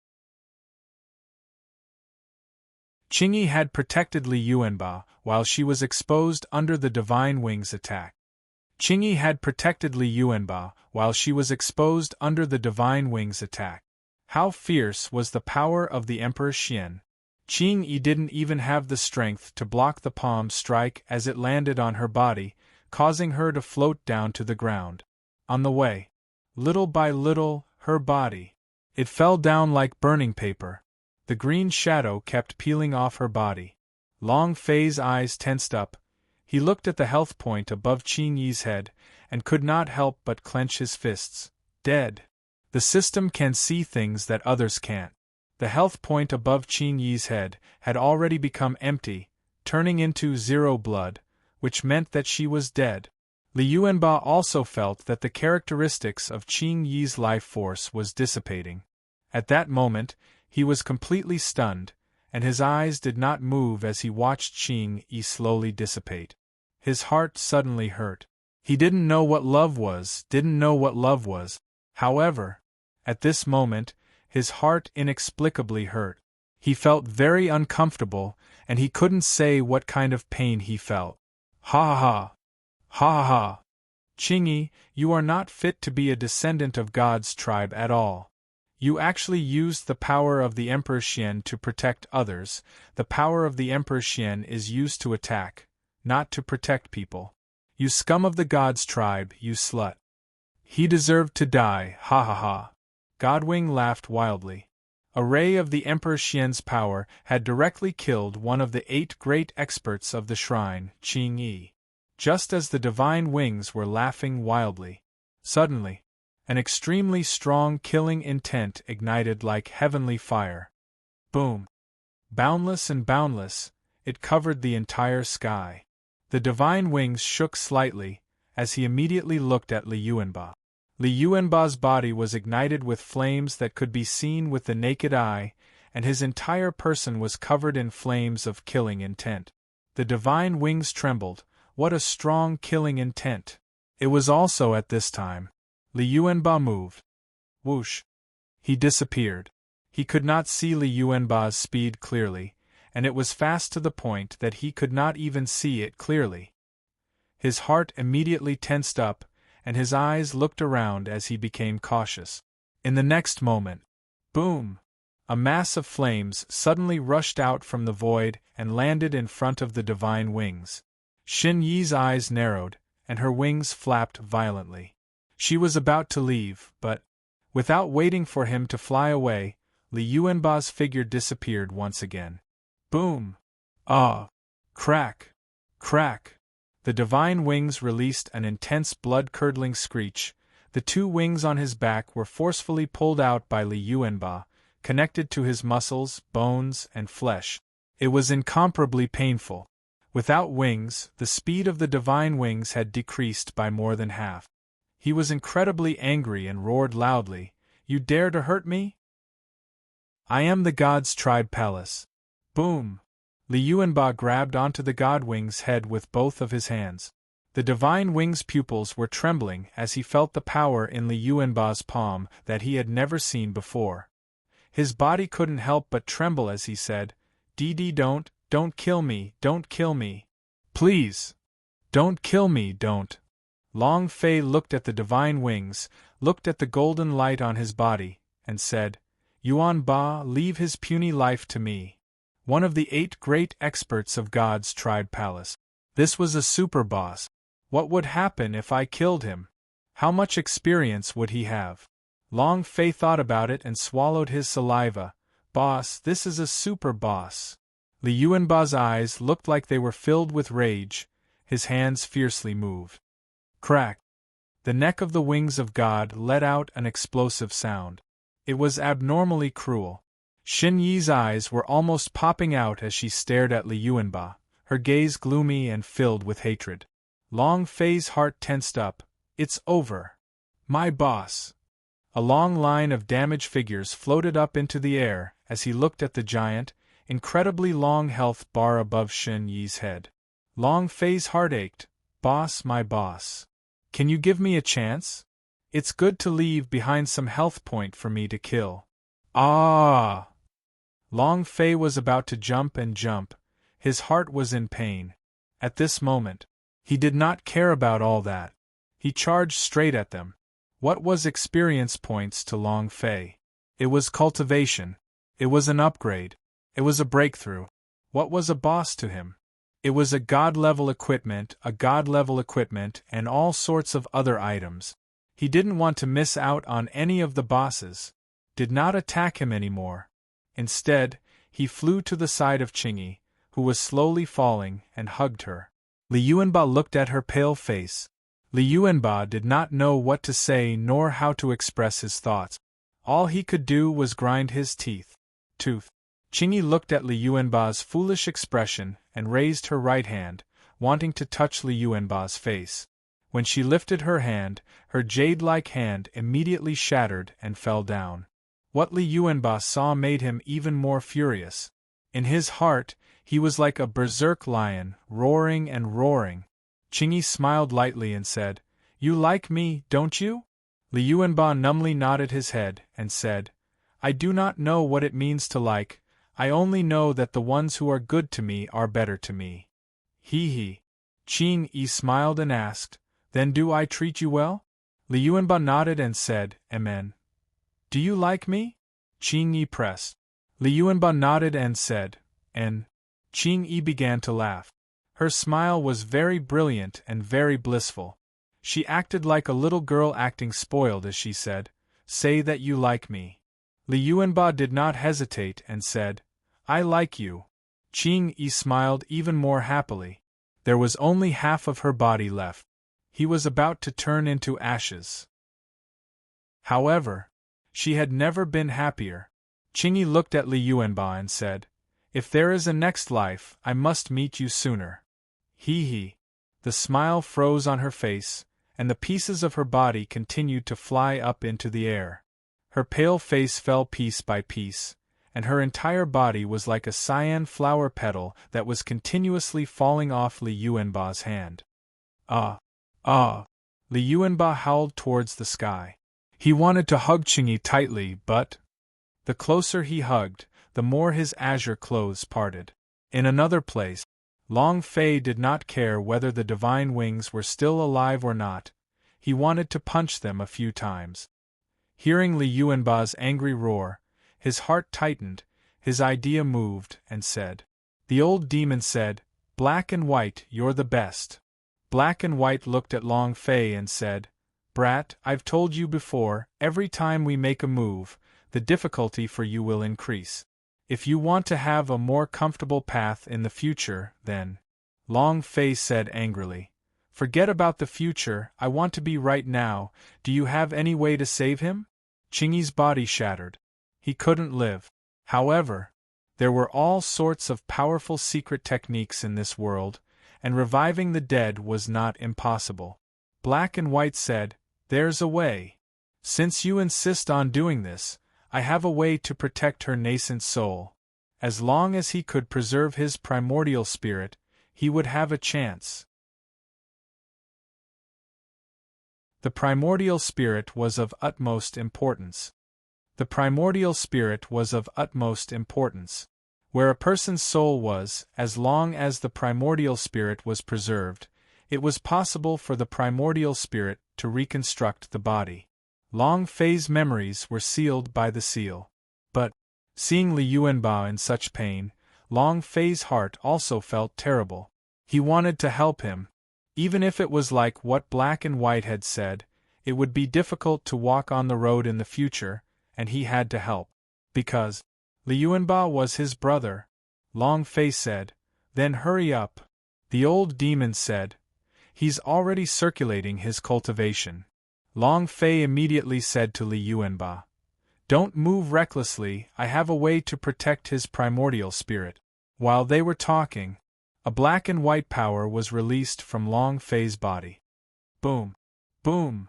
Qing Yi had protected Li Yuanba while she was exposed under the Divine Wing's attack. Qing Yi had protected Li Yuanba while she was exposed under the Divine Wing's attack. How fierce was the power of the Emperor Xian! Qing Yi didn't even have the strength to block the palm strike as it landed on her body, causing her to float down to the ground. On the way, little by little, her body, it fell down like burning paper. The green shadow kept peeling off her body. Long Fei's eyes tensed up. He looked at the health point above Qing Yi's head, and could not help but clench his fists. Dead. The system can see things that others can't. The health point above Qing Yi's head had already become empty, turning into 0 blood, which meant that she was dead. Li Yuanba also felt that the characteristics of Qing Yi's life force was dissipating. At that moment, he was completely stunned, and his eyes did not move as he watched Qing Yi slowly dissipate. His heart suddenly hurt. He didn't know what love was, However, at this moment, his heart inexplicably hurt. He felt very uncomfortable, and he couldn't say what kind of pain he felt. Ha ha ha! Ha ha ha! Qing Yi, you are not fit to be a descendant of God's tribe at all. You actually used the power of the Emperor Xian to protect others. The power of the Emperor Xian is used to attack, not to protect people. You scum of the God's tribe, you slut. He deserved to die, ha ha ha. Godwing laughed wildly. A ray of the Emperor Xian's power had directly killed one of the 8 great experts of the shrine, Qing Yi. Just as the divine wings were laughing wildly, suddenly, an extremely strong killing intent ignited like heavenly fire. Boom! Boundless and boundless, it covered the entire sky. The divine wings shook slightly, as he immediately looked at Li Yuanba. Li Yuanba's body was ignited with flames that could be seen with the naked eye, and his entire person was covered in flames of killing intent. The divine wings trembled. What a strong killing intent! It was also at this time. Li Yuanba moved. Whoosh! He disappeared. He could not see Li Yuanba's speed clearly, and it was fast to the point that he could not even see it clearly. His heart immediately tensed up, and his eyes looked around as he became cautious. In the next moment, boom! A mass of flames suddenly rushed out from the void and landed in front of the divine wings. Qing Yi's eyes narrowed, and her wings flapped violently. She was about to leave, but, without waiting for him to fly away, Li Yuanba's figure disappeared once again. Boom! Ah! Crack! Crack! The divine wings released an intense blood-curdling screech. The 2 wings on his back were forcefully pulled out by Li Yuanba, connected to his muscles, bones, and flesh. It was incomparably painful. Without wings, the speed of the divine wings had decreased by more than half. He was incredibly angry and roared loudly, "You dare to hurt me? I am the God's tribe palace." Boom! Li Yuanba grabbed onto the God Wing's head with both of his hands. The divine wing's pupils were trembling as he felt the power in Li Yuanba's palm that he had never seen before. His body couldn't help but tremble as he said, "Dee, don't kill me, don't kill me. Please! Don't kill me, don't." Long Fei looked at the divine wings, looked at the golden light on his body, and said, "Yuan Ba, leave his puny life to me. One of the 8 great experts of God's tribe palace. This was a super boss. What would happen if I killed him? How much experience would he have?" Long Fei thought about it and swallowed his saliva. "Boss, this is a super boss." Li Yuanba's eyes looked like they were filled with rage. His hands fiercely moved. Crack! The neck of the wings of God let out an explosive sound. It was abnormally cruel. Qing Yi's eyes were almost popping out as she stared at Li Yuanba, her gaze gloomy and filled with hatred. Long Fei's heart tensed up, It's over. My boss. A long line of damaged figures floated up into the air as he looked at the giant, incredibly long health bar above Shen Yi's head. Long Fei's heart ached. Boss, my boss. Can you give me a chance? It's good to leave behind some health point for me to kill. Ah! Long Fei was about to jump and jump. His heart was in pain. At this moment, he did not care about all that. He charged straight at them. What was experience points to Long Fei? It was cultivation. It was an upgrade. It was a breakthrough. What was a boss to him? It was a god-level equipment, and all sorts of other items. He didn't want to miss out on any of the bosses. Did not attack him anymore. Instead, he flew to the side of Qingyi, who was slowly falling, and hugged her. Li Yuanba looked at her pale face. Li Yuanba did not know what to say nor how to express his thoughts. All he could do was grind his teeth. Qingyi looked at Li Yuanba's foolish expression and raised her right hand, wanting to touch Li Yuanba's face. When she lifted her hand, her jade-like hand immediately shattered and fell down. What Li Yuanba saw made him even more furious. In his heart, he was like a berserk lion, roaring and roaring. Qingyi smiled lightly and said, "You like me, don't you?" Li Yuanba numbly nodded his head and said, "I do not know what it means to like, I only know that the ones who are good to me are better to me." He. Qingyi smiled and asked, "Then do I treat you well?" Li Yuanba nodded and said, "Amen." "Do you like me?" Qingyi pressed. Li Yuanba nodded and said, "And." Qingyi began to laugh. Her smile was very brilliant and very blissful. She acted like a little girl acting spoiled as she said, "Say that you like me." Li Yuanba did not hesitate and said, "I like you." Qingyi smiled even more happily. There was only half of her body left. He was about to turn into ashes. However, she had never been happier. Qingyi looked at Li Yuanba and said, "If there is a next life, I must meet you sooner." He. The smile froze on her face, and the pieces of her body continued to fly up into the air. Her pale face fell piece by piece, and her entire body was like a cyan flower petal that was continuously falling off Li Yuanba's hand. Ah! Li Yuanba howled towards the sky. He wanted to hug Qingyi tightly, but the closer he hugged, the more his azure clothes parted. In another place, Long Fei did not care whether the divine wings were still alive or not. He wanted to punch them a few times. Hearing Li Yuanba's angry roar, his heart tightened, his idea moved, and said. The old demon said, "Black and White, you're the best." Black and White looked at Long Fei and said, "Brat, I've told you before, every time we make a move, the difficulty for you will increase. If you want to have a more comfortable path in the future, then—" Long Fei said angrily, "Forget about the future, I want to be right now, do you have any way to save him?" Qingyi's body shattered. He couldn't live. However, there were all sorts of powerful secret techniques in this world, and reviving the dead was not impossible. Black and White said, "There's a way. Since you insist on doing this, I have a way to protect her nascent soul. As long as he could preserve his primordial spirit, he would have a chance." The primordial spirit was of utmost importance. The primordial spirit was of utmost importance. Where a person's soul was, as long as the primordial spirit was preserved, it was possible for the primordial spirit to reconstruct the body. Long Fei's memories were sealed by the seal. But, seeing Li Yuanba in such pain, Long Fei's heart also felt terrible. He wanted to help him. Even if it was like what Black and White had said, it would be difficult to walk on the road in the future, and he had to help. Because Li Yuanba was his brother. Long Fei said, "Then hurry up." The old demon said, "He's already circulating his cultivation." Long Fei immediately said to Li Yuanba, "Don't move recklessly, I have a way to protect his primordial spirit." While they were talking, a black and white power was released from Long Fei's body. Boom! Boom!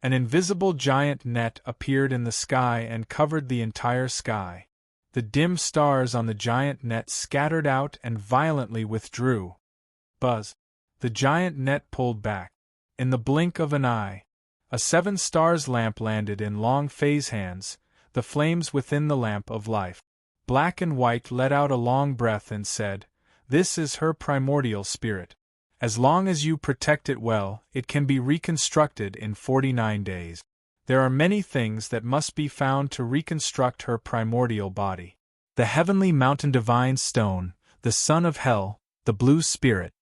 An invisible giant net appeared in the sky and covered the entire sky. The dim stars on the giant net scattered out and violently withdrew. Buzz! The giant net pulled back. In the blink of an eye, a 7 stars lamp landed in Long Fei's hands, the flames within the lamp of life. Black and White let out a long breath and said, "This is her primordial spirit. As long as you protect it well, it can be reconstructed in 49 days. There are many things that must be found to reconstruct her primordial body. The heavenly mountain divine stone, the son of hell, the blue spirit."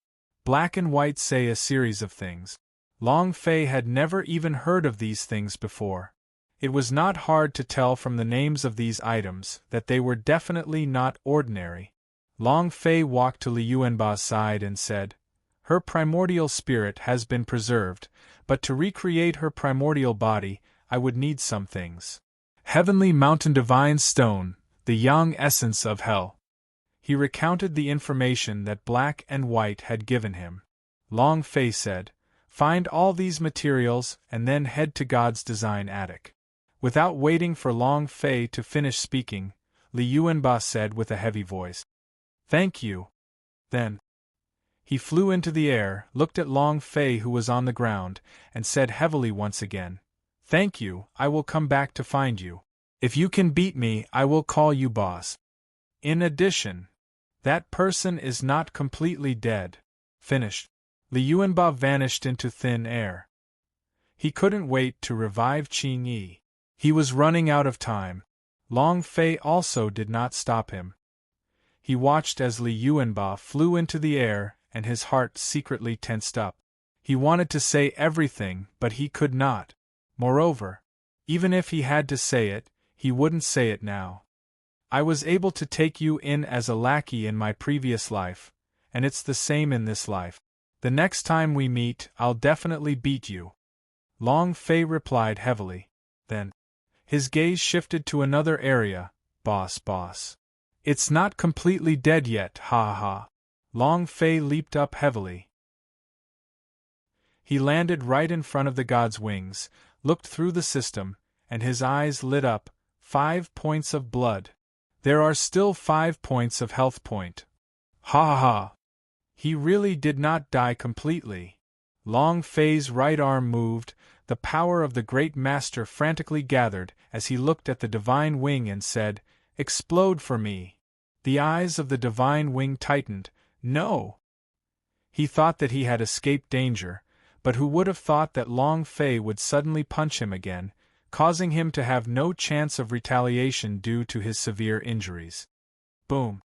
Black and White say a series of things. Long Fei had never even heard of these things before. It was not hard to tell from the names of these items that they were definitely not ordinary. Long Fei walked to Li Yuanba's side and said, "Her primordial spirit has been preserved, but to recreate her primordial body, I would need some things. Heavenly mountain divine stone, the yang essence of hell." He recounted the information that Black and White had given him. Long Fei said, "Find all these materials and then head to God's design attic." Without waiting for Long Fei to finish speaking, Li Yuanba said with a heavy voice, "Thank you." Then he flew into the air, looked at Long Fei who was on the ground, and said heavily once again, "Thank you, I will come back to find you. If you can beat me, I will call you boss. In addition, that person is not completely dead." Finished. Li Yuanba vanished into thin air. He couldn't wait to revive Qing Yi. He was running out of time. Long Fei also did not stop him. He watched as Li Yuanba flew into the air, and his heart secretly tensed up. He wanted to say everything, but he could not. Moreover, even if he had to say it, he wouldn't say it now. "I was able to take you in as a lackey in my previous life, and it's the same in this life. The next time we meet, I'll definitely beat you." Long Fei replied heavily. Then his gaze shifted to another area. Boss. "It's not completely dead yet, ha ha." Long Fei leaped up heavily. He landed right in front of the god's wings, looked through the system, and his eyes lit up. 5 points of blood. There are still 5 points of health point. Ha ha. He really did not die completely. Long Fei's right arm moved, the power of the great master frantically gathered as he looked at the divine wing and said, "Explode for me." The eyes of the divine wing tightened. No! He thought that he had escaped danger, but who would have thought that Long Fei would suddenly punch him again, causing him to have no chance of retaliation due to his severe injuries. Boom!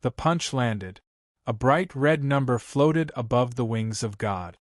The punch landed. A bright red number floated above the wings of God.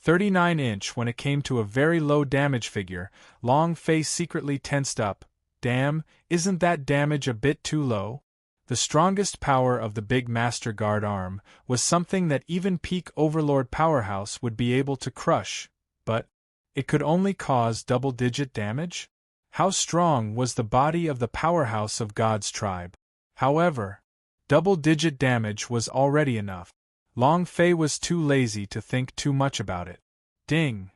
39". When it came to a very low damage figure, Long Fei secretly tensed up. Damn, isn't that damage a bit too low? The strongest power of the big Master Guard arm was something that even peak Overlord Powerhouse would be able to crush, but it could only cause double-digit damage? How strong was the body of the powerhouse of God's tribe? However, double-digit damage was already enough. Long Fei was too lazy to think too much about it. Ding!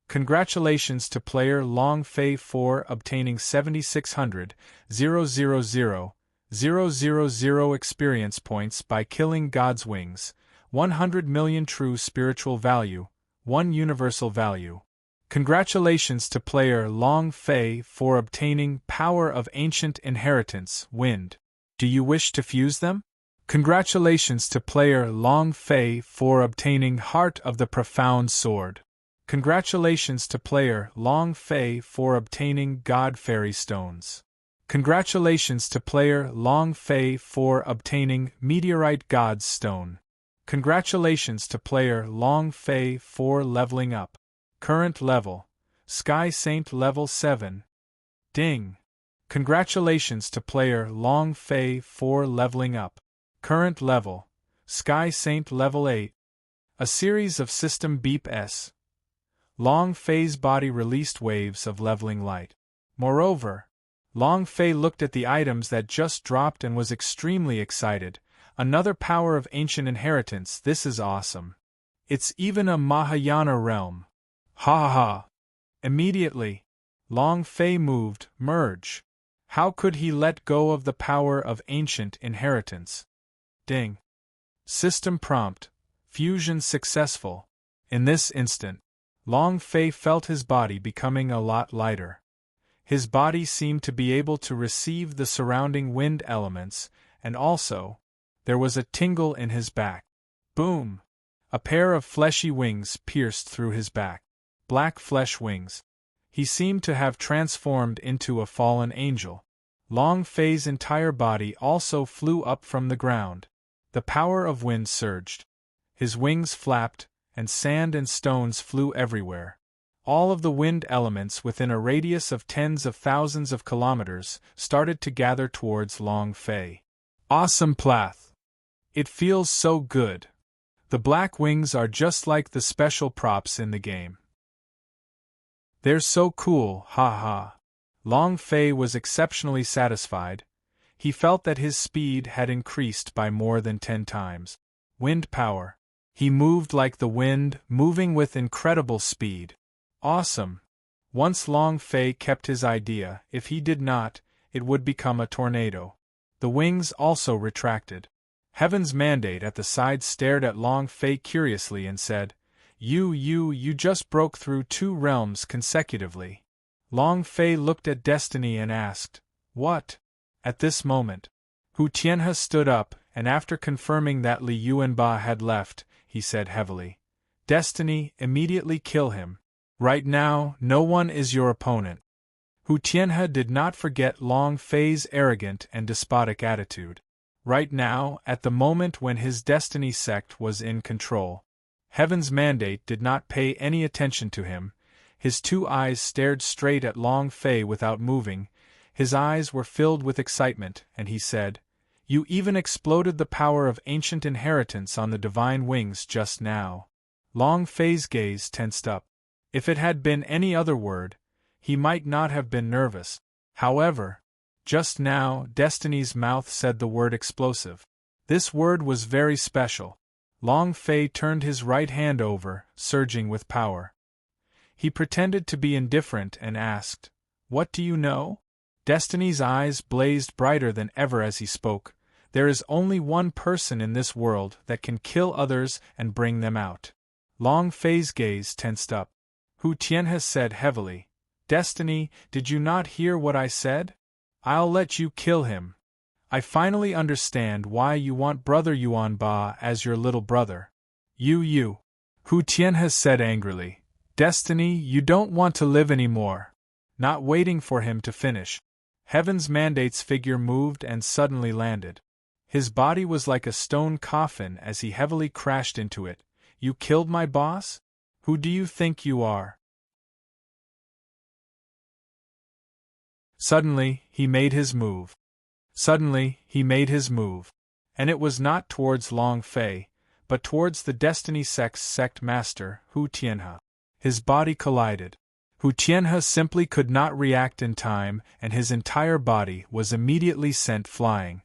Congratulations to player Long Fei for obtaining 7,600,000 experience points by killing God's wings, 100 million true spiritual value, 1 universal value. Congratulations to player Long Fei for obtaining Power of Ancient Inheritance, Wind. Do you wish to fuse them? Congratulations to player Long Fei for obtaining Heart of the Profound Sword. Congratulations to player Long Fei for obtaining God Fairy Stones. Congratulations to player Long Fei for obtaining Meteorite God's Stone. Congratulations to player Long Fei for leveling up. Current level, Sky Saint level 7. Ding! Congratulations to player Long Fei for leveling up. Current level, Sky Saint level 8. A series of system beeps. Long Fei's body released waves of leveling light. Moreover, Long Fei looked at the items that just dropped and was extremely excited. Another Power of Ancient Inheritance, this is awesome. It's even a Mahayana realm. Ha ha ha! Immediately, Long Fei moved, merge. How could he let go of the power of ancient inheritance? Ding. System prompt. Fusion successful. In this instant, Long Fei felt his body becoming a lot lighter. His body seemed to be able to receive the surrounding wind elements, and also, there was a tingle in his back. Boom! A pair of fleshy wings pierced through his back. Black flesh wings. He seemed to have transformed into a fallen angel. Long Fei's entire body also flew up from the ground. The power of wind surged. His wings flapped, and sand and stones flew everywhere. All of the wind elements within a radius of tens of thousands of kilometers started to gather towards Long Fei. Awesome Plath! It feels so good. The black wings are just like the special props in the game. They're so cool, ha ha. Long Fei was exceptionally satisfied. He felt that his speed had increased by more than 10 times. Wind power. He moved like the wind, moving with incredible speed. Awesome. Once Long Fei kept his idea, if he did not, it would become a tornado. The wings also retracted. Heaven's Mandate at the side stared at Long Fei curiously and said, You just broke through 2 realms consecutively. Long Fei looked at Destiny and asked, What? At this moment, Hu Tianhe stood up, and after confirming that Li Yuanba had left, he said heavily, Destiny, immediately kill him. Right now, no one is your opponent. Hu Tianhe did not forget Long Fei's arrogant and despotic attitude. Right now, at the moment when his Destiny sect was in control, Heaven's Mandate did not pay any attention to him. His 2 eyes stared straight at Long Fei without moving. His eyes were filled with excitement, and he said, You even exploded the power of ancient inheritance on the divine wings just now. Long Fei's gaze tensed up. If it had been any other word, he might not have been nervous. However, just now Destiny's mouth said the word explosive. This word was very special. Long Fei turned his right hand over, surging with power. He pretended to be indifferent and asked, What do you know? Destiny's eyes blazed brighter than ever as he spoke. There is only one person in this world that can kill others and bring them out. Long Fei's gaze tensed up. Hu Tianhe said heavily, Destiny, did you not hear what I said? I'll let you kill him. I finally understand why you want Brother Yuanba as your little brother. You. Hu Tianhe said angrily, Destiny, you don't want to live anymore. Not waiting for him to finish, Heaven's Mandate's figure moved and suddenly landed. His body was like a stone coffin as he heavily crashed into it. You killed my boss? Who do you think you are? Suddenly, he made his move. And it was not towards Long Fei, but towards the Destiny Sect's sect master, Hu Tianhe. His body collided. Hu Tianhe simply could not react in time, and his entire body was immediately sent flying.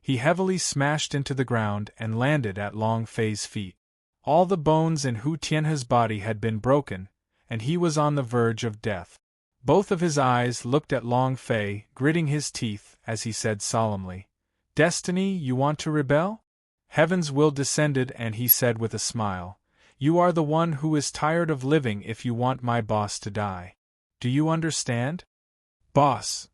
He heavily smashed into the ground and landed at Long Fei's feet. All the bones in Hu Tianhe's body had been broken, and he was on the verge of death. Both of his eyes looked at Long Fei, gritting his teeth, as he said solemnly, Destiny, you want to rebel? Heaven's will descended and he said with a smile, You are the one who is tired of living if you want my boss to die. Do you understand? Boss.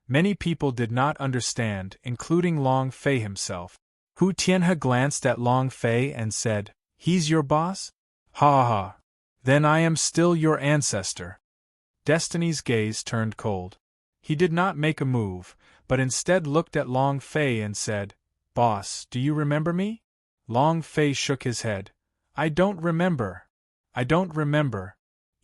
Many people did not understand, including Long Fei himself. Hu Tianhe glanced at Long Fei and said, He's your boss? Ha ha. Then I am still your ancestor. Destiny's gaze turned cold. He did not make a move, but instead looked at Long Fei and said, Boss, do you remember me? Long Fei shook his head. I don't remember.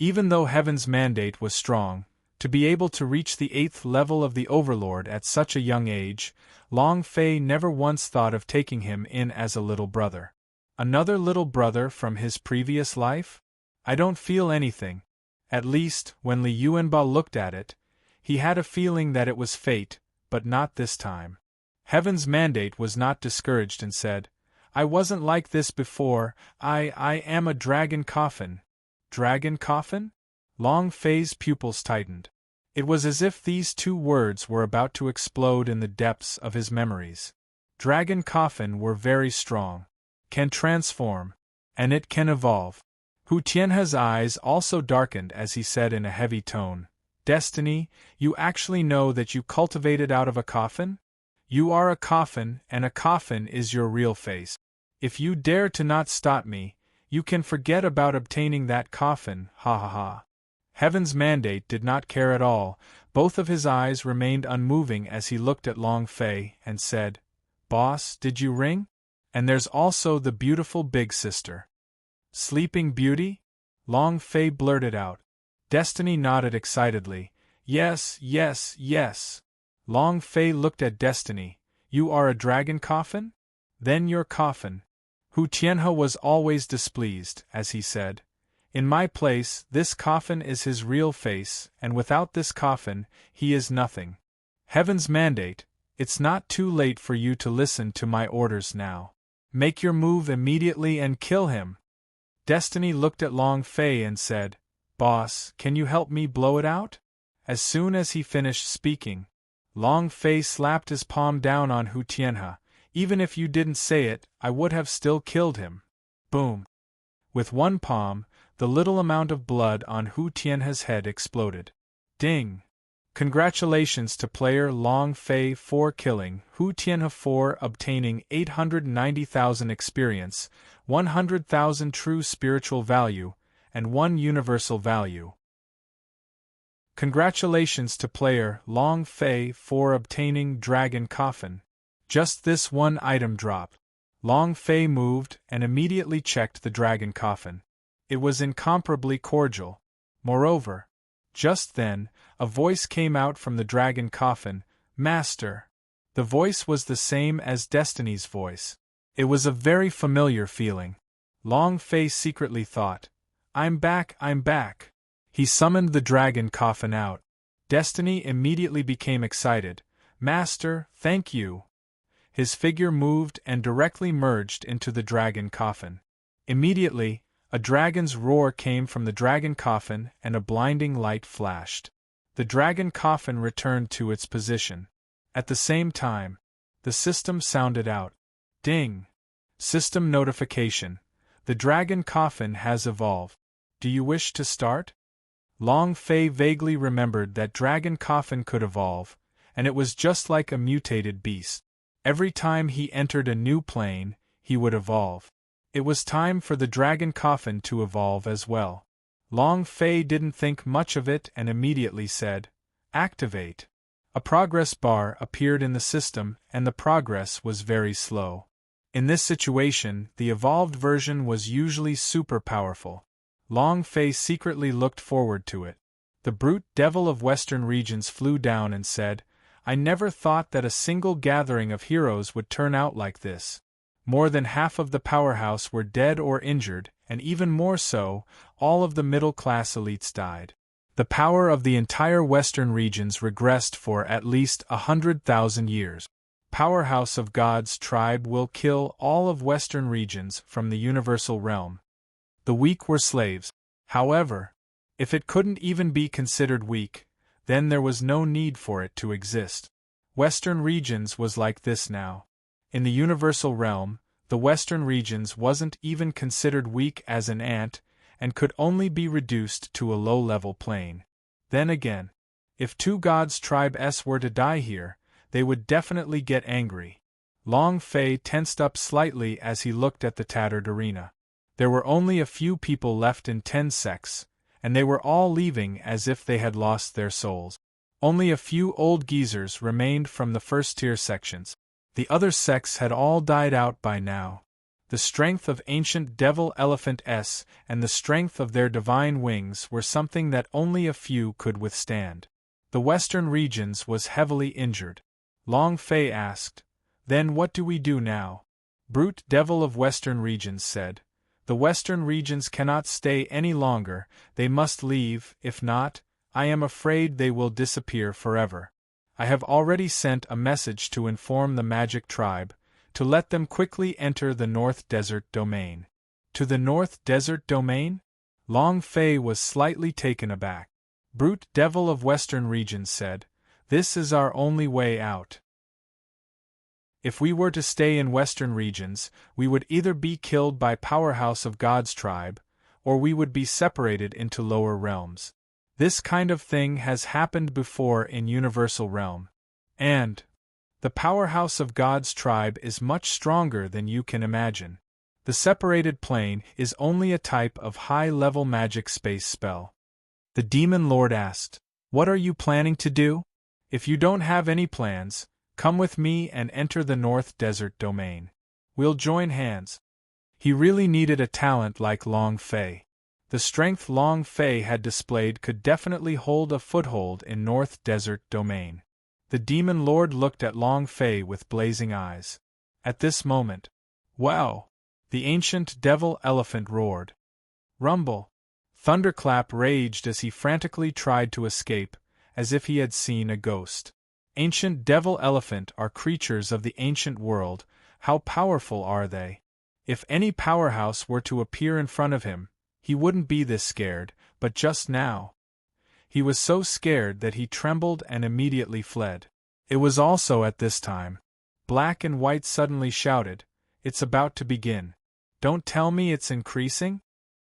Even though Heaven's Mandate was strong, to be able to reach the 8th level of the Overlord at such a young age, Long Fei never once thought of taking him in as a little brother. Another little brother from his previous life? I don't feel anything. At least, when Li Yuanba looked at it, he had a feeling that it was fate, but not this time. Heaven's Mandate was not discouraged and said, I wasn't like this before, I am a dragon coffin. Dragon coffin? Long Fei's pupils tightened. It was as if these two words were about to explode in the depths of his memories. Dragon coffin were very strong. Can transform. And it can evolve. Hu Tianhe's eyes also darkened as he said in a heavy tone, Destiny, you actually know that you cultivated out of a coffin? You are a coffin, and a coffin is your real face. If you dare to not stop me, you can forget about obtaining that coffin, ha ha ha. Heaven's mandate did not care at all. Both of his eyes remained unmoving as he looked at Long Fei and said, Boss, did you ring? And there's also the beautiful big sister. Sleeping Beauty? Long Fei blurted out. Destiny nodded excitedly. Yes, yes, yes. Long Fei looked at Destiny. You are a dragon coffin? Then your coffin. Hu Tianhe was always displeased, as he said. In my place, this coffin is his real face, and without this coffin, he is nothing. Heaven's mandate, it's not too late for you to listen to my orders now. Make your move immediately and kill him. Destiny looked at Long Fei and said, Boss, can you help me blow it out? As soon as he finished speaking, Long Fei slapped his palm down on Hu Tianhe. Even if you didn't say it, I would have still killed him. Boom. With one palm, the little amount of blood on Hu Tianhe's head exploded. Ding! Congratulations to player Long Fei for killing Hu Tianhe for obtaining 890,000 experience, 100,000 true spiritual value, and 1 universal value. Congratulations to player Long Fei for obtaining Dragon Coffin. Just this one item drop. Long Fei moved and immediately checked the dragon coffin. It was incomparably cordial. Moreover, just then, a voice came out from the dragon coffin, Master. The voice was the same as Destiny's voice. It was a very familiar feeling. Long Fei secretly thought, I'm back, I'm back. He summoned the dragon coffin out. Destiny immediately became excited. Master, thank you. His figure moved and directly merged into the dragon coffin. Immediately, a dragon's roar came from the dragon coffin and a blinding light flashed. The dragon coffin returned to its position. At the same time, the system sounded out. Ding! System notification. The dragon coffin has evolved. Do you wish to start? Long Fei vaguely remembered that dragon coffin could evolve, and it was just like a mutated beast. Every time he entered a new plane, he would evolve. It was time for the dragon coffin to evolve as well. Long Fei didn't think much of it and immediately said, Activate. A progress bar appeared in the system and the progress was very slow. In this situation, the evolved version was usually super powerful. Long Fei secretly looked forward to it. The brute devil of Western regions flew down and said, I never thought that a single gathering of heroes would turn out like this. More than half of the powerhouse were dead or injured, and even more so, all of the middle-class elites died. The power of the entire Western regions regressed for at least 100,000 years. Powerhouse of God's tribe will kill all of Western regions from the universal realm. The weak were slaves. However, if it couldn't even be considered weak, then there was no need for it to exist. Western regions was like this now. In the universal realm, the Western regions wasn't even considered weak as an ant, and could only be reduced to a low-level plane. Then again, if two gods' tribes were to die here, they would definitely get angry. Long Fei tensed up slightly as he looked at the tattered arena. There were only a few people left in 10 sects, and they were all leaving as if they had lost their souls. Only a few old geezers remained from the first-tier sections. The other sects had all died out by now. The strength of ancient devil elephant S and the strength of their divine wings were something that only a few could withstand. The western regions was heavily injured. Long Fei asked, Then what do we do now? Brute devil of western regions said, The western regions cannot stay any longer, they must leave, if not, I am afraid they will disappear forever. I have already sent a message to inform the magic tribe, to let them quickly enter the North Desert Domain. To the North Desert Domain? Long Fei was slightly taken aback. Brute Devil of Western Regions said, "This is our only way out. If we were to stay in Western Regions, we would either be killed by Powerhouse of God's tribe, or we would be separated into lower realms. This kind of thing has happened before in Universal Realm. And the Powerhouse of God's tribe is much stronger than you can imagine. The separated plane is only a type of high-level magic space spell." The Demon Lord asked, "What are you planning to do? If you don't have any plans, come with me and enter the North Desert Domain. We'll join hands." He really needed a talent like Long Fei. The strength Long Fei had displayed could definitely hold a foothold in North Desert Domain. The Demon Lord looked at Long Fei with blazing eyes. At this moment, "Wow!" the ancient devil elephant roared. Rumble! Thunderclap raged as he frantically tried to escape, as if he had seen a ghost. Ancient devil elephant are creatures of the ancient world. How powerful are they? If any powerhouse were to appear in front of him, he wouldn't be this scared, but just now, he was so scared that he trembled and immediately fled. It was also at this time. Black and White suddenly shouted, "It's about to begin. Don't tell me it's increasing?"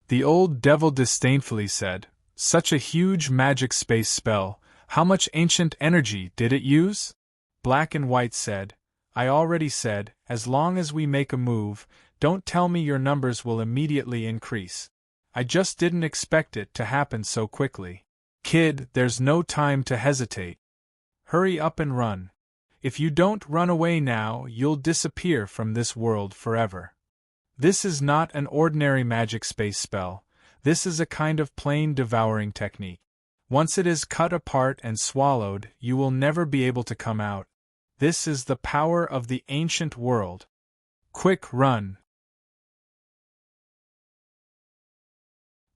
The old devil disdainfully said, "Such a huge magic space spell, how much ancient energy did it use?" Black and White said, "I already said, as long as we make a move, don't tell me your numbers will immediately increase. I just didn't expect it to happen so quickly. Kid, there's no time to hesitate. Hurry up and run. If you don't run away now, you'll disappear from this world forever. This is not an ordinary magic space spell, this is a kind of plain devouring technique. Once it is cut apart and swallowed, you will never be able to come out. This is the power of the ancient world. Quick, run!"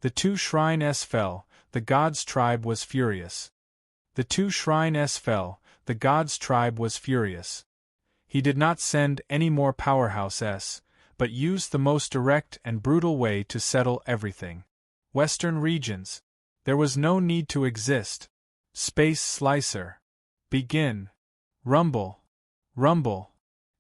The two shrines fell, the god's tribe was furious. The two shrines fell, the god's tribe was furious. He did not send any more powerhouses, but used the most direct and brutal way to settle everything. Western Regions. There was no need to exist. Space Slicer. Begin. Rumble. Rumble.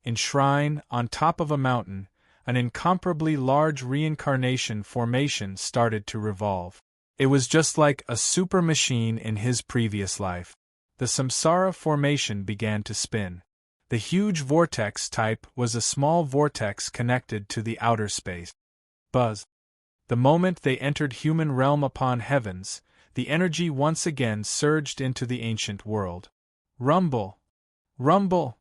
Enshrine, on top of a mountain, an incomparably large reincarnation formation started to revolve. It was just like a super machine in his previous life. The Samsara formation began to spin. The huge vortex type was a small vortex connected to the outer space. Buzz. The moment they entered human realm upon heavens, the energy once again surged into the ancient world. Rumble. Rumble.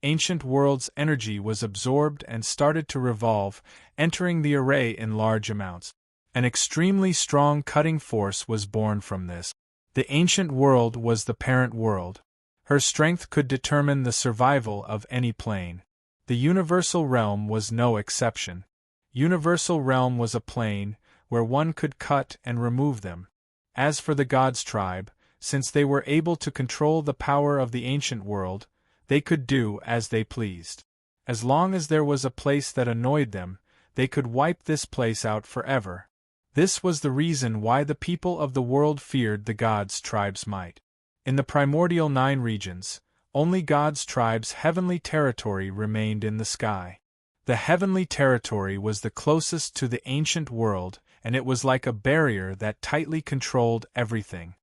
Ancient world's energy was absorbed and started to revolve, entering the array in large amounts. An extremely strong cutting force was born from this. The ancient world was the parent world. Her strength could determine the survival of any plane. The universal realm was no exception. Universal realm was a plane where one could cut and remove them. As for the gods' tribe, since they were able to control the power of the ancient world, they could do as they pleased. As long as there was a place that annoyed them, they could wipe this place out forever. This was the reason why the people of the world feared the gods' tribes' might. In the primordial 9 regions, only gods' tribes' heavenly territory remained in the sky. The heavenly territory was the closest to the ancient world, and it was like a barrier that tightly controlled everything.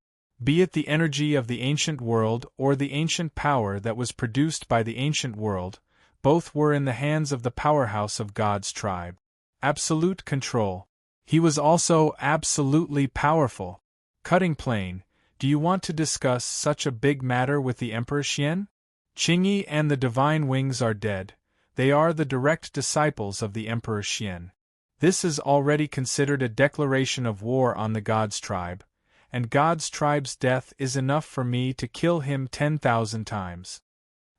Be it the energy of the ancient world or the ancient power that was produced by the ancient world, both were in the hands of the powerhouse of God's tribe. Absolute control. He was also absolutely powerful. Cutting plane, do you want to discuss such a big matter with the Emperor Xian? Qingyi and the Divine Wings are dead. They are the direct disciples of the Emperor Xian. This is already considered a declaration of war on the God's tribe, and God's tribe's death is enough for me to kill him 10,000 times.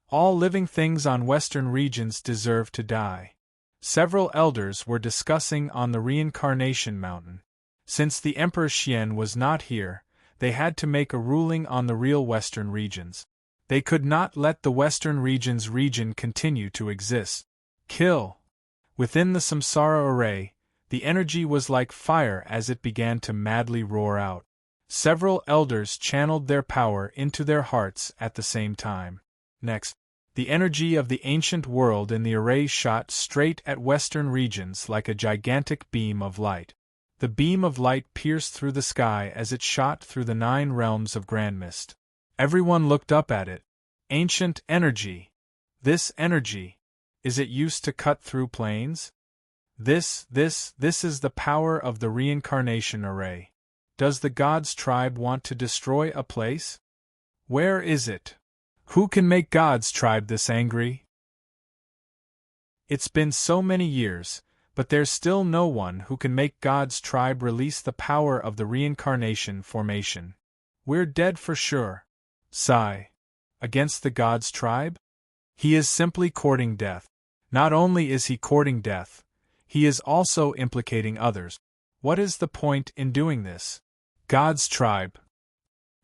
All living things on Western regions deserve to die. Several elders were discussing on the reincarnation mountain. Since the Emperor Xian was not here, they had to make a ruling on the real Western regions. They could not let the Western region continue to exist. Kill. Within the Samsara array, The energy was like fire as it began to madly roar out. Several elders channeled their power into their hearts at the same time. Next, the energy of the ancient world in the array shot straight at western regions like a gigantic beam of light. The beam of light pierced through the sky as it shot through the 9 realms of grand mist. Everyone looked up at it. Ancient energy. This energy. Is it used to cut through planes? This is the power of the reincarnation array. Does the God's tribe want to destroy a place? Where is it? Who can make God's tribe this angry? It's been so many years, but there's still no one who can make God's tribe release the power of the reincarnation formation. We're dead for sure. Sigh. Against the God's tribe? He is simply courting death. Not only is he courting death, he is also implicating others. What is the point in doing this? God's tribe.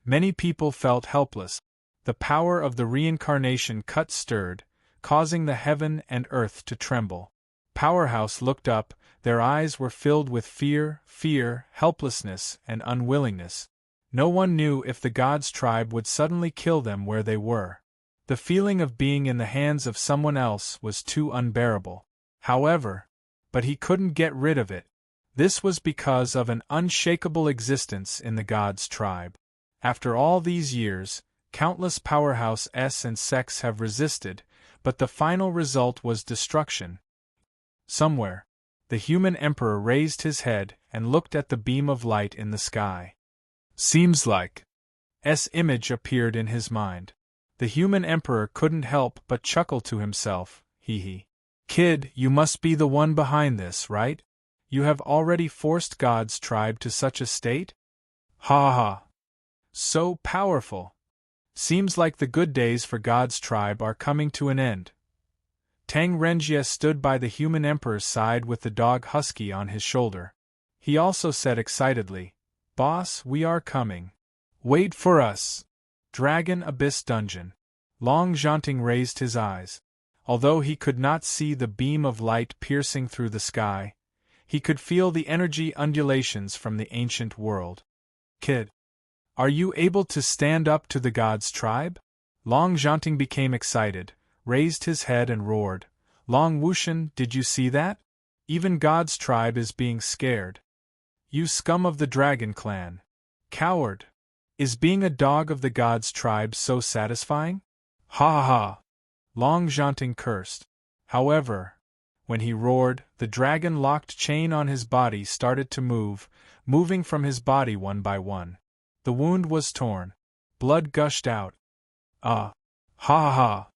Many people felt helpless. The power of the reincarnation cut stirred, causing the heaven and earth to tremble. Powerhouse looked up, their eyes were filled with fear, helplessness, and unwillingness. No one knew if the God's tribe would suddenly kill them where they were. The feeling of being in the hands of someone else was too unbearable. However, but he couldn't get rid of it. This was because of an unshakable existence in the God's tribe. After all these years, countless powerhouses and sects have resisted, but the final result was destruction. Somewhere, the human emperor raised his head and looked at the beam of light in the sky. Seems like image appeared in his mind. The human emperor couldn't help but chuckle to himself, hee. Kid, you must be the one behind this, right? You have already forced God's tribe to such a state? Ha ha. So powerful. Seems like the good days for God's tribe are coming to an end. Tang Renjie stood by the human emperor's side with the dog Husky on his shoulder. He also said excitedly, "Boss, we are coming. Wait for us." Dragon Abyss Dungeon. Long Zhanting raised his eyes. Although he could not see the beam of light piercing through the sky, he could feel the energy undulations from the ancient world. Kid, are you able to stand up to the God's tribe? Long Zhanting became excited, raised his head and roared, "Long Wushan, did you see that? Even God's tribe is being scared. You scum of the Dragon Clan. Coward! Is being a dog of the God's tribe so satisfying?" Ha ha! Long Zhanting cursed. However, when he roared, the dragon-locked chain on his body started to move, moving from his body one by one. The wound was torn. Blood gushed out. Ha ha!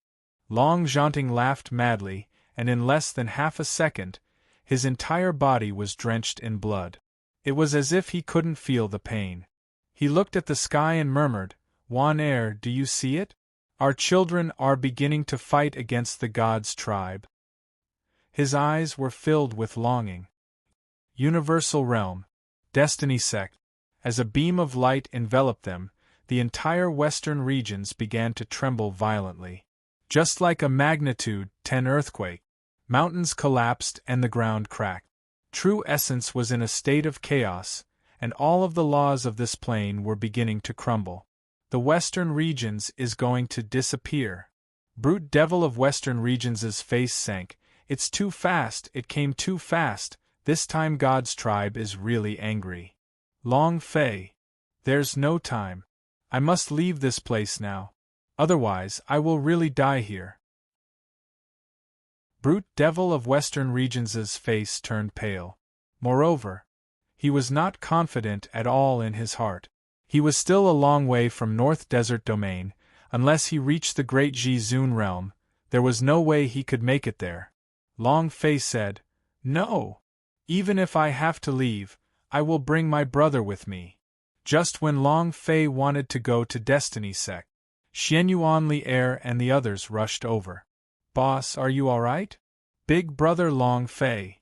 Long Zhanting laughed madly, and in less than half a second, his entire body was drenched in blood. It was as if he couldn't feel the pain. He looked at the sky and murmured, "Wan Air, do you see it? Our children are beginning to fight against the God's tribe." His eyes were filled with longing. Universal Realm. Destiny Sect. As a beam of light enveloped them, the entire western regions began to tremble violently. Just like a magnitude 10 earthquake, mountains collapsed and the ground cracked. True essence was in a state of chaos, and all of the laws of this plane were beginning to crumble. The western regions is going to disappear. Brute Devil of Western Regions' face sank. It's too fast, it came too fast, this time God's tribe is really angry. Long Fei. There's no time. I must leave this place now. Otherwise, I will really die here. Brute Devil of Western Regions' face turned pale. Moreover, he was not confident at all in his heart. He was still a long way from North Desert Domain. Unless he reached the Great Ji-Zun realm, there was no way he could make it there. Long Fei said, "No. Even if I have to leave, I will bring my brother with me." Just when Long Fei wanted to go to Destiny Sect, Xianyuan Li Air and the others rushed over. "Boss, are you alright?" "Big brother Long Fei."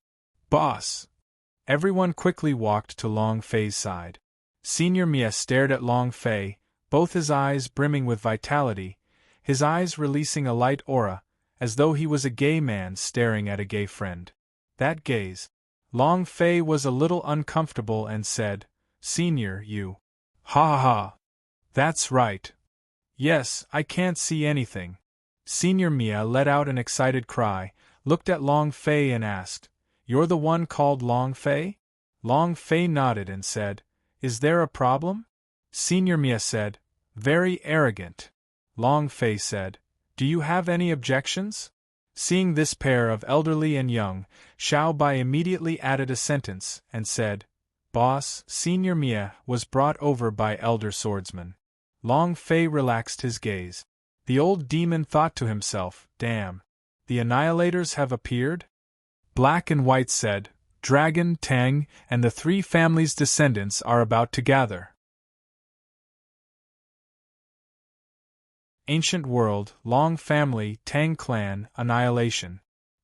"Boss!" Everyone quickly walked to Long Fei's side. Senior Mia stared at Long Fei, both his eyes brimming with vitality, his eyes releasing a light aura, as though he was a gay man staring at a gay friend. That gaze. Long Fei was a little uncomfortable and said, Senior, you. Ha ha ha. That's right. Yes, I can't see anything. Senior Mia let out an excited cry, looked at Long Fei and asked, You're the one called Long Fei? Long Fei nodded and said, Is there a problem? Senior Mia said, Very arrogant. Long Fei said, Do you have any objections? Seeing this pair of elderly and young, Xiao Bai immediately added a sentence and said, Boss, Senior Mia was brought over by Elder Swordsman. Long Fei relaxed his gaze. The old demon thought to himself, Damn. The Annihilators have appeared? Black and White said, Dragon, Tang, and the three families' descendants are about to gather. Ancient World, Long Family, Tang Clan, Annihilation.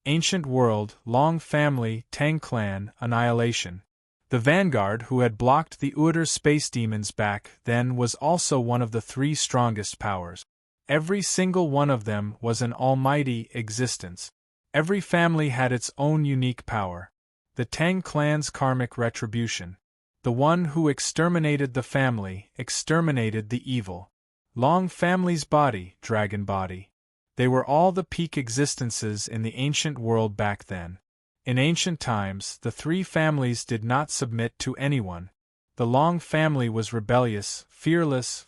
Ancient World, Long Family, Tang Clan, Annihilation. The vanguard who had blocked the Uiter space demons back then was also one of the three strongest powers. Every single one of them was an almighty existence. Every family had its own unique power. The Tang clan's karmic retribution. The one who exterminated the family exterminated the evil. Long Family's body, dragon body. They were all the peak existences in the ancient world back then. In ancient times, the three families did not submit to anyone. The Long family was rebellious, fearless,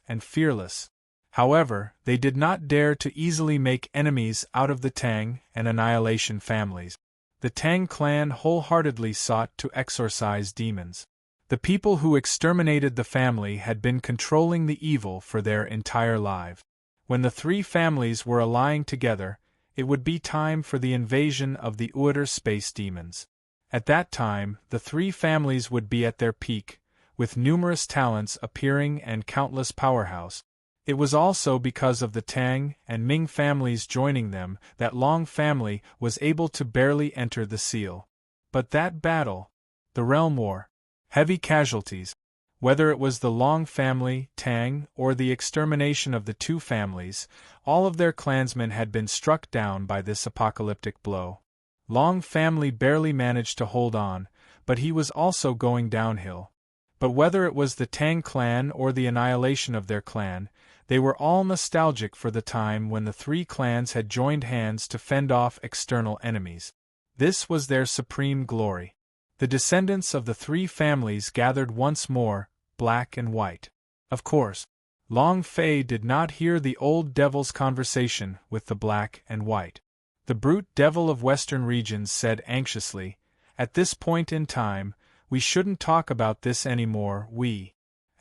and fearless. However, they did not dare to easily make enemies out of the Tang and Annihilation families. The Tang clan wholeheartedly sought to exorcise demons. The people who exterminated the family had been controlling the evil for their entire lives. When the three families were allying together, it would be time for the invasion of the Uiter space demons. At that time, the three families would be at their peak, with numerous talents appearing and countless powerhouse. It was also because of the Tang and Ming families joining them that Long family was able to barely enter the seal. But that battle, the Realm War, heavy casualties, whether it was the Long family, Tang, or the extermination of the two families, all of their clansmen had been struck down by this apocalyptic blow. Long family barely managed to hold on, but he was also going downhill. But whether it was the Tang clan or the annihilation of their clan, they were all nostalgic for the time when the three clans had joined hands to fend off external enemies. This was their supreme glory. The descendants of the three families gathered once more, Black and White. Of course, Long Fei did not hear the old devil's conversation with the Black and White. The brute devil of Western regions said anxiously, At this point in time, we shouldn't talk about this anymore,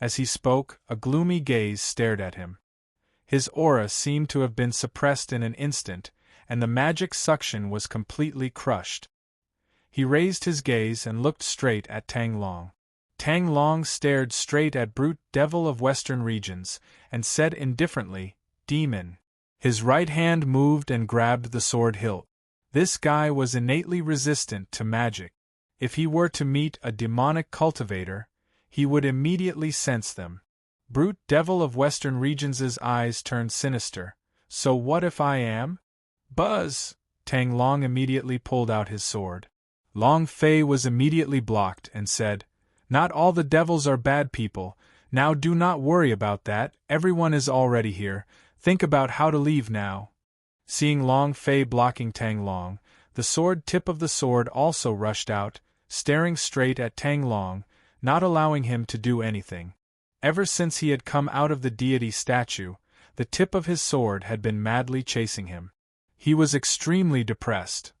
As he spoke, a gloomy gaze stared at him. His aura seemed to have been suppressed in an instant, and the magic suction was completely crushed. He raised his gaze and looked straight at Tang Long. Tang Long stared straight at brute devil of Western regions, and said indifferently, Demon. His right hand moved and grabbed the sword hilt. This guy was innately resistant to magic. If he were to meet a demonic cultivator, he would immediately sense them. Brute devil of Western regions' eyes turned sinister. So what if I am? Buzz! Tang Long immediately pulled out his sword. Long Fei was immediately blocked and said, Not all the devils are bad people. Now do not worry about that, everyone is already here. Think about how to leave now. Seeing Long Fei blocking Tang Long, the sword tip of the sword also rushed out, staring straight at Tang Long, not allowing him to do anything. Ever since he had come out of the deity statue, the tip of his sword had been madly chasing him. He was extremely depressed.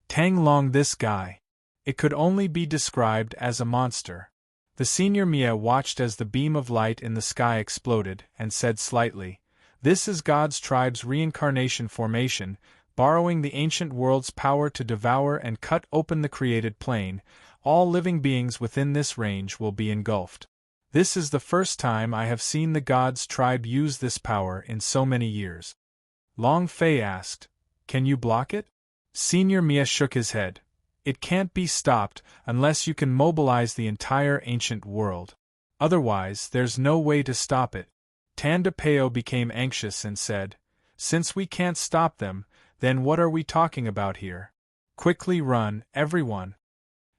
Tang Long, this guy. It could only be described as a monster. The senior Mia watched as the beam of light in the sky exploded, and said slightly, This is God's tribe's reincarnation formation, borrowing the ancient world's power to devour and cut open the created plane. All living beings within this range will be engulfed. This is the first time I have seen the God's tribe use this power in so many years. Long Fei asked, Can you block it? Senior Mia shook his head. It can't be stopped unless you can mobilize the entire ancient world. Otherwise, there's no way to stop it. Tanda Peo became anxious and said, Since we can't stop them, then what are we talking about here? Quickly run, everyone.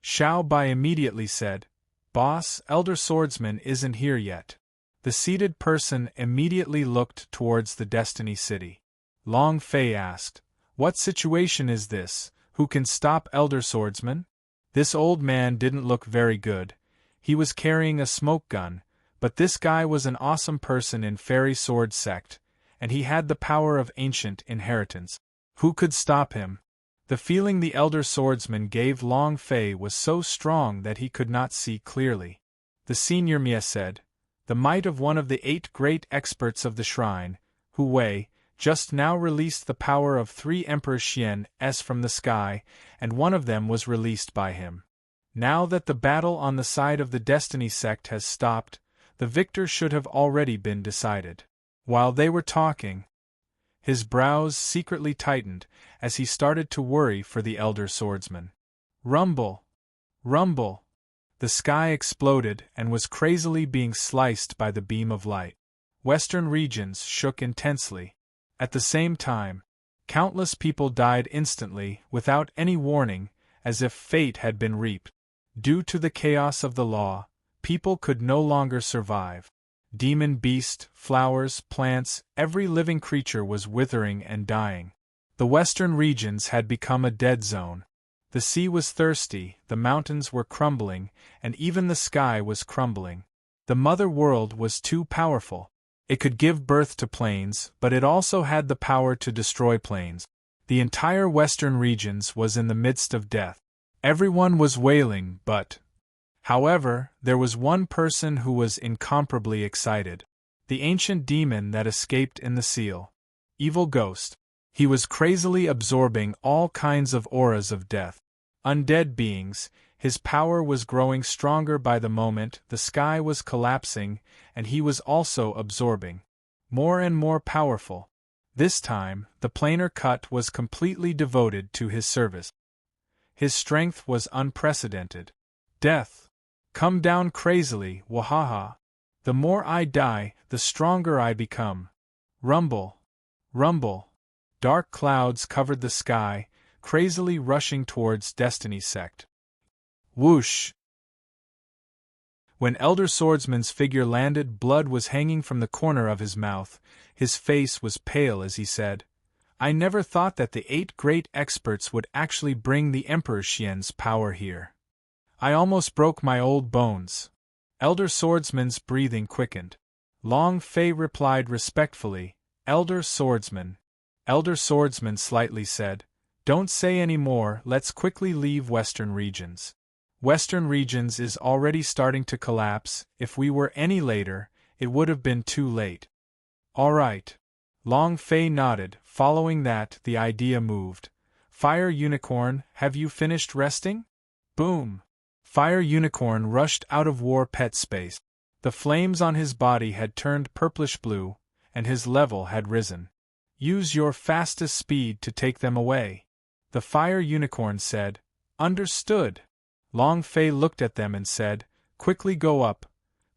Xiao Bai immediately said, Boss, Elder Swordsman isn't here yet. The seated person immediately looked towards the Destiny City. Long Fei asked, What situation is this? Who can stop Elder Swordsman? This old man didn't look very good. He was carrying a smoke gun, but this guy was an awesome person in Fairy Sword Sect, and he had the power of ancient inheritance. Who could stop him? The feeling the Elder Swordsman gave Long Fei was so strong that he could not see clearly. The senior Mia said, The might of one of the 8 great experts of the shrine, Hu Wei, just now released the power of 3 Emperor Xian's from the sky, and one of them was released by him. Now that the battle on the side of the Destiny Sect has stopped, the victor should have already been decided. While they were talking, his brows secretly tightened as he started to worry for the Elder Swordsman. Rumble! Rumble! The sky exploded and was crazily being sliced by the beam of light. Western regions shook intensely. At the same time, countless people died instantly, without any warning, as if fate had been reaped. Due to the chaos of the law, people could no longer survive. Demon beast, flowers, plants, every living creature was withering and dying. The western regions had become a dead zone. The sea was thirsty, the mountains were crumbling, and even the sky was crumbling. The mother world was too powerful. It could give birth to planes, but it also had the power to destroy planes. The entire western regions was in the midst of death. Everyone was wailing, but... However, there was one person who was incomparably excited. The ancient demon that escaped in the seal. Evil Ghost. He was crazily absorbing all kinds of auras of death. Undead beings, his power was growing stronger by the moment, the sky was collapsing, and he was also absorbing. More and more powerful. This time, the planar cut was completely devoted to his service. His strength was unprecedented. Death! Come down crazily, wahaha! The more I die, the stronger I become. Rumble! Rumble! Dark clouds covered the sky, crazily rushing towards Destiny Sect. Whoosh! When Elder Swordsman's figure landed, blood was hanging from the corner of his mouth. His face was pale as he said, I never thought that the 8 great experts would actually bring the Emperor Xian's power here. I almost broke my old bones. Elder Swordsman's breathing quickened. Long Fei replied respectfully, Elder Swordsman. Elder Swordsman slightly said, Don't say any more, let's quickly leave Western regions. Western regions is already starting to collapse, if we were any later, it would have been too late. All right. Long Fei nodded, following that, the idea moved. Fire Unicorn, have you finished resting? Boom! Fire Unicorn rushed out of war pet space. The flames on his body had turned purplish-blue, and his level had risen. Use your fastest speed to take them away. The Fire Unicorn said, Understood. Long Fei looked at them and said, Quickly go up.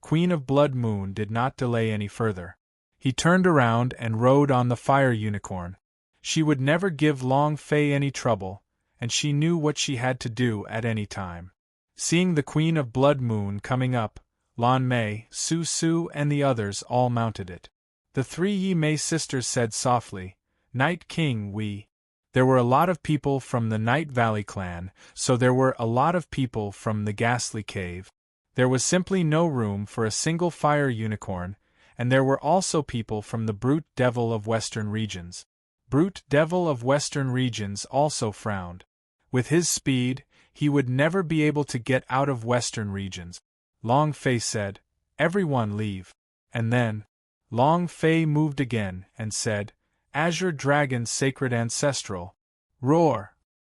Queen of Blood Moon did not delay any further. He turned around and rode on the Fire Unicorn. She would never give Long Fei any trouble, and she knew what she had to do at any time. Seeing the Queen of Blood Moon coming up, Lan Mei, Su Su and the others all mounted it. The 3 Yi Mei sisters said softly, Night King There were a lot of people from the Night Valley clan, so there were a lot of people from the Ghastly Cave. There was simply no room for a single Fire Unicorn, and there were also people from the Brute Devil of Western regions. Brute Devil of Western regions also frowned. With his speed, he would never be able to get out of Western regions. Long Fei said, Everyone leave. And then, Long Fei moved again and said, Azure Dragon Sacred Ancestral. Roar!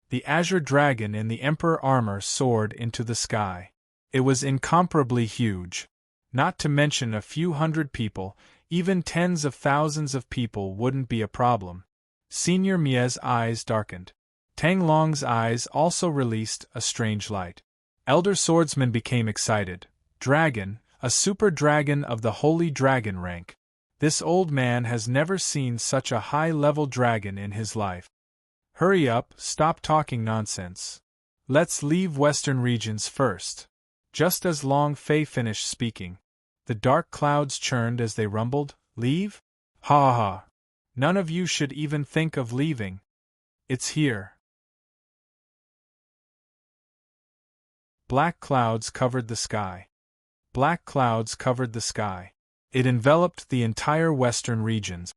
The Azure Dragon in the Emperor armor soared into the sky. It was incomparably huge. Not to mention a few hundred people, even tens of thousands of people wouldn't be a problem. Senior Mie's eyes darkened. Tang Long's eyes also released a strange light. Elder Swordsman became excited. Dragon, a super dragon of the Holy Dragon rank. This old man has never seen such a high-level dragon in his life. Hurry up, stop talking nonsense. Let's leave Western regions first. Just as Long Fei finished speaking, the dark clouds churned as they rumbled. Leave? Ha ha ha. None of you should even think of leaving. It's here. Black clouds covered the sky. Black clouds covered the sky. It enveloped the entire western regions.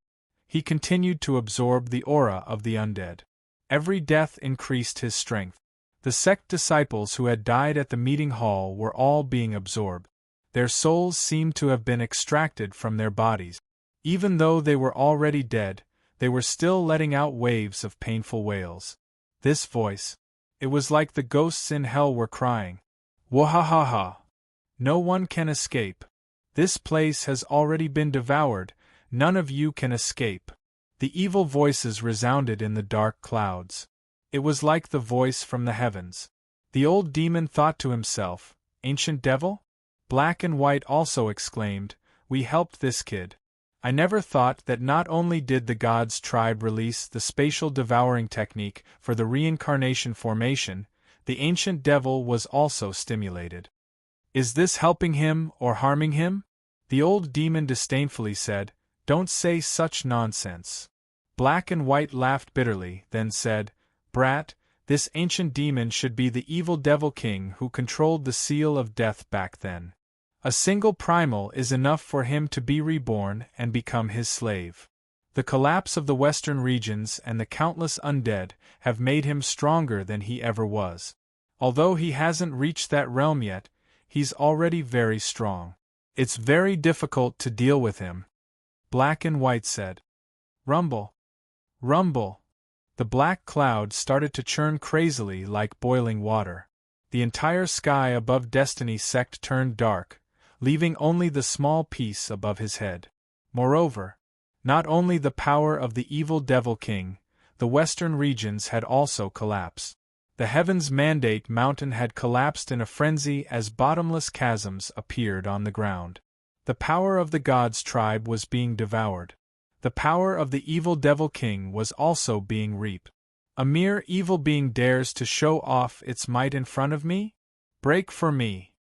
He continued to absorb the aura of the undead. Every death increased his strength. The sect disciples who had died at the meeting hall were all being absorbed. Their souls seemed to have been extracted from their bodies. Even though they were already dead, they were still letting out waves of painful wails. This voice. It was like the ghosts in hell were crying. Wahahaha! No one can escape. This place has already been devoured, none of you can escape. The evil voices resounded in the dark clouds. It was like the voice from the heavens. The old demon thought to himself, Ancient devil? Black and White also exclaimed, We helped this kid. I never thought that not only did the gods' tribe release the spatial devouring technique for the reincarnation formation, the ancient devil was also stimulated. Is this helping him or harming him? The old demon disdainfully said, Don't say such nonsense. Black and White laughed bitterly, then said, Brat, this ancient demon should be the evil devil king who controlled the seal of death back then. A single primal is enough for him to be reborn and become his slave. The collapse of the western regions and the countless undead have made him stronger than he ever was. Although he hasn't reached that realm yet, he's already very strong. It's very difficult to deal with him. Black and White said. Rumble. Rumble. The black cloud started to churn crazily like boiling water. The entire sky above Destiny's sect turned dark, leaving only the small piece above his head. Moreover, not only the power of the evil devil king, the western regions had also collapsed. The Heaven's Mandate mountain had collapsed in a frenzy as bottomless chasms appeared on the ground. The power of the gods' tribe was being devoured. The power of the evil devil king was also being reaped. A mere evil being dares to show off its might in front of me? Break for me.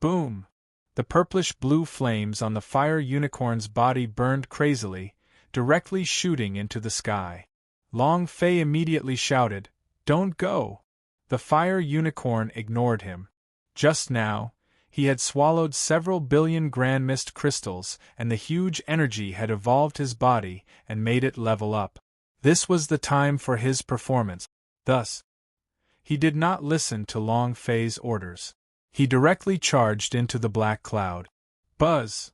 Boom! The purplish-blue flames on the fire unicorn's body burned crazily, directly shooting into the sky. Long Fei immediately shouted, Don't go! The fire unicorn ignored him. Just now, he had swallowed several billion grand mist crystals, and the huge energy had evolved his body and made it level up. This was the time for his performance. Thus, he did not listen to Long Fei's orders. He directly charged into the black cloud. Buzz!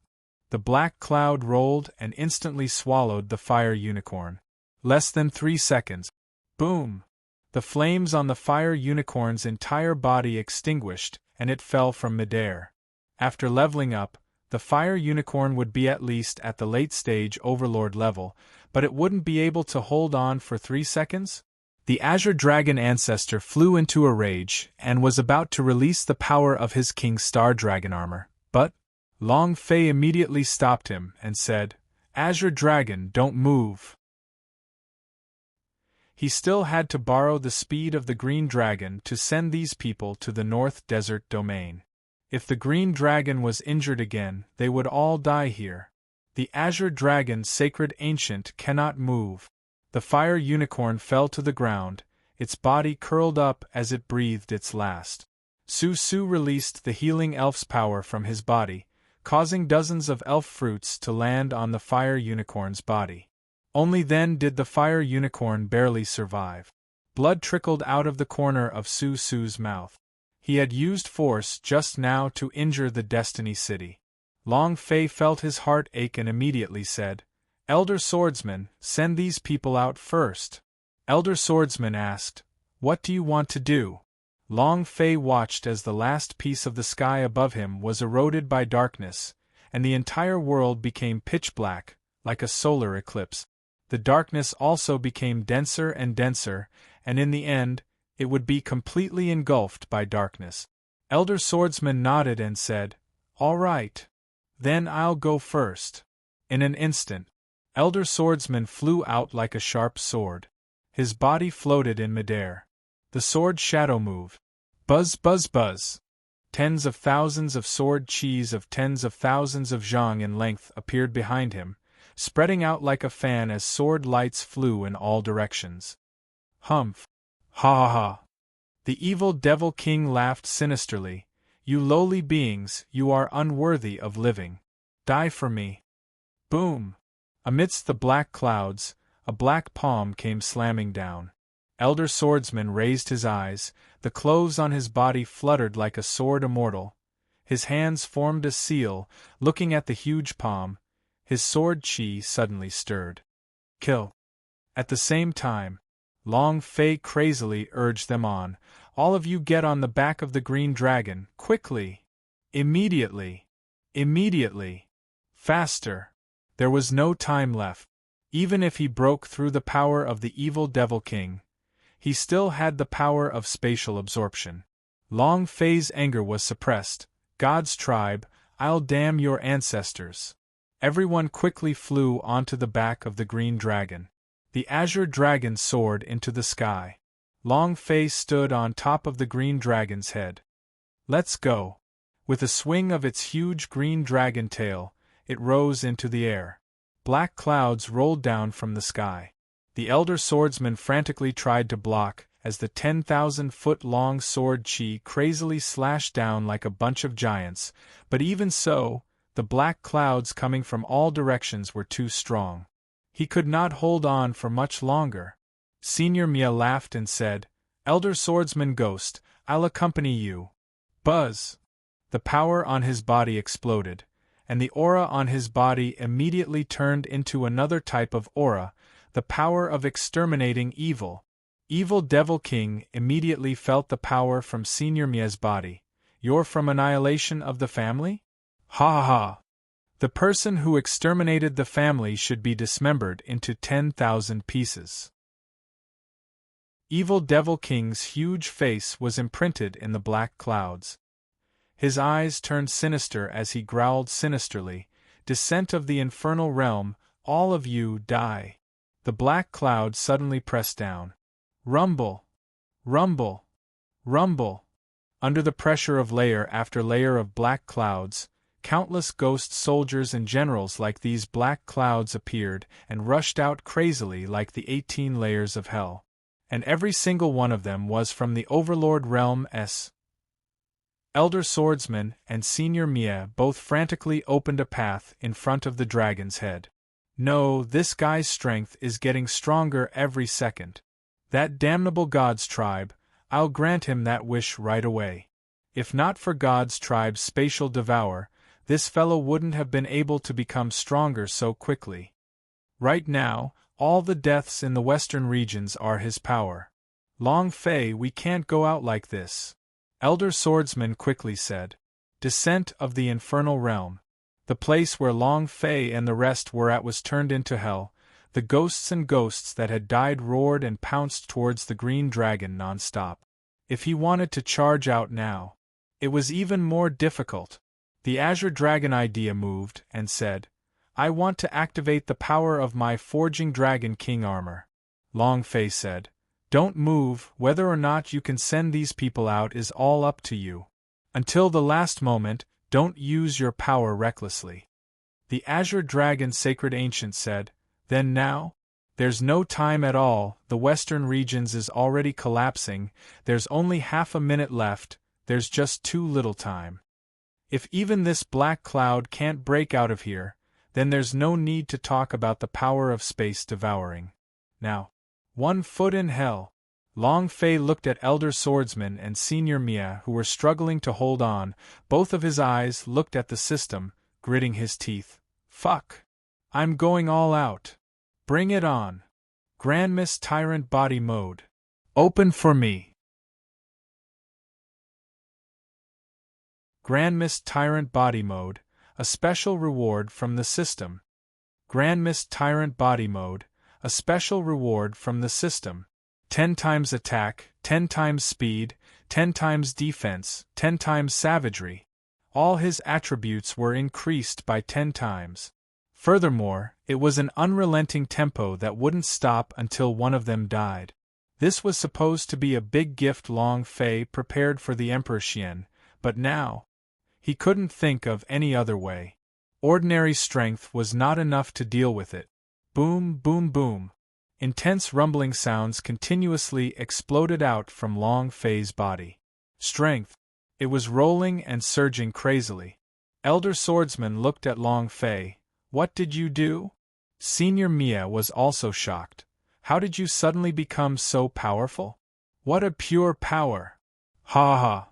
The black cloud rolled and instantly swallowed the fire unicorn. Less than 3 seconds. Boom! The flames on the fire unicorn's entire body extinguished, and it fell from midair. After leveling up, the fire unicorn would be at least at the late-stage overlord level, but it wouldn't be able to hold on for 3 seconds? The Azure Dragon ancestor flew into a rage and was about to release the power of his King's Star Dragon armor, but Long Fei immediately stopped him and said, Azure Dragon, don't move. He still had to borrow the speed of the Green Dragon to send these people to the North Desert Domain. If the Green Dragon was injured again, they would all die here. The Azure Dragon Sacred Ancient cannot move. The fire unicorn fell to the ground, its body curled up as it breathed its last. Su Su released the healing elf's power from his body, causing dozens of elf fruits to land on the fire unicorn's body. Only then did the fire unicorn barely survive. Blood trickled out of the corner of Su Su's mouth. He had used force just now to injure the Destiny City. Long Fei felt his heart ache and immediately said, Elder Swordsman, send these people out first. Elder Swordsman asked, What do you want to do? Long Fei watched as the last piece of the sky above him was eroded by darkness, and the entire world became pitch black, like a solar eclipse. The darkness also became denser and denser, and in the end, it would be completely engulfed by darkness. Elder Swordsman nodded and said, All right. Then I'll go first. In an instant, Elder Swordsman flew out like a sharp sword. His body floated in midair. The sword shadow moved. Buzz, buzz, buzz. Tens of thousands of sword cheese of tens of thousands of zhang in length appeared behind him, spreading out like a fan as sword lights flew in all directions. Humph! Ha ha ha! The evil devil king laughed sinisterly. You lowly beings, you are unworthy of living. Die for me. Boom! Amidst the black clouds, a black palm came slamming down. Elder Swordsman raised his eyes, the clothes on his body fluttered like a sword immortal. His hands formed a seal, looking at the huge palm. His sword chi suddenly stirred. Kill! At the same time, Long Fei crazily urged them on. All of you get on the back of the green dragon, quickly! Immediately! Immediately! Faster! There was no time left. Even if he broke through the power of the evil devil king, he still had the power of spatial absorption. Long Fei's anger was suppressed. God's tribe, I'll damn your ancestors. Everyone quickly flew onto the back of the green dragon. The azure dragon soared into the sky. Long Fei stood on top of the green dragon's head. Let's go. With a swing of its huge green dragon tail, it rose into the air. Black clouds rolled down from the sky. The elder swordsman frantically tried to block, as the 10,000-foot-long sword chi crazily slashed down like a bunch of giants, but even so, the black clouds coming from all directions were too strong. He could not hold on for much longer. Senior Mia laughed and said, Elder Swordsman Ghost, I'll accompany you. Buzz! The power on his body exploded, and the aura on his body immediately turned into another type of aura, the power of exterminating evil. Evil Devil King immediately felt the power from Senior Mia's body. You're from Annihilation of the Family? Ha ha ha! The person who exterminated the family should be dismembered into 10,000 pieces. Evil Devil King's huge face was imprinted in the black clouds. His eyes turned sinister as he growled sinisterly, Descent of the infernal realm, all of you die. The black cloud suddenly pressed down. Rumble! Rumble! Rumble! Under the pressure of layer after layer of black clouds, countless ghost soldiers and generals like these black clouds appeared and rushed out crazily like the 18 layers of hell. And every single one of them was from the Overlord Realm S. Elder Swordsman and Senior Mia both frantically opened a path in front of the dragon's head. No, this guy's strength is getting stronger every second. That damnable God's tribe, I'll grant him that wish right away. If not for God's tribe's spatial devour, this fellow wouldn't have been able to become stronger so quickly. Right now, all the deaths in the western regions are his power. Long Fei, we can't go out like this. Elder Swordsman quickly said. Descent of the infernal realm. The place where Long Fei and the rest were at was turned into hell. The ghosts and ghosts that had died roared and pounced towards the green dragon non-stop. If he wanted to charge out now, it was even more difficult. The Azure Dragon idea moved and said, I want to activate the power of my Forging Dragon King armor. Long Fei said, Don't move, whether or not you can send these people out is all up to you. Until the last moment, don't use your power recklessly. The Azure Dragon Sacred Ancient said, Then now? There's no time at all, the western regions is already collapsing, there's only half a minute left, there's just too little time. If even this black cloud can't break out of here, then there's no need to talk about the power of space devouring. Now, 1 foot in hell. Long Fei looked at Elder Swordsman and Senior Mia who were struggling to hold on, both of his eyes looked at the system, gritting his teeth. Fuck! I'm going all out. Bring it on. Grandmiss Tyrant Body Mode. Open for me. Grandmiss Tyrant Body Mode, a special reward from the system. Grandmiss Tyrant Body Mode, a special reward from the system. 10 times attack, 10 times speed, 10 times defense, 10 times savagery. All his attributes were increased by 10 times. Furthermore, it was an unrelenting tempo that wouldn't stop until one of them died. This was supposed to be a big gift Long Fei prepared for the Emperor Xian, but now, he couldn't think of any other way. Ordinary strength was not enough to deal with it. Boom, boom, boom. Intense rumbling sounds continuously exploded out from Long Fei's body. Strength. It was rolling and surging crazily. Elder Swordsman looked at Long Fei. What did you do? Senior Mia was also shocked. How did you suddenly become so powerful? What a pure power! Ha ha!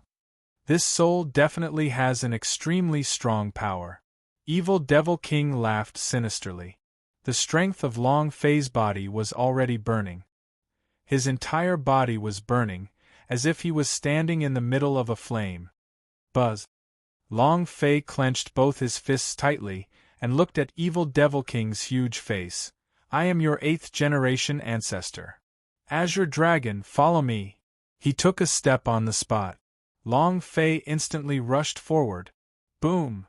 This soul definitely has an extremely strong power. Evil Devil King laughed sinisterly. The strength of Long Fei's body was already burning. His entire body was burning, as if he was standing in the middle of a flame. Buzz! Long Fei clenched both his fists tightly and looked at Evil Devil King's huge face. I am your 8th generation ancestor. Azure Dragon, follow me. He took a step on the spot. Long Fei instantly rushed forward. Boom!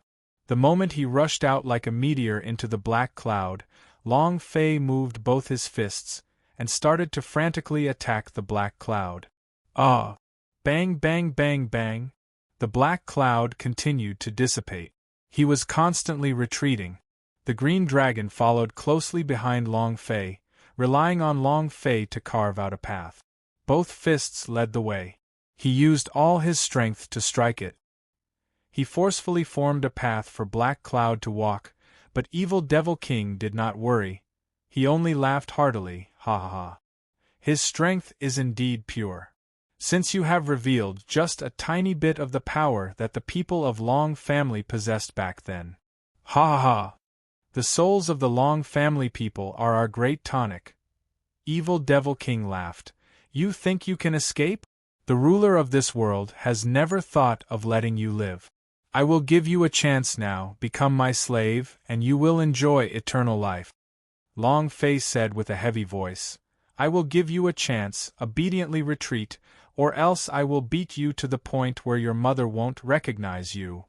The moment he rushed out like a meteor into the black cloud, Long Fei moved both his fists and started to frantically attack the black cloud. Ah! Bang, bang, bang, bang! The black cloud continued to dissipate. He was constantly retreating. The green dragon followed closely behind Long Fei, relying on Long Fei to carve out a path. Both fists led the way. He used all his strength to strike it. He forcefully formed a path for Black Cloud to walk, but Evil Devil King did not worry. He only laughed heartily, ha ha ha. His strength is indeed pure. Since you have revealed just a tiny bit of the power that the people of Long family possessed back then. Ha ha ha. The souls of the Long family people are our great tonic. Evil Devil King laughed. You think you can escape? The ruler of this world has never thought of letting you live. I will give you a chance now, become my slave, and you will enjoy eternal life. Long Fei said with a heavy voice. I will give you a chance, obediently retreat, or else I will beat you to the point where your mother won't recognize you.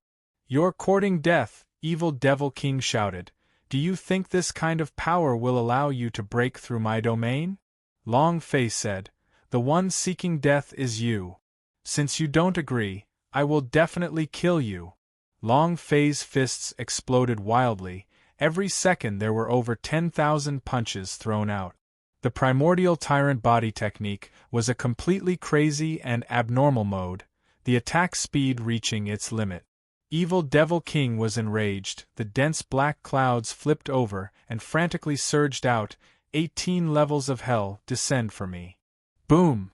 You're courting death, Evil Devil King shouted. Do you think this kind of power will allow you to break through my domain? Long Fei said. The one seeking death is you. Since you don't agree, I will definitely kill you. Long Fei's fists exploded wildly. Every second there were over 10,000 punches thrown out. The primordial tyrant body technique was a completely crazy and abnormal mode, the attack speed reaching its limit. Evil Devil King was enraged, the dense black clouds flipped over and frantically surged out. 18 levels of hell descend for me. Boom!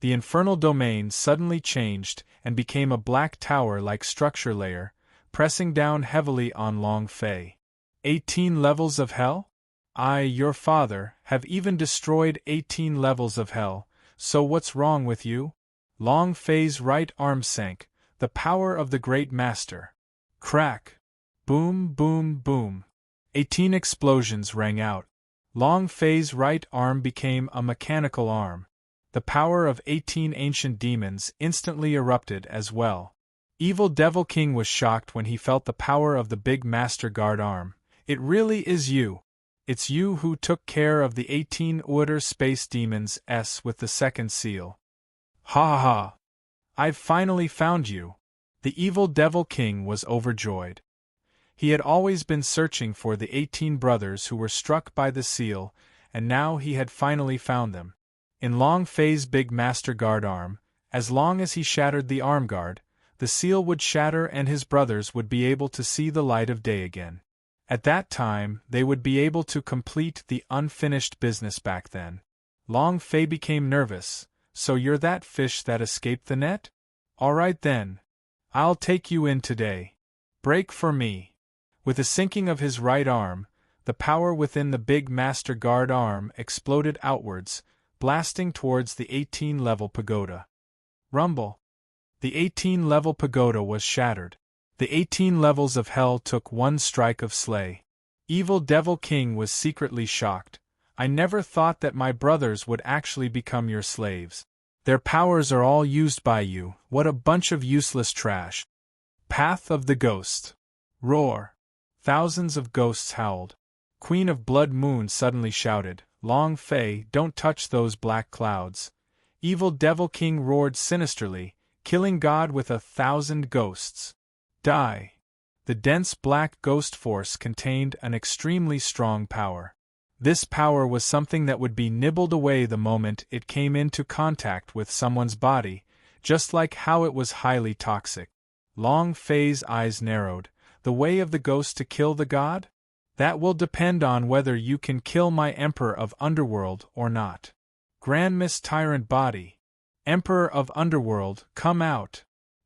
The infernal domain suddenly changed and became a black tower-like structure layer, pressing down heavily on Long Fei. 18 levels of hell? I, your father, have even destroyed 18 levels of hell, so what's wrong with you? Long Fei's right arm sank, the power of the great master. Crack! Boom, boom, boom. 18 explosions rang out. Long Fei's right arm became a mechanical arm. The power of 18 ancient demons instantly erupted as well. Evil Devil King was shocked when he felt the power of the big Master Guard arm. It really is you. It's you who took care of the 18 Outer Space Demons with the second seal. Ha ha ha! I've finally found you. The Evil Devil King was overjoyed. He had always been searching for the 18 brothers who were struck by the seal, and now he had finally found them. In Long Fei's big Master Guard arm, as long as he shattered the arm guard, the seal would shatter and his brothers would be able to see the light of day again. At that time, they would be able to complete the unfinished business back then. Long Fei became nervous. So you're that fish that escaped the net? All right then. I'll take you in today. Break for me. With a sinking of his right arm, the power within the big Master Guard arm exploded outwards, blasting towards the 18-level pagoda. Rumble. The 18-level pagoda was shattered. The 18 levels of hell took one strike of slay. Evil Devil King was secretly shocked. I never thought that my brothers would actually become your slaves. Their powers are all used by you. What a bunch of useless trash. Path of the Ghost. Roar. Thousands of ghosts howled. Queen of Blood Moon suddenly shouted, "Long Fei, don't touch those black clouds." Evil Devil King roared sinisterly, killing God with 1,000 ghosts. Die! The dense black ghost force contained an extremely strong power. This power was something that would be nibbled away the moment it came into contact with someone's body, just like how it was highly toxic. Long Fei's eyes narrowed. The way of the ghost to kill the god? That will depend on whether you can kill my Emperor of Underworld or not. Grand Miss Tyrant Body. Emperor of Underworld, come out.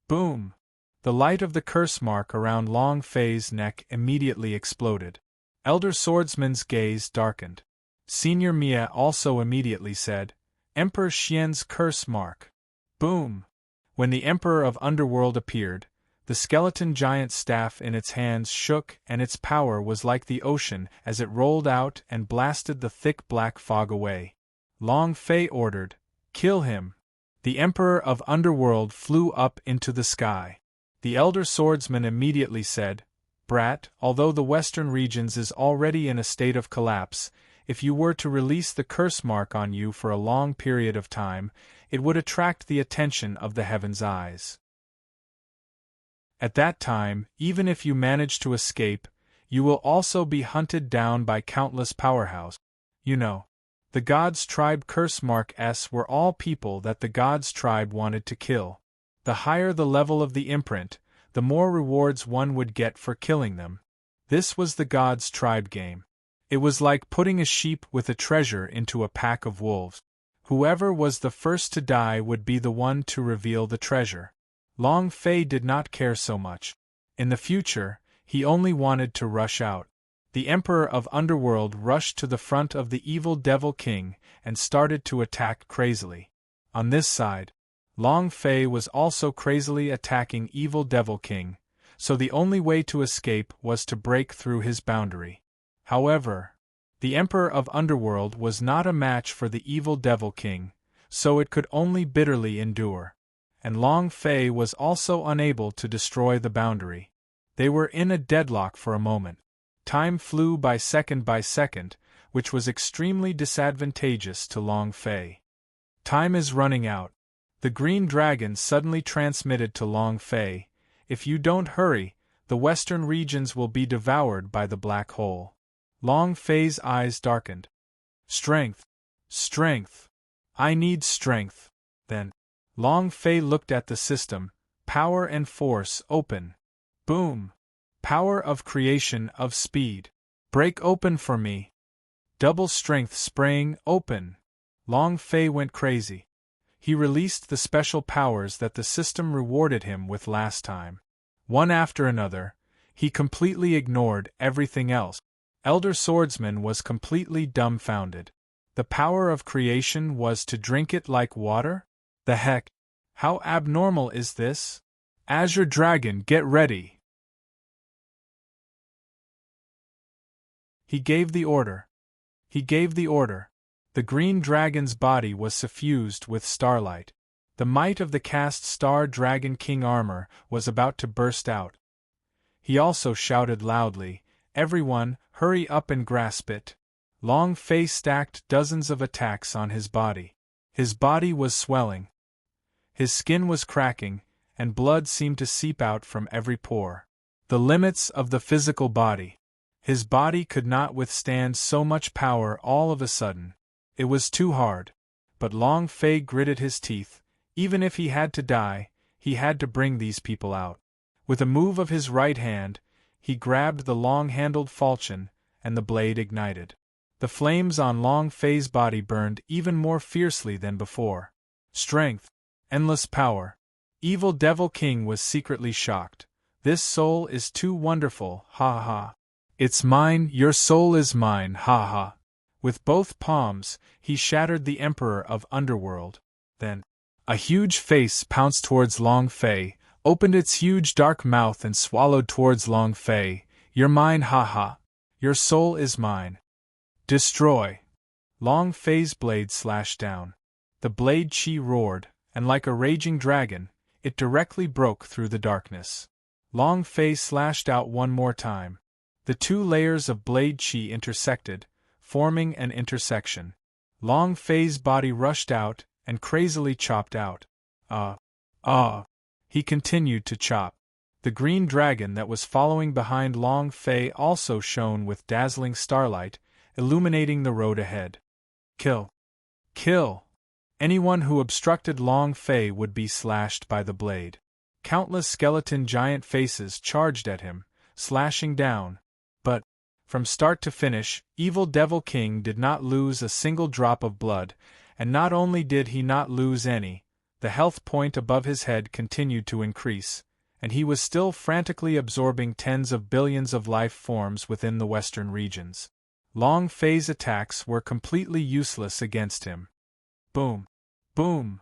Boom! The light of the curse mark around Long Fei's neck immediately exploded. Elder Swordsman's gaze darkened. Senior Mia also immediately said, "Emperor Xian's curse mark." Boom! When the Emperor of Underworld appeared, the skeleton giant's staff in its hands shook and its power was like the ocean as it rolled out and blasted the thick black fog away. Long Fei ordered, "Kill him." The Emperor of Underworld flew up into the sky. The Elder Swordsman immediately said, "Brat, although the western regions is already in a state of collapse, if you were to release the curse mark on you for a long period of time, it would attract the attention of the heaven's eyes. At that time, even if you manage to escape, you will also be hunted down by countless powerhouse. You know, the God's Tribe curse mark S were all people that the God's Tribe wanted to kill. The higher the level of the imprint, the more rewards one would get for killing them. This was the God's Tribe game. It was like putting a sheep with a treasure into a pack of wolves. Whoever was the first to die would be the one to reveal the treasure. Long Fei did not care so much. In the future, he only wanted to rush out. The Emperor of Underworld rushed to the front of the evil Devil King and started to attack crazily. On this side, Long Fei was also crazily attacking evil Devil King, so the only way to escape was to break through his boundary. However, the Emperor of Underworld was not a match for the evil Devil King, so it could only bitterly endure. And Long Fei was also unable to destroy the boundary. They were in a deadlock for a moment. Time flew by second, which was extremely disadvantageous to Long Fei. "Time is running out." The Green Dragon suddenly transmitted to Long Fei, "If you don't hurry, the western regions will be devoured by the black hole." Long Fei's eyes darkened. "Strength! Strength! I need strength!" Then, Long Fei looked at the system. Power and force open. Boom! Power of creation of speed. Break open for me. Double strength spraying open. Long Fei went crazy. He released the special powers that the system rewarded him with last time. One after another, he completely ignored everything else. Elder Swordsman was completely dumbfounded. The power of creation was to drink it like water? The heck? How abnormal is this? Azure Dragon, get ready! He gave the order. The Green Dragon's body was suffused with starlight. The might of the cast Star Dragon King armor was about to burst out. He also shouted loudly, "Everyone, hurry up and grasp it." Long Fei stacked dozens of attacks on his body. His body was swelling. His skin was cracking, and blood seemed to seep out from every pore. The limits of the physical body. His body could not withstand so much power all of a sudden. It was too hard. But Long Fei gritted his teeth. Even if he had to die, he had to bring these people out. With a move of his right hand, he grabbed the long-handled falchion, and the blade ignited. The flames on Long Fei's body burned even more fiercely than before. Strength. Endless power. Evil Devil King was secretly shocked. "This soul is too wonderful, ha ha. It's mine, your soul is mine, ha ha." With both palms, he shattered the Emperor of Underworld. Then, a huge face pounced towards Long Fei, opened its huge dark mouth and swallowed towards Long Fei. "You're mine, ha ha. Your soul is mine. Destroy." Long Fei's blade slashed down. The blade chi roared, and like a raging dragon, it directly broke through the darkness. Long Fei slashed out one more time. The two layers of blade qi intersected, forming an intersection. Long Fei's body rushed out and crazily chopped out. He continued to chop. The green dragon that was following behind Long Fei also shone with dazzling starlight, illuminating the road ahead. Kill! Kill! Anyone who obstructed Long Fei would be slashed by the blade. Countless skeleton giant faces charged at him, slashing down. But, from start to finish, Evil Devil King did not lose a single drop of blood, and not only did he not lose any, the health point above his head continued to increase, and he was still frantically absorbing tens of billions of life forms within the western regions. Long Fei's attacks were completely useless against him. Boom! Boom!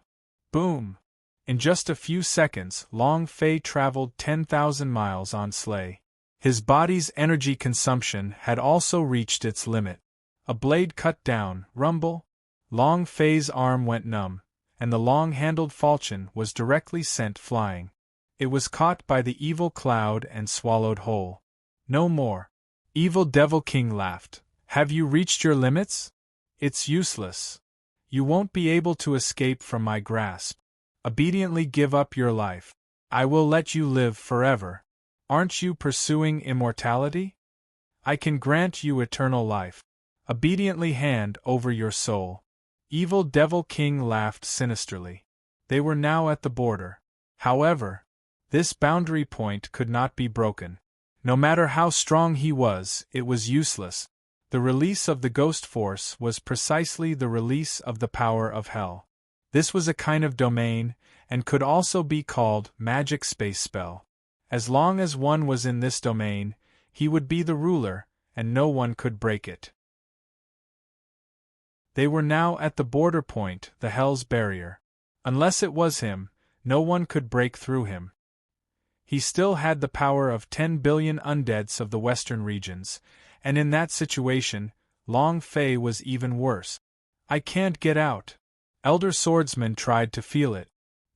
Boom! In just a few seconds, Long Fei traveled 10,000 miles on sleigh. His body's energy consumption had also reached its limit. A blade cut down, rumble. Long Fei's arm went numb, and the long-handled falchion was directly sent flying. It was caught by the evil cloud and swallowed whole. No more. Evil Devil King laughed. Have you reached your limits? It's useless. You won't be able to escape from my grasp. Obediently give up your life. I will let you live forever. Aren't you pursuing immortality? I can grant you eternal life. Obediently hand over your soul. Evil Devil King laughed sinisterly. They were now at the border. However, this boundary point could not be broken. No matter how strong he was, it was useless. The release of the ghost force was precisely the release of the power of hell. This was a kind of domain, and could also be called magic space spell. As long as one was in this domain, he would be the ruler, and no one could break it. They were now at the border point, the Hell's Barrier. Unless it was him, no one could break through him. He still had the power of 10 billion undeads of the western regions, and in that situation, Long Fei was even worse. I can't get out. Elder Swordsman tried to feel it.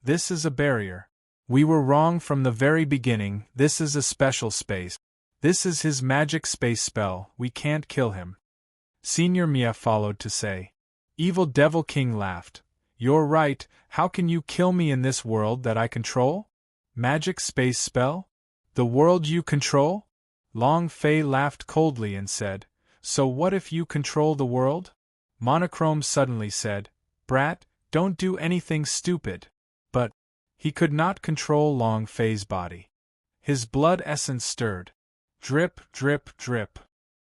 This is a barrier. We were wrong from the very beginning. This is a special space. This is his magic space spell. We can't kill him. Senior Mia followed to say. Evil Devil King laughed. You're right. How can you kill me in this world that I control? Magic space spell? The world you control? Long Fei laughed coldly and said, So what if you control the world? Monochrome suddenly said, Brat, don't do anything stupid. But he could not control Long Fei's body. His blood essence stirred. Drip, drip, drip.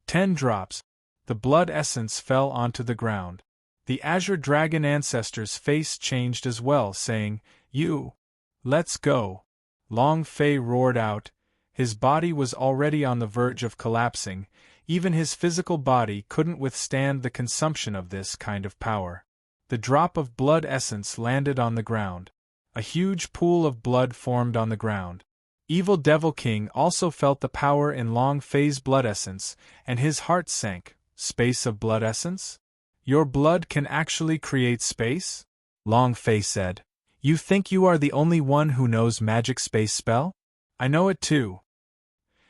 10 drops. The blood essence fell onto the ground. The Azure Dragon ancestor's face changed as well, saying, You! Let's go! Long Fei roared out. His body was already on the verge of collapsing. Even his physical body couldn't withstand the consumption of this kind of power. The drop of blood essence landed on the ground. A huge pool of blood formed on the ground. Evil Devil King also felt the power in Long Fei's blood essence, and his heart sank. Space of blood essence? Your blood can actually create space? Long Fei said. You think you are the only one who knows magic space spell? I know it too.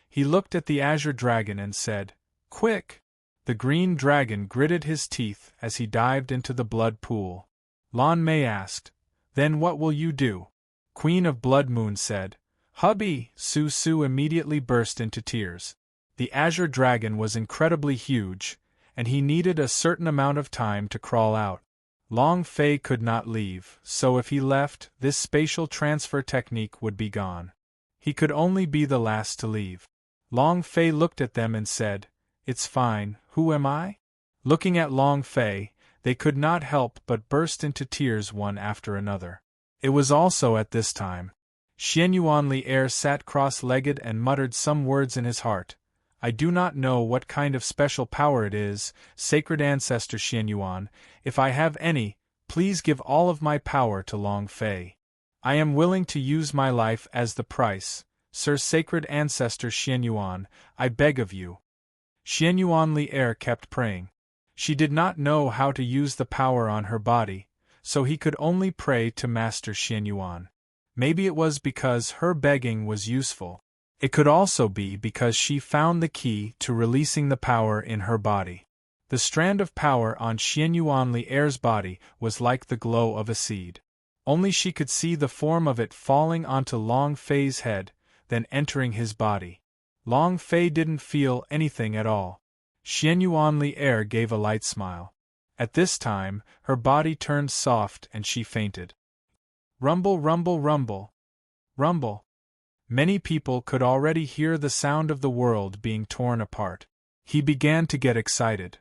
He looked at the Azure Dragon and said, Quick! The green dragon gritted his teeth as he dived into the blood pool. Lan Mei asked, Then what will you do? Queen of Blood Moon said, Hubby! Su Su immediately burst into tears. The Azure Dragon was incredibly huge, and he needed a certain amount of time to crawl out. Long Fei could not leave, so if he left, this spatial transfer technique would be gone. He could only be the last to leave. Long Fei looked at them and said, It's fine, who am I? Looking at Long Fei, they could not help but burst into tears one after another. It was also at this time. Xianyuan Li sat cross-legged and muttered some words in his heart. I do not know what kind of special power it is, sacred ancestor Xianyuan. If I have any, please give all of my power to Long Fei. I am willing to use my life as the price, Sir Sacred Ancestor Xianyuan, I beg of you. Xianyuan Li kept praying. She did not know how to use the power on her body, so he could only pray to Master Xianyuan. Maybe it was because her begging was useful. It could also be because she found the key to releasing the power in her body. The strand of power on Xianyuanli Air's body was like the glow of a seed. Only she could see the form of it falling onto Long Fei's head, then entering his body. Long Fei didn't feel anything at all. Xianyuanli Air gave a light smile. At this time, her body turned soft and she fainted. Rumble, rumble, rumble. Rumble. Many people could already hear the sound of the world being torn apart. He began to get excited.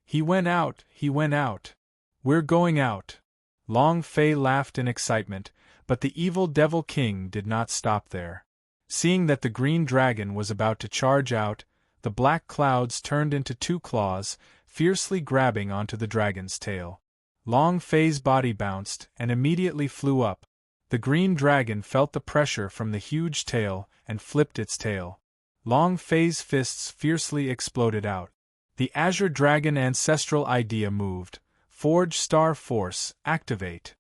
He went out, he went out. We're going out. Long Fei laughed in excitement, but the evil Devil King did not stop there. Seeing that the green dragon was about to charge out, the black clouds turned into two claws, fiercely grabbing onto the dragon's tail. Long Fei's body bounced and immediately flew up. The green dragon felt the pressure from the huge tail and flipped its tail. Long Fei's fists fiercely exploded out. The Azure Dragon ancestral idea moved. Forge Star Force, activate.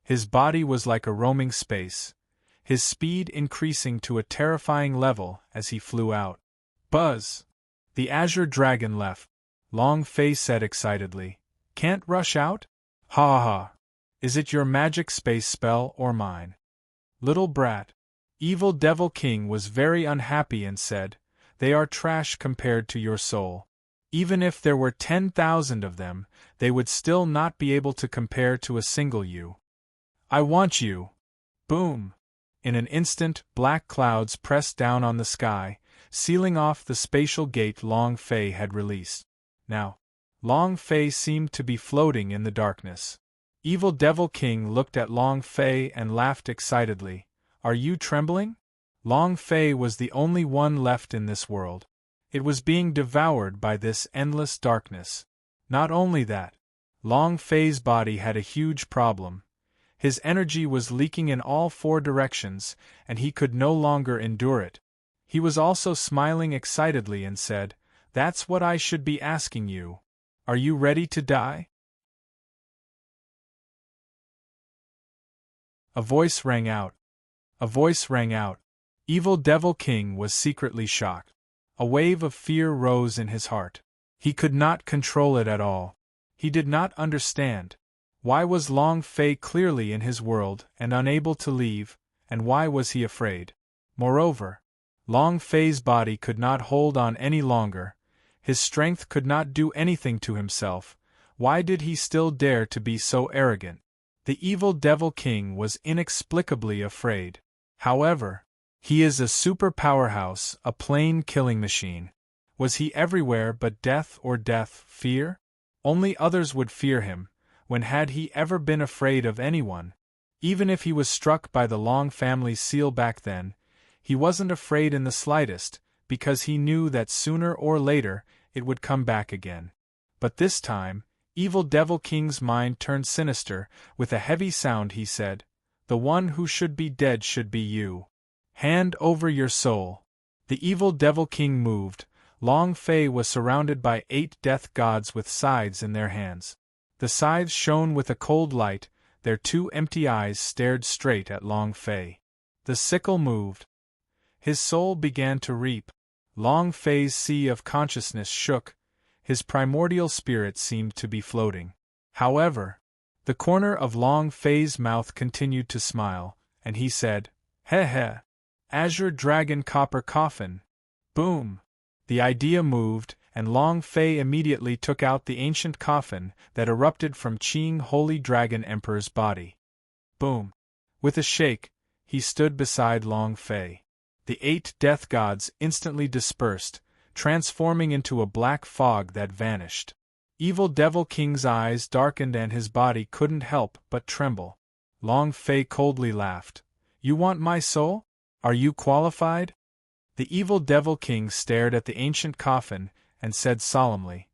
His body was like a roaming space, his speed increasing to a terrifying level as he flew out. Buzz! The Azure Dragon left. Long Fei said excitedly, "Can't rush out? Ha ha ha! Is it your magic space spell or mine? Little brat." Evil Devil King was very unhappy and said, "They are trash compared to your soul. Even if there were 10,000 of them, they would still not be able to compare to a single you. I want you!" Boom! In an instant, black clouds pressed down on the sky, sealing off the spatial gate Long Fei had released. Now, Long Fei seemed to be floating in the darkness. Evil Devil King looked at Long Fei and laughed excitedly. "Are you trembling?" Long Fei was the only one left in this world. It was being devoured by this endless darkness. Not only that, Long Fei's body had a huge problem. His energy was leaking in all four directions, and he could no longer endure it. He was also smiling excitedly and said, "That's what I should be asking you. Are you ready to die?" A voice rang out. A voice rang out. Evil Devil King was secretly shocked. A wave of fear rose in his heart. He could not control it at all. He did not understand. Why was Long Fei clearly in his world and unable to leave, and why was he afraid? Moreover, Long Fei's body could not hold on any longer. His strength could not do anything to himself. Why did he still dare to be so arrogant? The evil Devil King was inexplicably afraid. However, he is a super powerhouse, a plain killing machine. Was he everywhere but death or death, fear? Only others would fear him. When had he ever been afraid of anyone? Even if he was struck by the Long family's seal back then, he wasn't afraid in the slightest, because he knew that sooner or later it would come back again. But this time, evil Devil King's mind turned sinister. With a heavy sound he said, "The one who should be dead should be you. Hand over your soul." The evil Devil King moved. Long Fei was surrounded by 8 death gods with scythes in their hands. The scythes shone with a cold light, their 2 empty eyes stared straight at Long Fei. The sickle moved. His soul began to reap. Long Fei's sea of consciousness shook, his primordial spirit seemed to be floating. However, the corner of Long Fei's mouth continued to smile, and he said, "Heh heh. Azure Dragon Copper Coffin." Boom! The idea moved, and Long Fei immediately took out the ancient coffin that erupted from Qing Holy Dragon Emperor's body. Boom! With a shake, he stood beside Long Fei. The 8 death gods instantly dispersed, transforming into a black fog that vanished. Evil Devil King's eyes darkened and his body couldn't help but tremble. Long Fei coldly laughed. "You want my soul? Are you qualified?" The evil Devil King stared at the ancient coffin and said solemnly,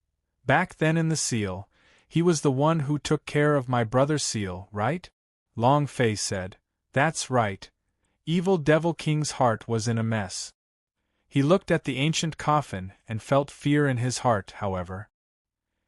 "Back then in the seal, he was the one who took care of my brother's seal, right?" Long Fei said, "That's right." Evil Devil King's heart was in a mess. He looked at the ancient coffin and felt fear in his heart, however.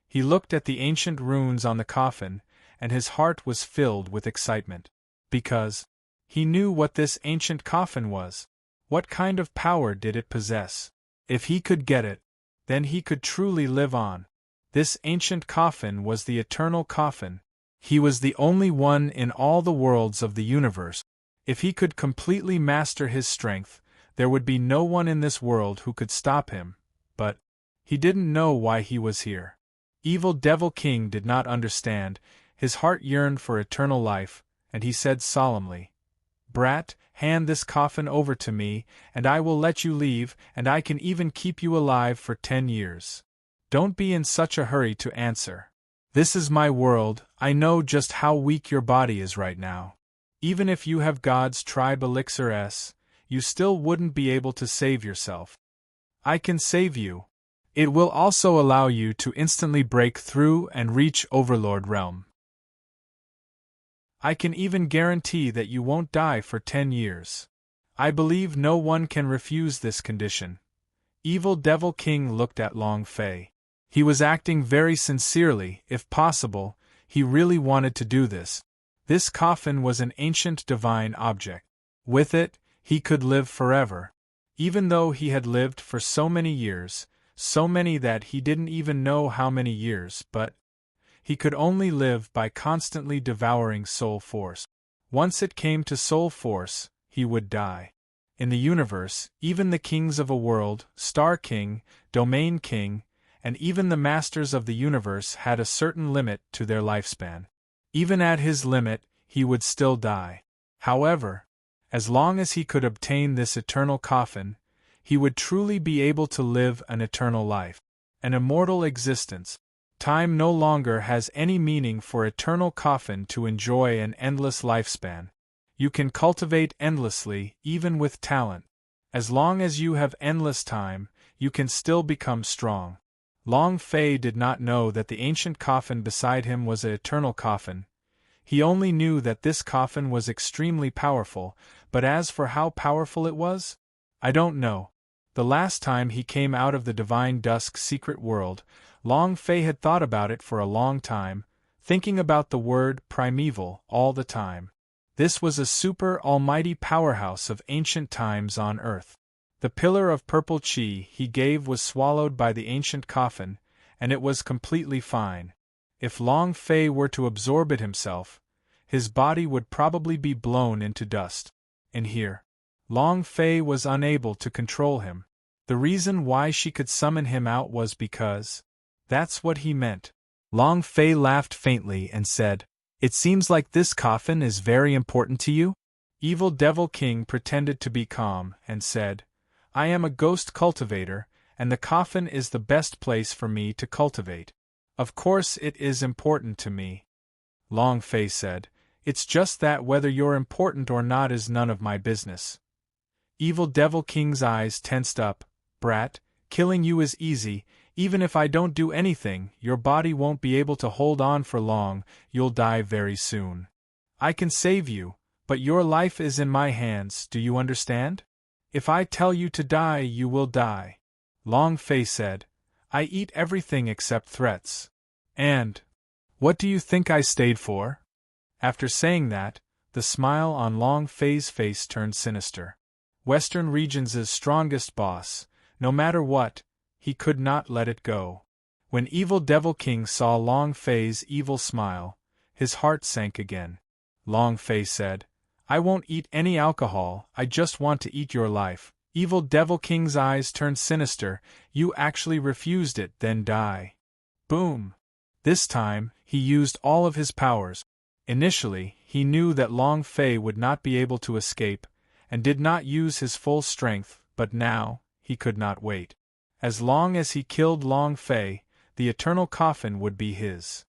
He looked at the ancient runes on the coffin, and his heart was filled with excitement. Because He knew what this ancient coffin was. What kind of power did it possess? If he could get it, then he could truly live on. This ancient coffin was the eternal coffin. He was the only one in all the worlds of the universe. If he could completely master his strength, there would be no one in this world who could stop him. But he didn't know why he was here. Evil Devil King did not understand. His heart yearned for eternal life, and he said solemnly, "Brat, hand this coffin over to me, and I will let you leave, and I can even keep you alive for 10 years. Don't be in such a hurry to answer. This is my world. I know just how weak your body is right now. Even if you have God's tribe elixir S, you still wouldn't be able to save yourself. I can save you. It will also allow you to instantly break through and reach Overlord Realm. I can even guarantee that you won't die for 10 years. I believe no one can refuse this condition." Evil Devil King looked at Long Fei. He was acting very sincerely. If possible, he really wanted to do this. This coffin was an ancient divine object. With it, he could live forever. Even though he had lived for so many years, so many that he didn't even know how many years, but he could only live by constantly devouring soul force. Once it came to soul force, he would die. In the universe, even the kings of a world, Star King, Domain King, and even the masters of the universe had a certain limit to their lifespan. Even at his limit, he would still die. However, as long as he could obtain this eternal coffin, he would truly be able to live an eternal life, an immortal existence. Time no longer has any meaning for eternal coffin to enjoy an endless lifespan. You can cultivate endlessly, even with talent. As long as you have endless time, you can still become strong. Long Fei did not know that the ancient coffin beside him was an eternal coffin. He only knew that this coffin was extremely powerful, but as for how powerful it was, I don't know. The last time he came out of the Divine Dusk secret world, Long Fei had thought about it for a long time, thinking about the word primeval all the time. This was a super almighty powerhouse of ancient times on Earth. The pillar of purple chi he gave was swallowed by the ancient coffin, and it was completely fine. If Long Fei were to absorb it himself, his body would probably be blown into dust. And here, Long Fei was unable to control him. The reason why she could summon him out was because that's what he meant. Long Fei laughed faintly and said, "It seems like this coffin is very important to you?" Evil Devil King pretended to be calm and said, "I am a ghost cultivator, and the coffin is the best place for me to cultivate. Of course it is important to me." Long Fei said, "It's just that whether you're important or not is none of my business." Evil Devil King's eyes tensed up. "Brat, killing you is easy. Even if I don't do anything, your body won't be able to hold on for long, you'll die very soon. I can save you, but your life is in my hands, do you understand? If I tell you to die, you will die." Long Fei said, "I eat everything except threats. And what do you think I stayed for?" After saying that, the smile on Long Fei's face turned sinister. Western Regions' strongest boss, no matter what, he could not let it go. When Evil Devil King saw Long Fei's evil smile, his heart sank again. Long Fei said, "I won't eat any alcohol, I just want to eat your life." Evil Devil King's eyes turned sinister. "You actually refused it, then die." Boom! This time, he used all of his powers. Initially, he knew that Long Fei would not be able to escape, and did not use his full strength, but now, he could not wait. As long as he killed Long Fei, the eternal coffin would be his.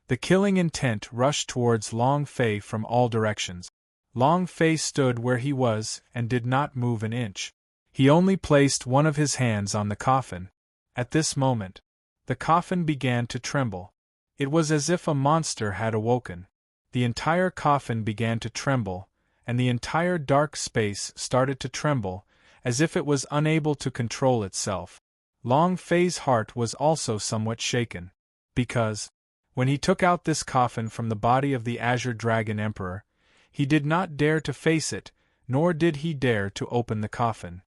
The killing intent rushed towards Long Fei from all directions. Long Fei stood where he was and did not move an inch. He only placed one of his hands on the coffin. At this moment, the coffin began to tremble. It was as if a monster had awoken. The entire coffin began to tremble, and the entire dark space started to tremble, as if it was unable to control itself. Long Fei's heart was also somewhat shaken, because, when he took out this coffin from the body of the Azure Dragon Emperor, He did not dare to face it, nor did he dare to open the coffin.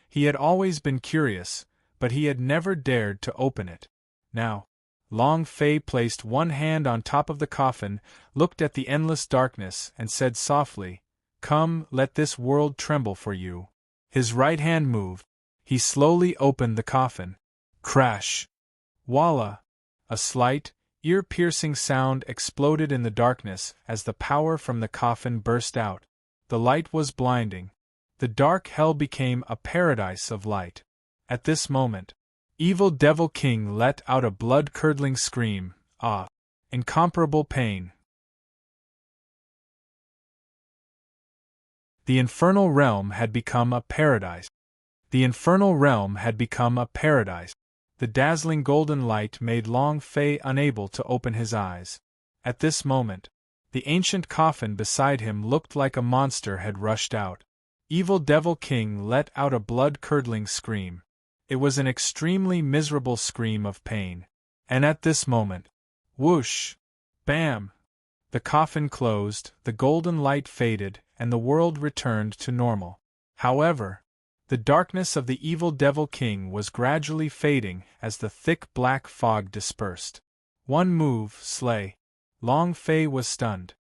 He had always been curious, but he had never dared to open it. Now, Long Fei placed one hand on top of the coffin, looked at the endless darkness, and said softly, "Come, let this world tremble for you." His right hand moved. He slowly opened the coffin. Crash! Voila! A slight, ear-piercing sound exploded in the darkness as the power from the coffin burst out. The light was blinding. The dark hell became a paradise of light. At this moment, Evil Devil King let out a blood-curdling scream. Ah! Incomparable pain. The infernal realm had become a paradise. The infernal realm had become a paradise. The dazzling golden light made Long Fei unable to open his eyes. At this moment, the ancient coffin beside him looked like a monster had rushed out. Evil Devil King let out a blood-curdling scream. It was an extremely miserable scream of pain. And at this moment, whoosh! Bam! The coffin closed, the golden light faded, and the world returned to normal. However, the darkness of the Evil Devil King was gradually fading as the thick black fog dispersed. One move, slay. Long Fei was stunned.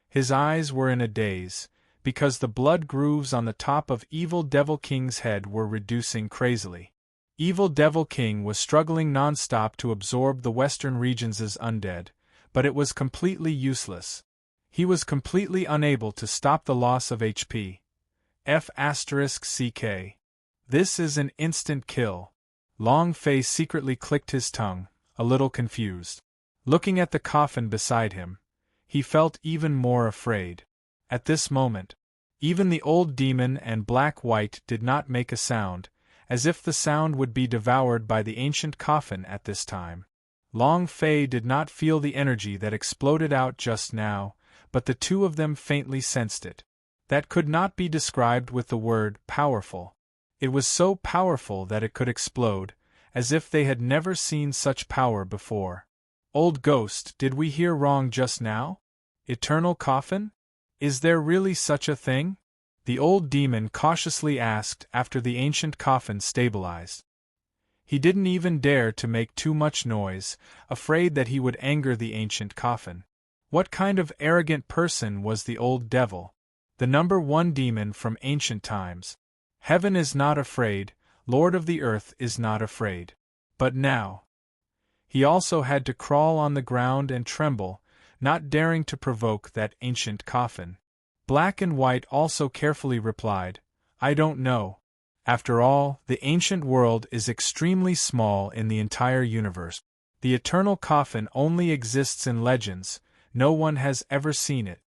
His eyes were in a daze, because the blood grooves on the top of Evil Devil King's head were reducing crazily. Evil Devil King was struggling non-stop to absorb the western regions' undead, but it was completely useless. He was completely unable to stop the loss of HP. F***CK. This is an instant kill. Long Fei secretly clicked his tongue, a little confused. Looking at the coffin beside him, he felt even more afraid. At this moment, even the old demon and Black White did not make a sound, as if the sound would be devoured by the ancient coffin at this time. Long Fei did not feel the energy that exploded out just now, but the two of them faintly sensed it. That could not be described with the word powerful. It was so powerful that it could explode, as if they had never seen such power before. Old ghost, did we hear wrong just now? Eternal coffin? Is there really such a thing? The old demon cautiously asked after the ancient coffin stabilized. He didn't even dare to make too much noise, afraid that he would anger the ancient coffin. What kind of arrogant person was the old devil? The number one demon from ancient times. Heaven is not afraid, Lord of the earth is not afraid. But now, he also had to crawl on the ground and tremble, not daring to provoke that ancient coffin. Black and White also carefully replied, "I don't know. After all, the ancient world is extremely small in the entire universe. The eternal coffin only exists in legends, no one has ever seen it."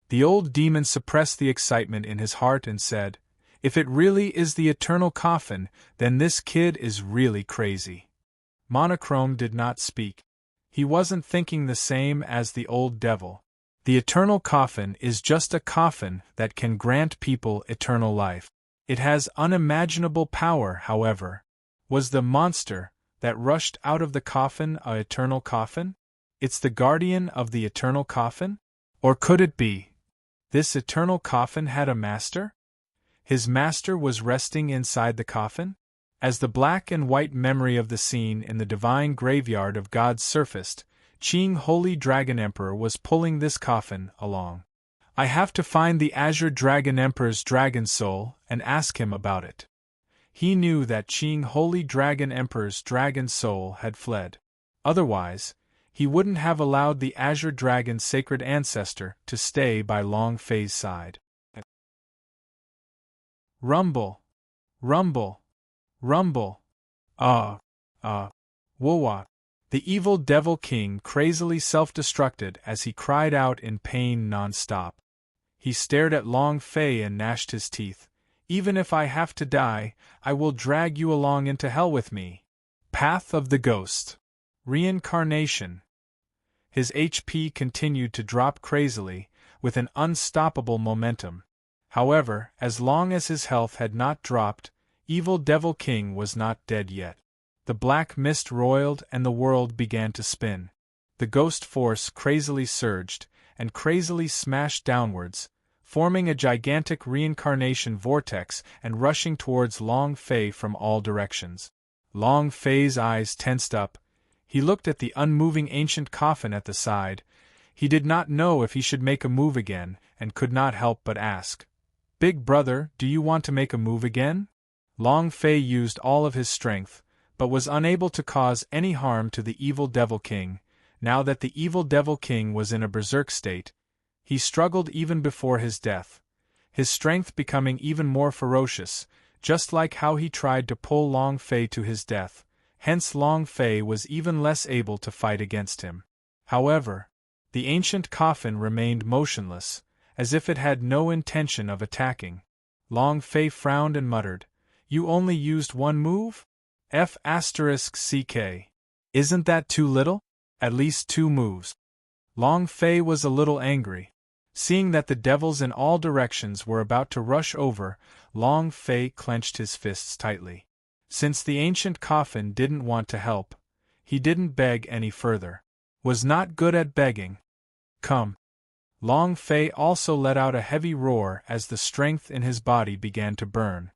The old demon suppressed the excitement in his heart and said, "If it really is the eternal coffin, then this kid is really crazy." Monochrome did not speak. He wasn't thinking the same as the old devil. The eternal coffin is just a coffin that can grant people eternal life. It has unimaginable power, however. Was the monster that rushed out of the coffin a eternal coffin? It's the guardian of the eternal coffin? Or could it be? This eternal coffin had a master? His master was resting inside the coffin? As the black and white memory of the scene in the divine graveyard of gods surfaced, Qing Holy Dragon Emperor was pulling this coffin along. I have to find the Azure Dragon Emperor's dragon soul and ask him about it. He knew that Qing Holy Dragon Emperor's dragon soul had fled. Otherwise, he wouldn't have allowed the Azure Dragon's sacred ancestor to stay by Long Fei's side. Rumble! Rumble! Rumble! Wowa! The Evil Devil King crazily self-destructed as he cried out in pain non-stop. He stared at Long Fei and gnashed his teeth. "Even if I have to die, I will drag you along into hell with me." Path of the Ghost. Reincarnation. His HP continued to drop crazily, with an unstoppable momentum. However, as long as his health had not dropped, Evil Devil King was not dead yet. The black mist roiled and the world began to spin. The ghost force crazily surged, and crazily smashed downwards, forming a gigantic reincarnation vortex and rushing towards Long Fei from all directions. Long Fei's eyes tensed up. He looked at the unmoving ancient coffin at the side. He did not know if he should make a move again, and could not help but ask, "Big brother, do you want to make a move again?" Long Fei used all of his strength, but was unable to cause any harm to the evil Devil King. Now that the evil Devil King was in a berserk state, he struggled even before his death, his strength becoming even more ferocious, just like how he tried to pull Long Fei to his death. Hence Long Fei was even less able to fight against him. However, the ancient coffin remained motionless, as if it had no intention of attacking. Long Fei frowned and muttered, "You only used one move? F***ck. Isn't that too little? At least 2 moves." Long Fei was a little angry. Seeing that the devils in all directions were about to rush over, Long Fei clenched his fists tightly. Since the ancient coffin didn't want to help, he didn't beg any further. Was not good at begging. "Come." Long Fei also let out a heavy roar as the strength in his body began to burn.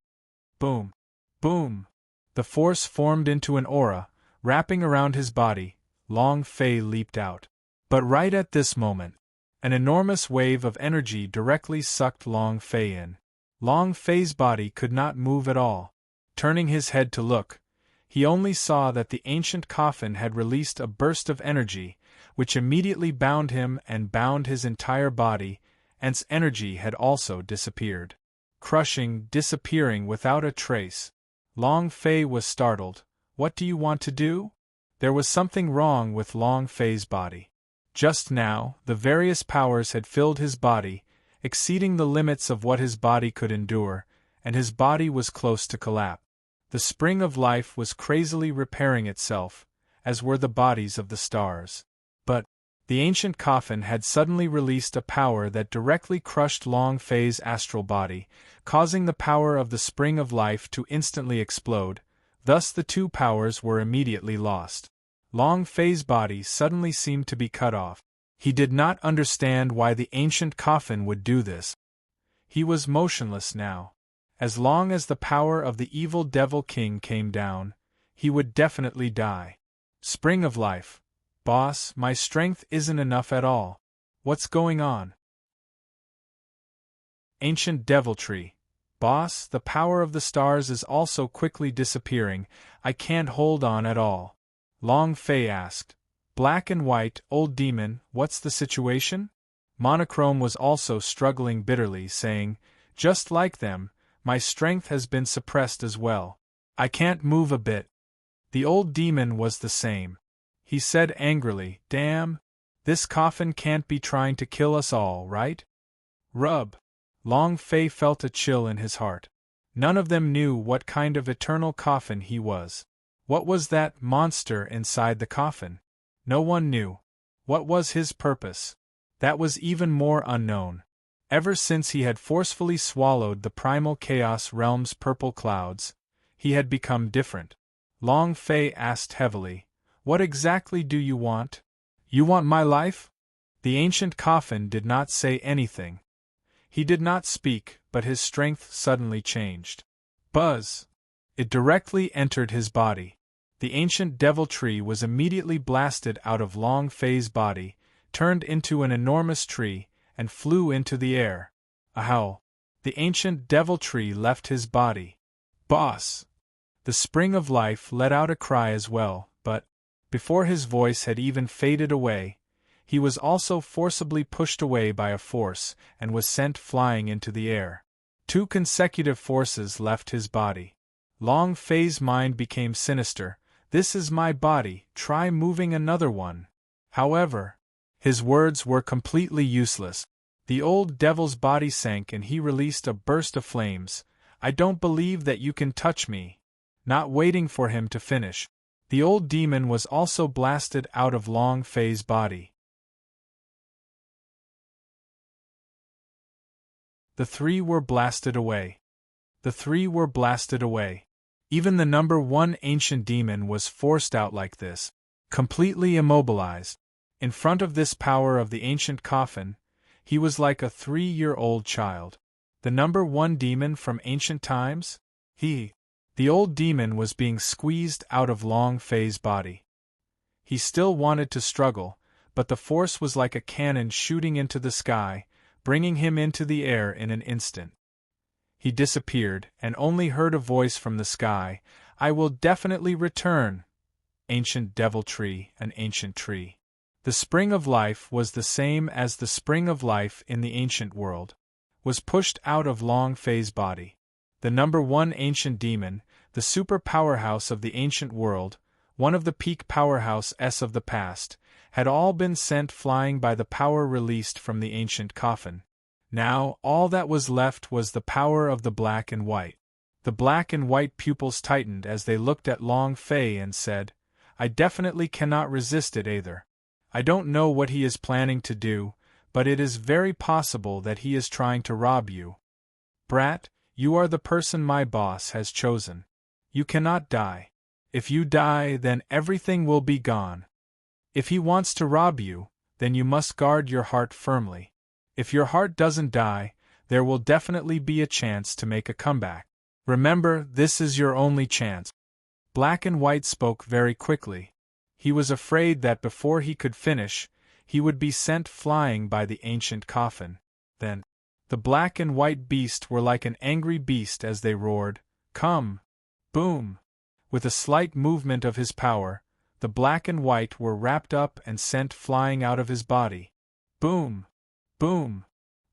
Boom! Boom! The force formed into an aura, wrapping around his body. Long Fei leaped out. But right at this moment, an enormous wave of energy directly sucked Long Fei in. Long Fei's body could not move at all. Turning his head to look, he only saw that the ancient coffin had released a burst of energy, which immediately bound him and bound his entire body, and its energy had also disappeared. Crushing, disappearing without a trace. Long Fei was startled. What do you want to do? There was something wrong with Long Fei's body. Just now, the various powers had filled his body, exceeding the limits of what his body could endure, and his body was close to collapse. The spring of life was crazily repairing itself, as were the bodies of the stars. But the ancient coffin had suddenly released a power that directly crushed Long Fei's astral body, causing the power of the spring of life to instantly explode. Thus the 2 powers were immediately lost. Long Fei's body suddenly seemed to be cut off. He did not understand why the ancient coffin would do this. He was motionless now. As long as the power of the evil Devil King came down, he would definitely die. Spring of life. Boss, my strength isn't enough at all. What's going on? Ancient deviltry. Boss, the power of the stars is also quickly disappearing. I can't hold on at all. Long Fei asked. Black and white, old demon, what's the situation? Monochrome was also struggling bitterly, saying, just like them, my strength has been suppressed as well. I can't move a bit. The old demon was the same. He said angrily, damn, this coffin can't be trying to kill us all, right? Rub. Long Fei felt a chill in his heart. None of them knew what kind of eternal coffin he was. What was that monster inside the coffin? No one knew. What was his purpose? That was even more unknown. Ever since he had forcefully swallowed the primal chaos realm's purple clouds, he had become different. Long Fei asked heavily, what exactly do you want? You want my life? The ancient coffin did not say anything. He did not speak, but his strength suddenly changed. Buzz! It directly entered his body. The ancient deviltry was immediately blasted out of Long Fei's body, turned into an enormous tree, and flew into the air. A howl. The ancient deviltry left his body. Boss! The spring of life let out a cry as well, but, before his voice had even faded away, he was also forcibly pushed away by a force and was sent flying into the air. 2 consecutive forces left his body. Long Fei's mind became sinister. This is my body, try moving another one. However, his words were completely useless. The old devil's body sank and he released a burst of flames. I don't believe that you can touch me. Not waiting for him to finish, the old demon was also blasted out of Long Fei's body. The 3 were blasted away. The 3 were blasted away. Even the number 1 ancient demon was forced out like this, completely immobilized. In front of this power of the ancient coffin, he was like a 3-year-old child. The number 1 demon from ancient times? The old demon was being squeezed out of Long Fei's body. He still wanted to struggle, but the force was like a cannon shooting into the sky, bringing him into the air in an instant. He disappeared, and only heard a voice from the sky, "I will definitely return." Ancient devil tree, an ancient tree. The spring of life was the same as the spring of life in the ancient world, was pushed out of Long Fei's body. The number 1 ancient demon, the super powerhouse of the ancient world, one of the peak powerhouses of the past, had all been sent flying by the power released from the ancient coffin. Now, all that was left was the power of the black and white. The black and white pupils tightened as they looked at Long Fei and said, "I definitely cannot resist it either. I don't know what he is planning to do, but it is very possible that he is trying to rob you. Brat, you are the person my boss has chosen. You cannot die. If you die, then everything will be gone. If he wants to rob you, then you must guard your heart firmly. If your heart doesn't die, there will definitely be a chance to make a comeback. Remember, this is your only chance." Black and White spoke very quickly. He was afraid that before he could finish, he would be sent flying by the ancient coffin. Then, the black and white beast were like an angry beast as they roared, "Come!" Boom! With a slight movement of his power, the black and white were wrapped up and sent flying out of his body. Boom! Boom!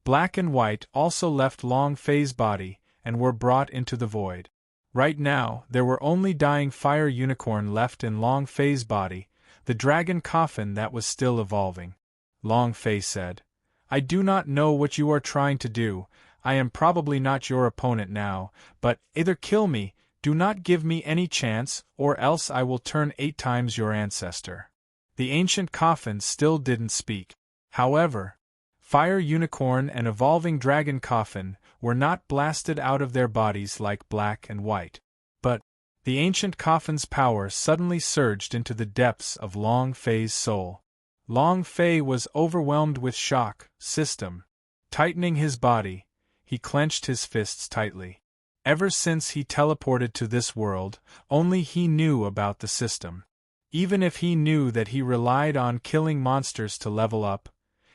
Black and white also left Long Fei's body and were brought into the void. Right now, there were only dying fire unicorn left in Long Fei's body, the dragon coffin that was still evolving. Long Fei said, "I do not know what you are trying to do. I am probably not your opponent now, but either kill me, do not give me any chance, or else I will turn 8 times your ancestor." The ancient coffin still didn't speak. However, Fire Unicorn and Evolving Dragon Coffin were not blasted out of their bodies like Black and White. But the ancient coffin's power suddenly surged into the depths of Long Fei's soul. Long Fei was overwhelmed with shock. System. Tightening his body, he clenched his fists tightly. Ever since he teleported to this world, only he knew about the system. Even if he knew that he relied on killing monsters to level up,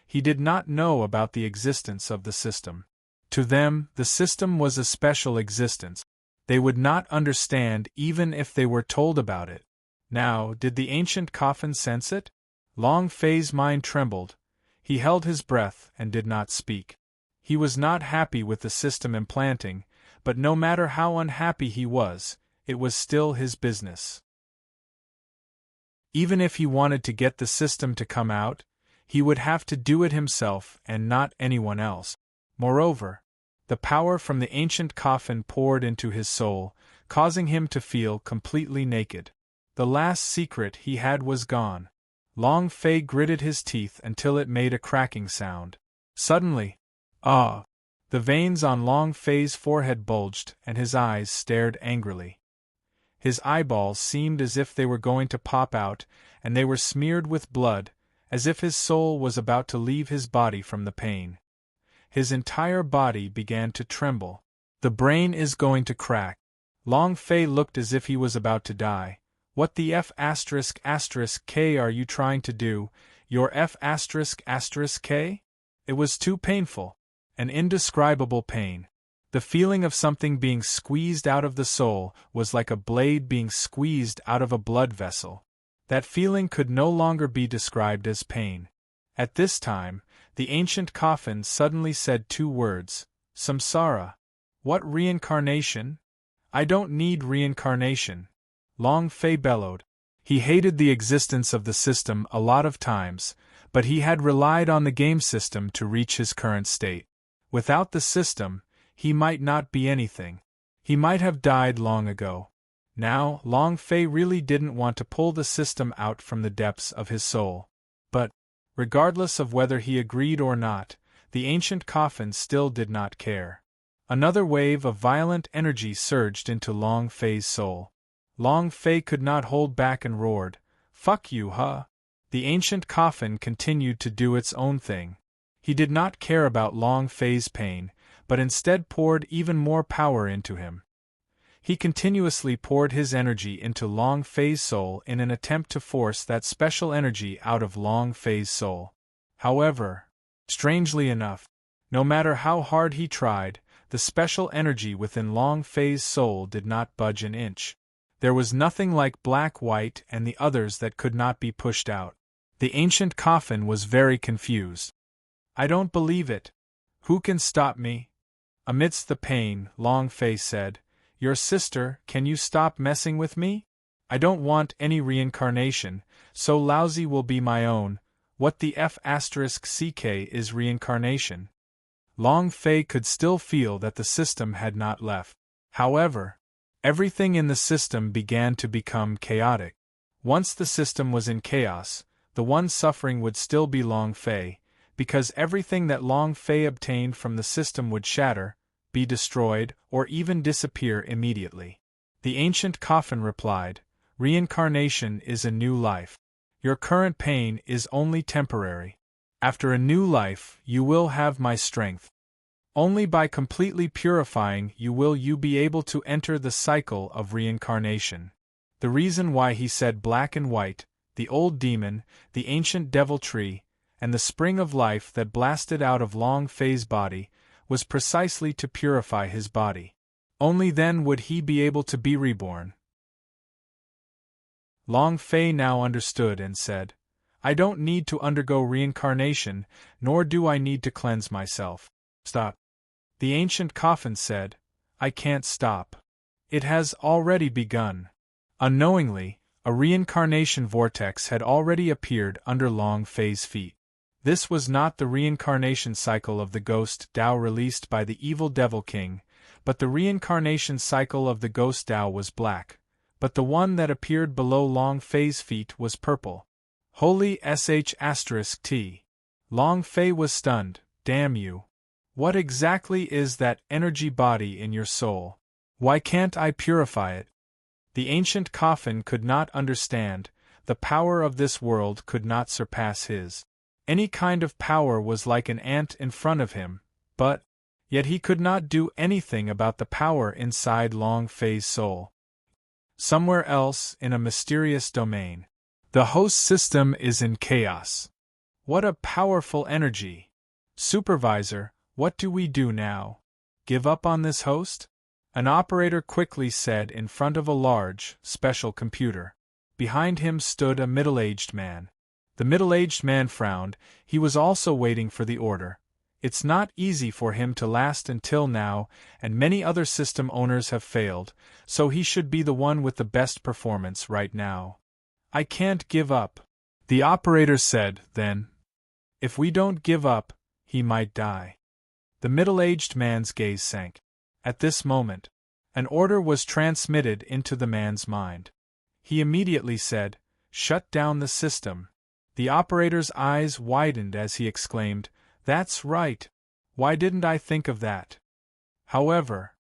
he did not know about the existence of the system. To them, the system was a special existence. They would not understand even if they were told about it. Now, did the ancient coffin sense it? Long Fei's mind trembled. He held his breath and did not speak. He was not happy with the system implanting, but no matter how unhappy he was, it was still his business. Even if he wanted to get the system to come out, he would have to do it himself and not anyone else. Moreover, the power from the ancient coffin poured into his soul, causing him to feel completely naked. The last secret he had was gone. Long Fei gritted his teeth until it made a cracking sound. Suddenly, the veins on Long Fei's forehead bulged and his eyes stared angrily. His eyeballs seemed as if they were going to pop out, and they were smeared with blood, as if his soul was about to leave his body from the pain. His entire body began to tremble. The brain is going to crack. Long Fei looked as if he was about to die. What the F***K are you trying to do, your F***K? It was too painful. An indescribable pain. The feeling of something being squeezed out of the soul was like a blade being squeezed out of a blood vessel. That feeling could no longer be described as pain. At this time, the ancient coffin suddenly said 2 words, Samsara. What reincarnation? I don't need reincarnation. Long Fei bellowed. He hated the existence of the system a lot of times, but he had relied on the game system to reach his current state. Without the system, he might not be anything. He might have died long ago. Now, Long Fei really didn't want to pull the system out from the depths of his soul. But, regardless of whether he agreed or not, the ancient coffin still did not care. Another wave of violent energy surged into Long Fei's soul. Long Fei could not hold back and roared, "Fuck you, huh?" The ancient coffin continued to do its own thing. He did not care about Long Fei's pain, but instead poured even more power into him. He continuously poured his energy into Long Fei's soul in an attempt to force that special energy out of Long Fei's soul. However, strangely enough, no matter how hard he tried, the special energy within Long Fei's soul did not budge an inch. There was nothing like Black White and the others that could not be pushed out. The ancient coffin was very confused. I don't believe it. Who can stop me? Amidst the pain, Long Fei said, Your sister, can you stop messing with me? I don't want any reincarnation, so lousy will be my own. What the F***ck is reincarnation? Long Fei could still feel that the system had not left. However, everything in the system began to become chaotic. Once the system was in chaos, the one suffering would still be Long Fei, because everything that Long Fei obtained from the system would shatter, be destroyed, or even disappear immediately. The ancient coffin replied, Reincarnation is a new life. Your current pain is only temporary. After a new life, you will have my strength. Only by completely purifying you will you be able to enter the cycle of reincarnation. The reason why he said black and white, the old demon, the ancient devil tree, and the spring of life that blasted out of Long Fei's body, was precisely to purify his body. Only then would he be able to be reborn. Long Fei now understood and said, I don't need to undergo reincarnation, nor do I need to cleanse myself. Stop. The ancient coffin said, I can't stop. It has already begun. Unknowingly, a reincarnation vortex had already appeared under Long Fei's feet. This was not the reincarnation cycle of the ghost Dao released by the evil Devil King, but the reincarnation cycle of the ghost Dao was black, but the one that appeared below Long Fei's feet was purple. Holy **T. Long Fei was stunned. Damn you. What exactly is that energy body in your soul? Why can't I purify it? The ancient coffin could not understand. The power of this world could not surpass his. Any kind of power was like an ant in front of him, but yet he could not do anything about the power inside Long Fei's soul. Somewhere else, in a mysterious domain, the host system is in chaos. What a powerful energy! Supervisor, what do we do now? Give up on this host? An operator quickly said in front of a large, special computer. Behind him stood a middle-aged man. The middle-aged man frowned. He was also waiting for the order. It's not easy for him to last until now, and many other system owners have failed, so he should be the one with the best performance right now. I can't give up. The operator said, then. If we don't give up, he might die. The middle-aged man's gaze sank. At this moment, an order was transmitted into the man's mind. He immediately said, Shut down the system. The operator's eyes widened as he exclaimed, That's right. Why didn't I think of that? However,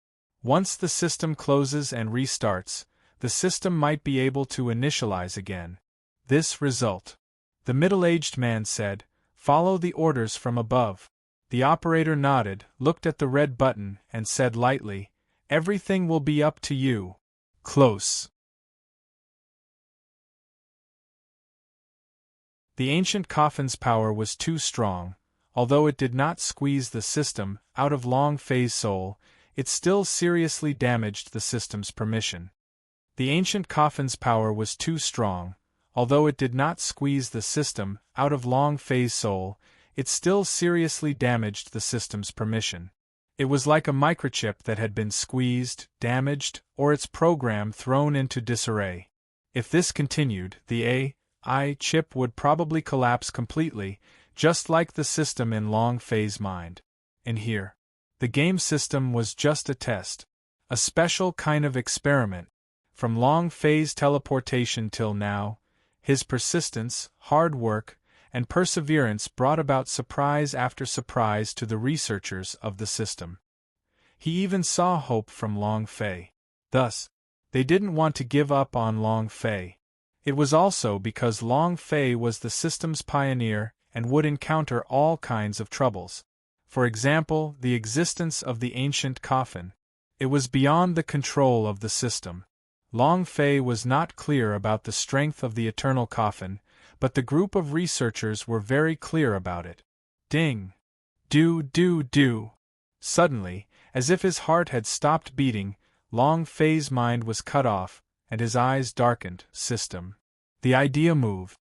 once the system closes and restarts, the system might be able to initialize again. This result. The middle-aged man said, Follow the orders from above. The operator nodded, looked at the red button, and said lightly, Everything will be up to you. Close. The ancient coffin's power was too strong. Although it did not squeeze the system out of Long Fei's soul, it still seriously damaged the system's permission. The ancient coffin's power was too strong. Although it did not squeeze the system out of Long Fei's soul, it still seriously damaged the system's permission. It was like a microchip that had been squeezed, damaged, or its program thrown into disarray. If this continued, the AI chip would probably collapse completely, just like the system in Long Fei's mind. And here, the game system was just a test, a special kind of experiment. From Long Fei's teleportation till now, his persistence, hard work, and perseverance brought about surprise after surprise to the researchers of the system. He even saw hope from Long Fei. Thus, they didn't want to give up on Long Fei. It was also because Long Fei was the system's pioneer and would encounter all kinds of troubles. For example, the existence of the ancient coffin. It was beyond the control of the system. Long Fei was not clear about the strength of the eternal coffin, but the group of researchers were very clear about it. Ding! Do. Suddenly, as if his heart had stopped beating, Long Fei's mind was cut off, and his eyes darkened. System. The idea moved.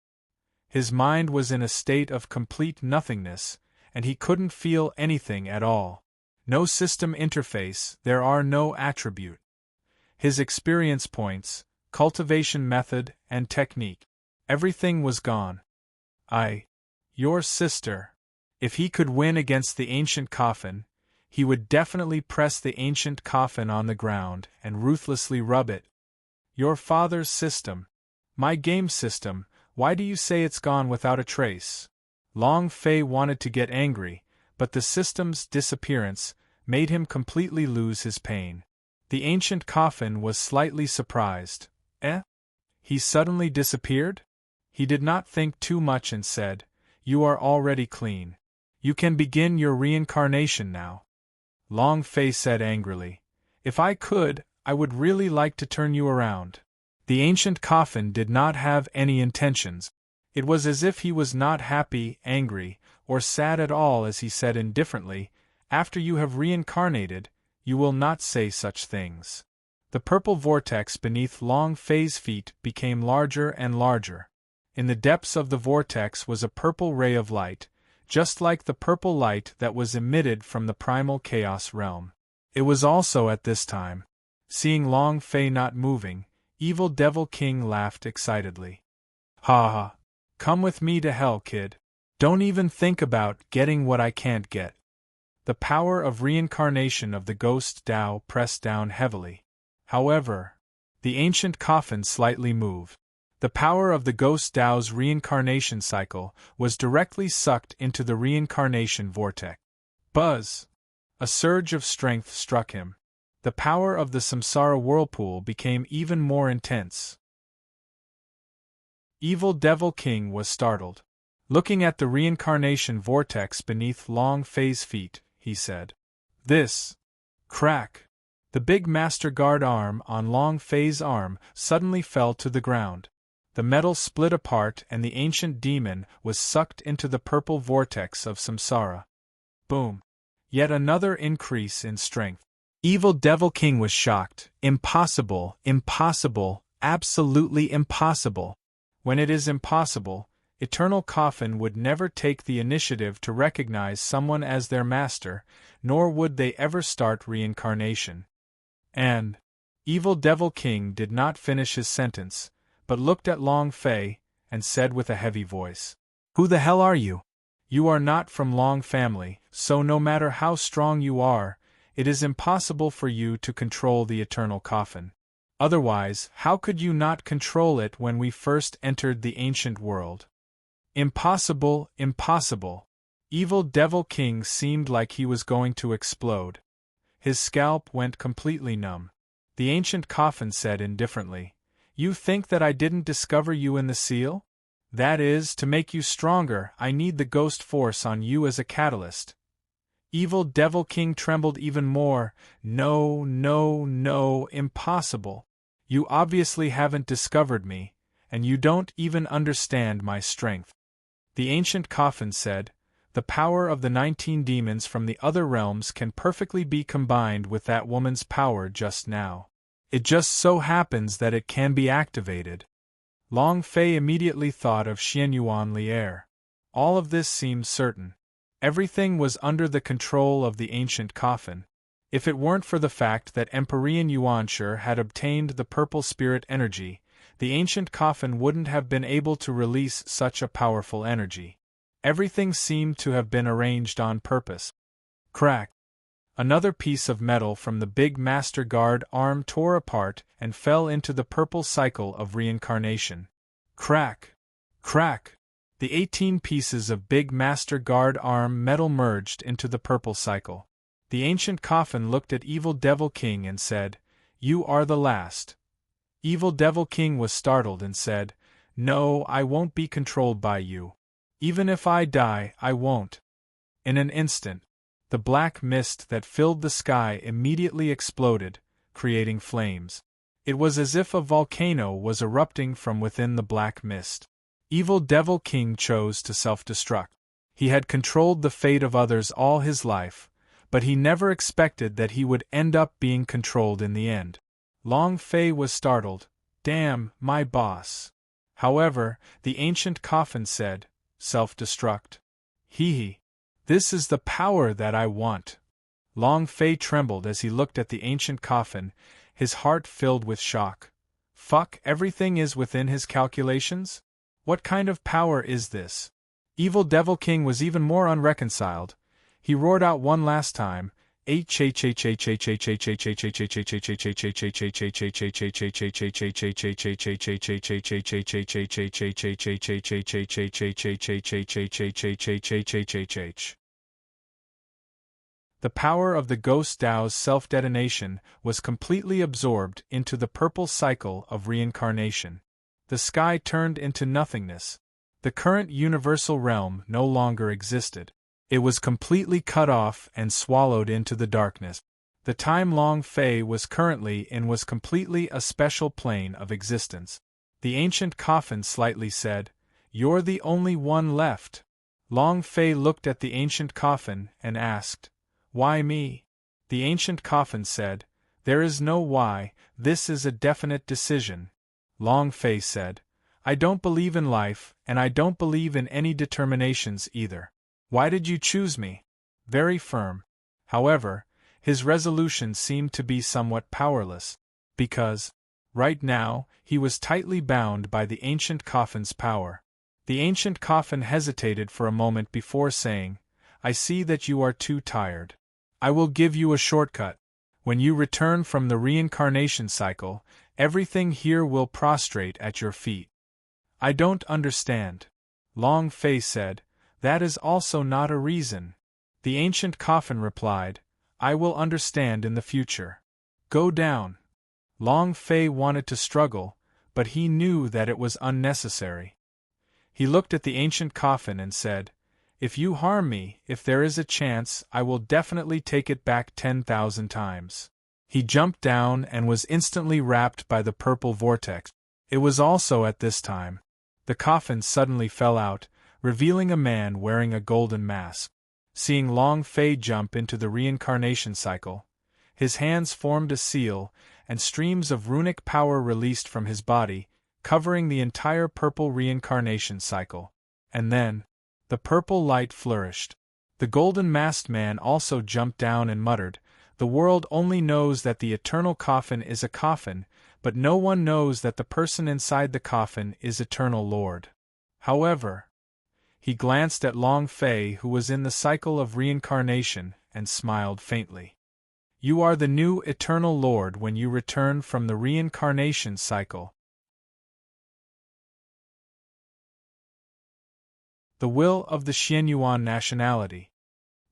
His mind was in a state of complete nothingness, and he couldn't feel anything at all. No system interface, there are no attribute. His experience points, cultivation method, and technique. Everything was gone. Your sister. If he could win against the ancient coffin, he would definitely press the ancient coffin on the ground and ruthlessly rub it. Your father's system. My game system, why do you say it's gone without a trace? Long Fei wanted to get angry, but the system's disappearance made him completely lose his pain. The ancient coffin was slightly surprised. He suddenly disappeared? He did not think too much and said, "You are already clean. You can begin your reincarnation now." Long Fei said angrily, "If I could, I would really like to turn you around." The ancient coffin did not have any intentions. It was as if he was not happy, angry, or sad at all as he said indifferently, "After you have reincarnated, you will not say such things." The purple vortex beneath Long Fei's feet became larger and larger. In the depths of the vortex was a purple ray of light, just like the purple light that was emitted from the primal chaos realm. It was also at this time. Seeing Long Fei not moving, Evil Devil King laughed excitedly. "Ha ha! Come with me to hell, kid. Don't even think about getting what I can't get." The power of reincarnation of the ghost Tao pressed down heavily. However, the ancient coffin slightly moved. The power of the ghost Tao's reincarnation cycle was directly sucked into the reincarnation vortex. Buzz! A surge of strength struck him. The power of the samsara whirlpool became even more intense. Evil Devil King was startled. Looking at the reincarnation vortex beneath Long Fei's feet, he said, "This." Crack! The big Master Guard arm on Long Fei's arm suddenly fell to the ground. The metal split apart and the ancient demon was sucked into the purple vortex of samsara. Boom! Yet another increase in strength. Evil Devil King was shocked. Impossible, impossible, absolutely impossible. When it is impossible, Eternal Coffin would never take the initiative to recognize someone as their master, nor would they ever start reincarnation. And Evil Devil King did not finish his sentence, but looked at Long Fei, and said with a heavy voice, "Who the hell are you? You are not from Long family, so no matter how strong you are, it is impossible for you to control the Eternal Coffin. Otherwise, how could you not control it when we first entered the ancient world? Impossible, impossible." Evil Devil King seemed like he was going to explode. His scalp went completely numb. The ancient coffin said indifferently, "You think that I didn't discover you in the seal? That is, to make you stronger, I need the ghost force on you as a catalyst." Evil Devil King trembled even more. "No, no, no, impossible. You obviously haven't discovered me, and you don't even understand my strength." The ancient coffin said, "The power of the 19 demons from the other realms can perfectly be combined with that woman's power just now. It just so happens that it can be activated." Long Fei immediately thought of Xianyuan Lier. All of this seemed certain. Everything was under the control of the ancient coffin. If it weren't for the fact that Empyrean Yuanshi had obtained the purple spirit energy, the ancient coffin wouldn't have been able to release such a powerful energy. Everything seemed to have been arranged on purpose. Crack! Another piece of metal from the big Master Guard arm tore apart and fell into the purple cycle of reincarnation. Crack! Crack! The 18 pieces of big Master Guard arm metal merged into the purple cycle. The ancient coffin looked at Evil Devil King and said, "You are the last." Evil Devil King was startled and said, No, I won't be controlled by you. Even if I die, I won't. In an instant, the black mist that filled the sky immediately exploded, creating flames. It was as if a volcano was erupting from within the black mist. Evil Devil King chose to self-destruct. He had controlled the fate of others all his life, but he never expected that he would end up being controlled in the end. Long Fei was startled. Damn, my boss. However, the ancient coffin said, self-destruct. Hee. This is the power that I want. Long Fei trembled as he looked at the ancient coffin, his heart filled with shock. Fuck, everything is within his calculations? What kind of power is this? Evil Devil King was even more unreconciled. He roared out one last time, the power of the Ghost Dao's self-detonation was completely absorbed into the purple cycle of reincarnation. The sky turned into nothingness. The current universal realm no longer existed. It was completely cut off and swallowed into the darkness. The time Long Fei was currently in was completely a special plane of existence. The ancient coffin slightly said, "You're the only one left." Long Fei looked at the ancient coffin and asked, "Why me?" The ancient coffin said, "There is no why, this is a definite decision." Long Fei said, "I don't believe in life, and I don't believe in any determinations either. Why did you choose me?" Very firm. However, his resolution seemed to be somewhat powerless, because, right now, he was tightly bound by the ancient coffin's power. The ancient coffin hesitated for a moment before saying, "I see that you are too tired. I will give you a shortcut. When you return from the reincarnation cycle, everything here will prostrate at your feet." "I don't understand." Long Fei said, "That is also not a reason." The ancient coffin replied, "I will understand in the future. Go down." Long Fei wanted to struggle, but he knew that it was unnecessary. He looked at the ancient coffin and said, "If you harm me, if there is a chance, I will definitely take it back 10,000 times." He jumped down and was instantly wrapped by the purple vortex. It was also at this time. The coffin suddenly fell out, revealing a man wearing a golden mask. Seeing Long Fei jump into the reincarnation cycle, his hands formed a seal, and streams of runic power released from his body, covering the entire purple reincarnation cycle. And then, the purple light flourished. The golden masked man also jumped down and muttered, "The world only knows that the eternal coffin is a coffin, but no one knows that the person inside the coffin is Eternal Lord." However, he glanced at Long Fei, who was in the cycle of reincarnation, and smiled faintly. "You are the new Eternal Lord when you return from the reincarnation cycle." The will of the Xianyuan nationality.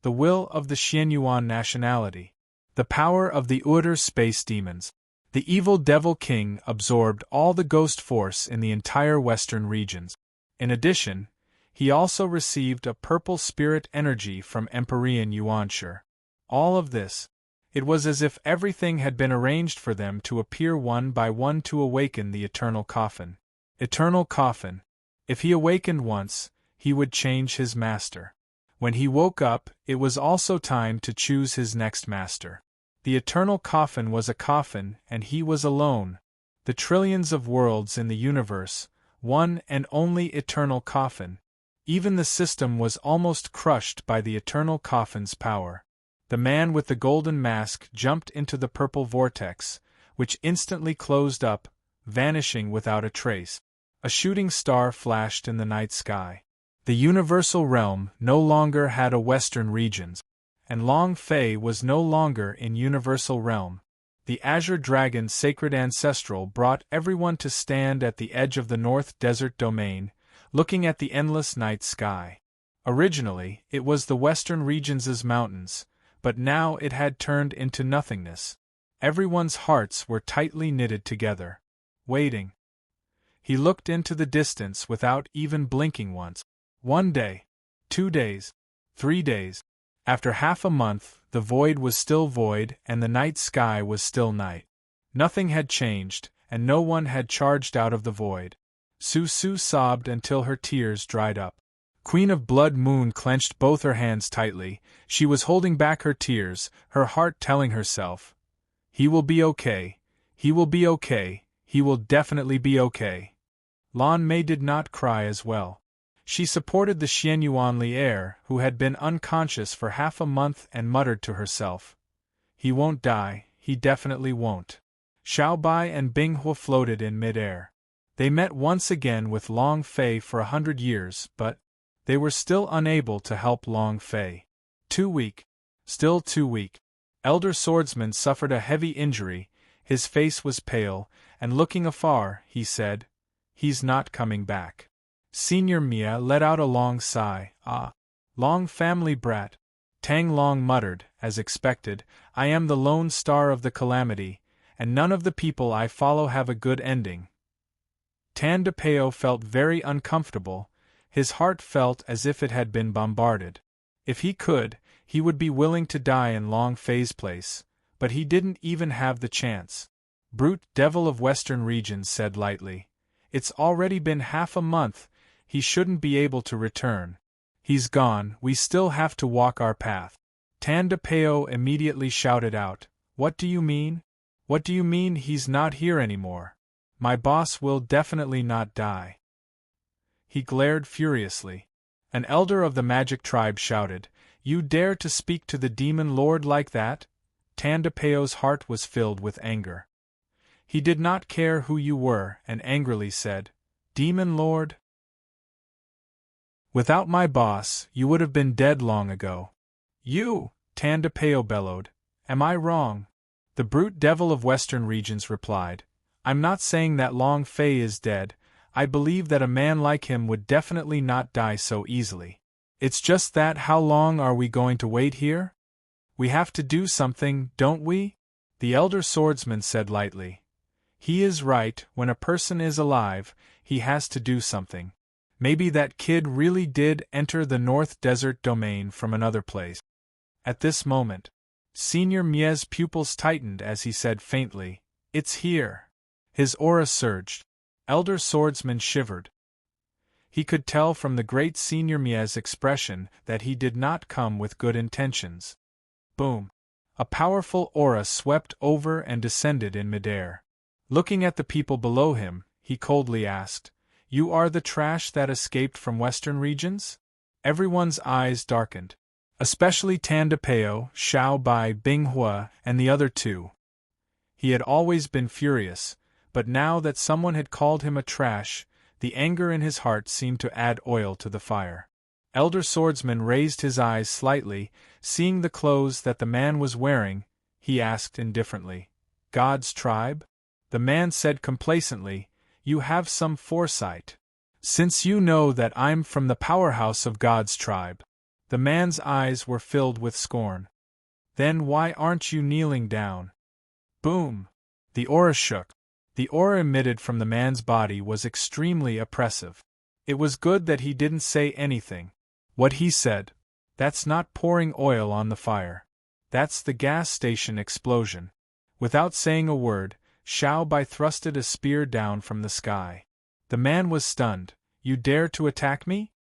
The will of the Xianyuan nationality. The power of the Outer space demons. The evil Devil King absorbed all the ghost force in the entire western regions. In addition, he also received a purple spirit energy from Empyrean Yuanshi. All of this, it was as if everything had been arranged for them to appear one by one to awaken the eternal coffin. Eternal coffin. If he awakened once, he would change his master. When he woke up, it was also time to choose his next master. The eternal coffin was a coffin, and he was alone. The trillions of worlds in the universe, one and only eternal coffin. Even the system was almost crushed by the eternal coffin's power. The man with the golden mask jumped into the purple vortex, which instantly closed up, vanishing without a trace. A shooting star flashed in the night sky. The universal realm no longer had a western regions, and Long Fei was no longer in universal realm. The Azure Dragon's sacred ancestral brought everyone to stand at the edge of the North Desert domain, looking at the endless night sky. Originally, it was the western regions' mountains, but now it had turned into nothingness. Everyone's hearts were tightly knitted together, waiting. He looked into the distance without even blinking once. 1 day, 2 days, 3 days. After half a month, the void was still void and the night sky was still night. Nothing had changed, and no one had charged out of the void. Su sobbed until her tears dried up. Queen of Blood Moon clenched both her hands tightly. She was holding back her tears, her heart telling herself, "He will be okay. He will be okay. He will definitely be okay." Lan Mei did not cry as well. She supported the Xianyuanli heir, who had been unconscious for half a month, and muttered to herself, "He won't die, he definitely won't." Xiao Bai and Bing Hua floated in mid-air. They met once again with Long Fei for 100 years, but they were still unable to help Long Fei. Too weak. Still too weak. Elder Swordsman suffered a heavy injury, his face was pale, and looking afar, he said, "He's not coming back." Senior Mia let out a long sigh. "Ah, Long family brat." Tang Long muttered, as expected, "I am the lone star of the calamity, and none of the people I follow have a good ending." Tan de Peo felt very uncomfortable. His heart felt as if it had been bombarded. If he could, he would be willing to die in Long Fei's place, but he didn't even have the chance. Brute Devil of Western Regions said lightly, "It's already been half a month, he shouldn't be able to return. He's gone, we still have to walk our path." Tan de Peo immediately shouted out, "What do you mean? What do you mean he's not here anymore? My boss will definitely not die." He glared furiously. An elder of the magic tribe shouted, "You dare to speak to the demon lord like that?" Tan de Peo's heart was filled with anger. He did not care who you were, and angrily said, "Demon lord? Without my boss, you would have been dead long ago." "You!" Tan de Peo bellowed. "Am I wrong?" The brute devil of Western Regions replied, "I'm not saying that Long Fei is dead. I believe that a man like him would definitely not die so easily. It's just that how long are we going to wait here? We have to do something, don't we?" The elder swordsman said lightly. "He is right, when a person is alive, he has to do something. Maybe that kid really did enter the North Desert domain from another place." At this moment, Senior Mia's pupils tightened as he said faintly, "It's here." His aura surged. Elder Swordsman shivered. He could tell from the great Senior Mia's expression that he did not come with good intentions. Boom! A powerful aura swept over and descended in midair. Looking at the people below him, he coldly asked, "You are the trash that escaped from Western Regions?" Everyone's eyes darkened. Especially Tan de Peo, Xiao Bai, Bing Hua, and the other two. He had always been furious, but now that someone had called him a trash, the anger in his heart seemed to add oil to the fire. Elder Swordsman raised his eyes slightly, seeing the clothes that the man was wearing. He asked indifferently, "God's tribe?" The man said complacently, "You have some foresight. Since you know that I'm from the powerhouse of God's tribe." The man's eyes were filled with scorn. "Then why aren't you kneeling down?" Boom! The aura shook. The aura emitted from the man's body was extremely oppressive. It was good that he didn't say anything. What he said, "That's not pouring oil on the fire. That's the gas station explosion." Without saying a word, Xiao Bai thrusted a spear down from the sky. The man was stunned. "You dare to attack me?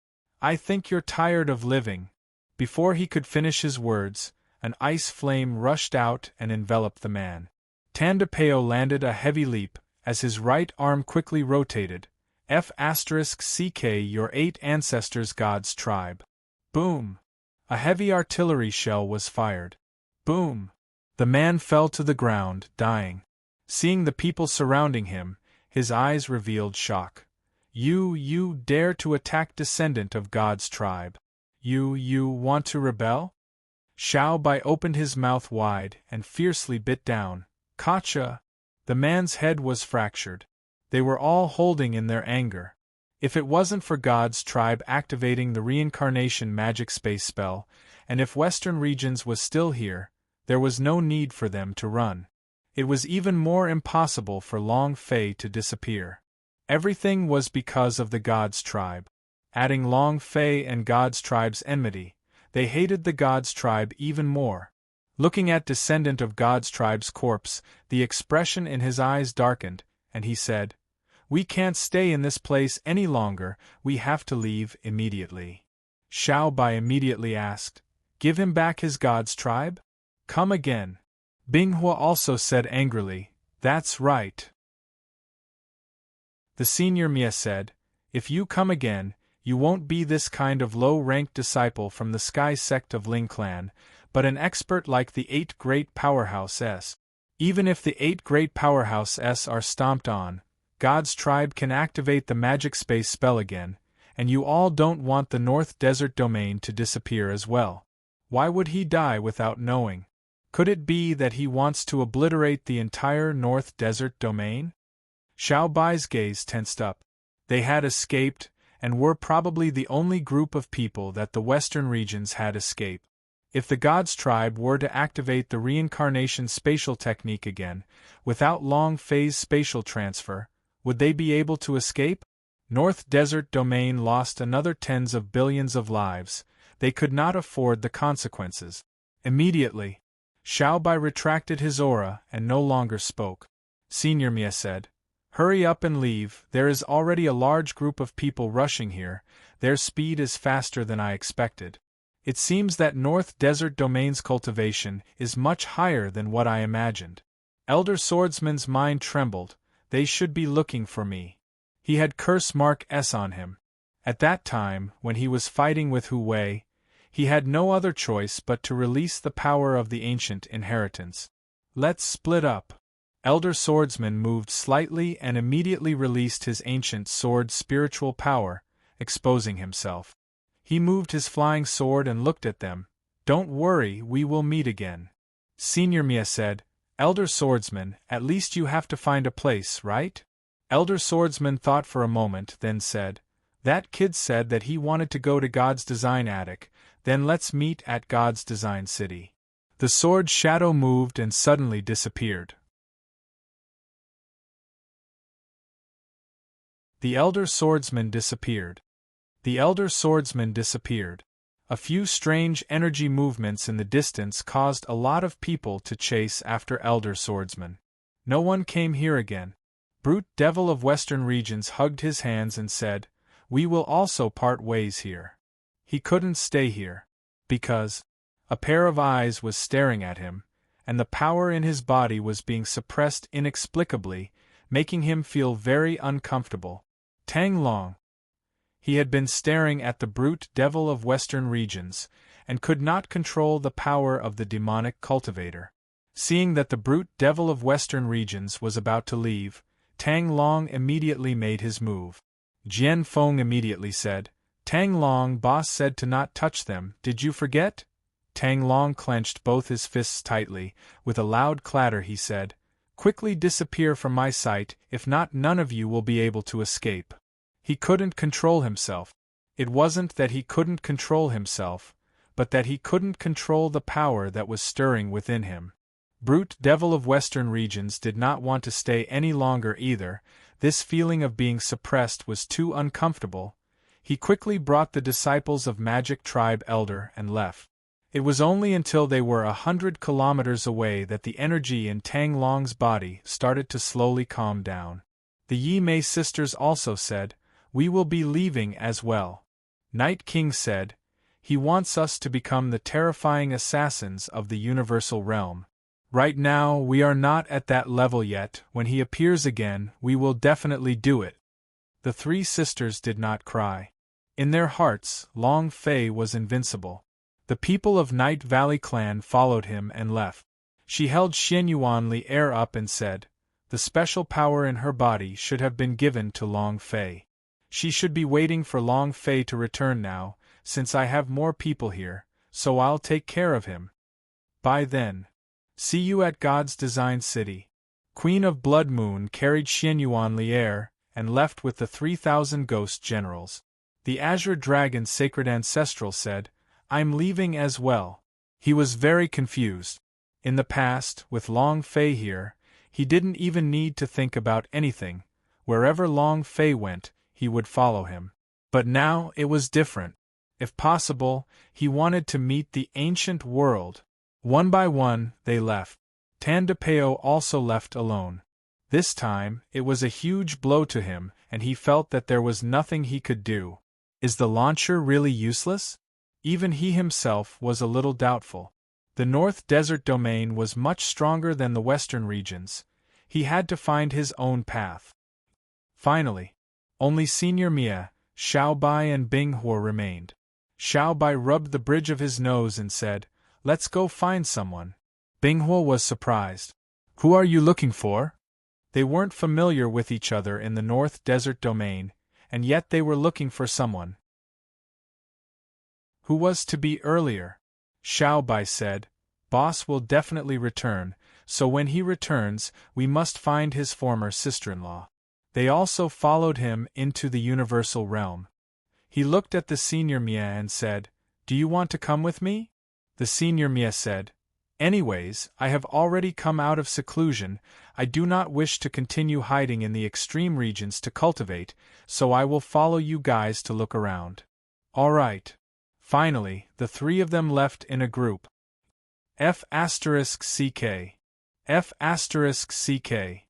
I think you're tired of living." Before he could finish his words, an ice flame rushed out and enveloped the man. Tan de Peo landed a heavy leap, as his right arm quickly rotated. F***CK your 8 ancestors God's tribe. Boom! A heavy artillery shell was fired. Boom! The man fell to the ground, dying. Seeing the people surrounding him, his eyes revealed shock. You dare to attack descendant of God's tribe? You want to rebel?" Xiao Bai opened his mouth wide and fiercely bit down. "Gotcha!" The man's head was fractured. They were all holding in their anger. If it wasn't for God's tribe activating the reincarnation magic space spell, and if Western Regions was still here, there was no need for them to run. It was even more impossible for Long Fei to disappear. Everything was because of the God's tribe. Adding Long Fei and God's tribe's enmity, they hated the God's tribe even more. Looking at descendant of God's tribe's corpse, the expression in his eyes darkened, and he said, "We can't stay in this place any longer, we have to leave immediately." Xiao Bai immediately asked, "Give him back his God's tribe? Come again." Bing Hua also said angrily, "That's right." The senior Mia said, "If you come again, you won't be this kind of low-ranked disciple from the Sky sect of Ling clan, but an expert like the 8 great powerhouses. Even if the 8 great powerhouses are stomped on, God's tribe can activate the magic space spell again, and you all don't want the North Desert Domain to disappear as well. Why would he die without knowing? Could it be that he wants to obliterate the entire North Desert Domain?" Xiao Bai's gaze tensed up. They had escaped, and were probably the only group of people that the western regions had escaped. If the God's tribe were to activate the reincarnation spatial technique again, without long phase spatial transfer, would they be able to escape? North Desert Domain lost another tens of billions of lives. They could not afford the consequences. Immediately, Xiao Bai retracted his aura and no longer spoke. Senior Mia said, "Hurry up and leave, there is already a large group of people rushing here, their speed is faster than I expected. It seems that North Desert Domain's cultivation is much higher than what I imagined." Elder Swordsman's mind trembled, they should be looking for me. He had curse mark S on him. At that time, when he was fighting with Hu Wei, he had no other choice but to release the power of the ancient inheritance. "Let's split up." Elder Swordsman moved slightly and immediately released his ancient sword's spiritual power, exposing himself. He moved his flying sword and looked at them. "Don't worry, we will meet again." Senior Mia said, "Elder Swordsman, at least you have to find a place, right?" Elder Swordsman thought for a moment, then said, "That kid said that he wanted to go to God's Design Attic, then let's meet at God's Design City." The sword shadow moved and suddenly disappeared. The Elder Swordsman disappeared. The Elder Swordsman disappeared. A few strange energy movements in the distance caused a lot of people to chase after Elder Swordsman. No one came here again. Brute Devil of Western Regions hugged his hands and said, "We will also part ways here." He couldn't stay here. Because a pair of eyes was staring at him, and the power in his body was being suppressed inexplicably, making him feel very uncomfortable. Tang Long. He had been staring at the Brute Devil of Western Regions, and could not control the power of the demonic cultivator. Seeing that the Brute Devil of Western Regions was about to leave, Tang Long immediately made his move. Jian Feng immediately said, "Tang Long, boss said to not touch them, did you forget?" Tang Long clenched both his fists tightly. With a loud clatter he said, "Quickly disappear from my sight, if not none of you will be able to escape." He couldn't control himself. It wasn't that he couldn't control himself, but that he couldn't control the power that was stirring within him. Brute Devil of Western Regions did not want to stay any longer either. This feeling of being suppressed was too uncomfortable. He quickly brought the disciples of Magic Tribe Elder and left. It was only until they were 100 kilometers away that the energy in Tang Long's body started to slowly calm down. The Yi Mei sisters also said, "We will be leaving as well." Night King said, "He wants us to become the terrifying assassins of the universal realm. Right now we are not at that level yet. When he appears again, we will definitely do it." The 3 sisters did not cry. In their hearts, Long Fei was invincible. The people of Night Valley Clan followed him and left. She held Xianyuan Li Air up and said, "The special power in her body should have been given to Long Fei. She should be waiting for Long Fei to return now, since I have more people here, so I'll take care of him. By then. See you at God's Design City." Queen of Blood Moon carried Xianyuan Li Air and left with the 3,000 ghost generals. The Azure Dragon Sacred Ancestral said, "I'm leaving as well." He was very confused. In the past, with Long Fei here, he didn't even need to think about anything. Wherever Long Fei went, he would follow him. But now it was different. If possible, he wanted to meet the ancient world. One by one, they left. Tandapeo also left alone. This time, it was a huge blow to him, and he felt that there was nothing he could do. Is the launcher really useless? Even he himself was a little doubtful. The North Desert domain was much stronger than the western regions. He had to find his own path. Finally, only Senior Mia, Xiao Bai and Bing Huo remained. Xiao Bai rubbed the bridge of his nose and said, "Let's go find someone." Bing Huo was surprised. "Who are you looking for?" They weren't familiar with each other in the North Desert domain, and yet they were looking for someone. Who was to be earlier? Xiao Bai said, "Boss will definitely return, so when he returns, we must find his former sister-in-law." They also followed him into the universal realm. He looked at the Senior Mia and said, "Do you want to come with me?" The Senior Mia said, "Anyways, I have already come out of seclusion. I do not wish to continue hiding in the extreme regions to cultivate, so I will follow you guys to look around." "All right." Finally, the three of them left in a group. F*CK F*CK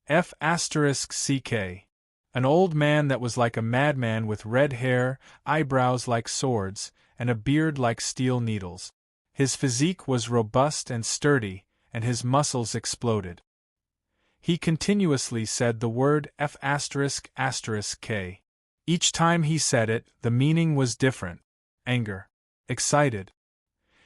F*CK An old man that was like a madman with red hair, eyebrows like swords, and a beard like steel needles. His physique was robust and sturdy, and his muscles exploded. He continuously said the word F***K. Each time he said it, the meaning was different. Anger. Excited.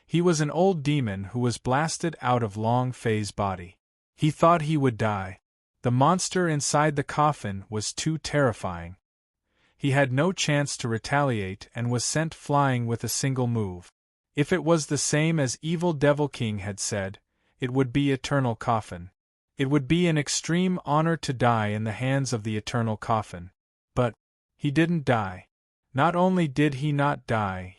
He was an old demon who was blasted out of Long Fei's body. He thought he would die. The monster inside the coffin was too terrifying. He had no chance to retaliate and was sent flying with a single move. If it was the same as Evil Devil King had said, it would be Eternal Coffin. It would be an extreme honor to die in the hands of the Eternal Coffin. But he didn't die. Not only did he not die,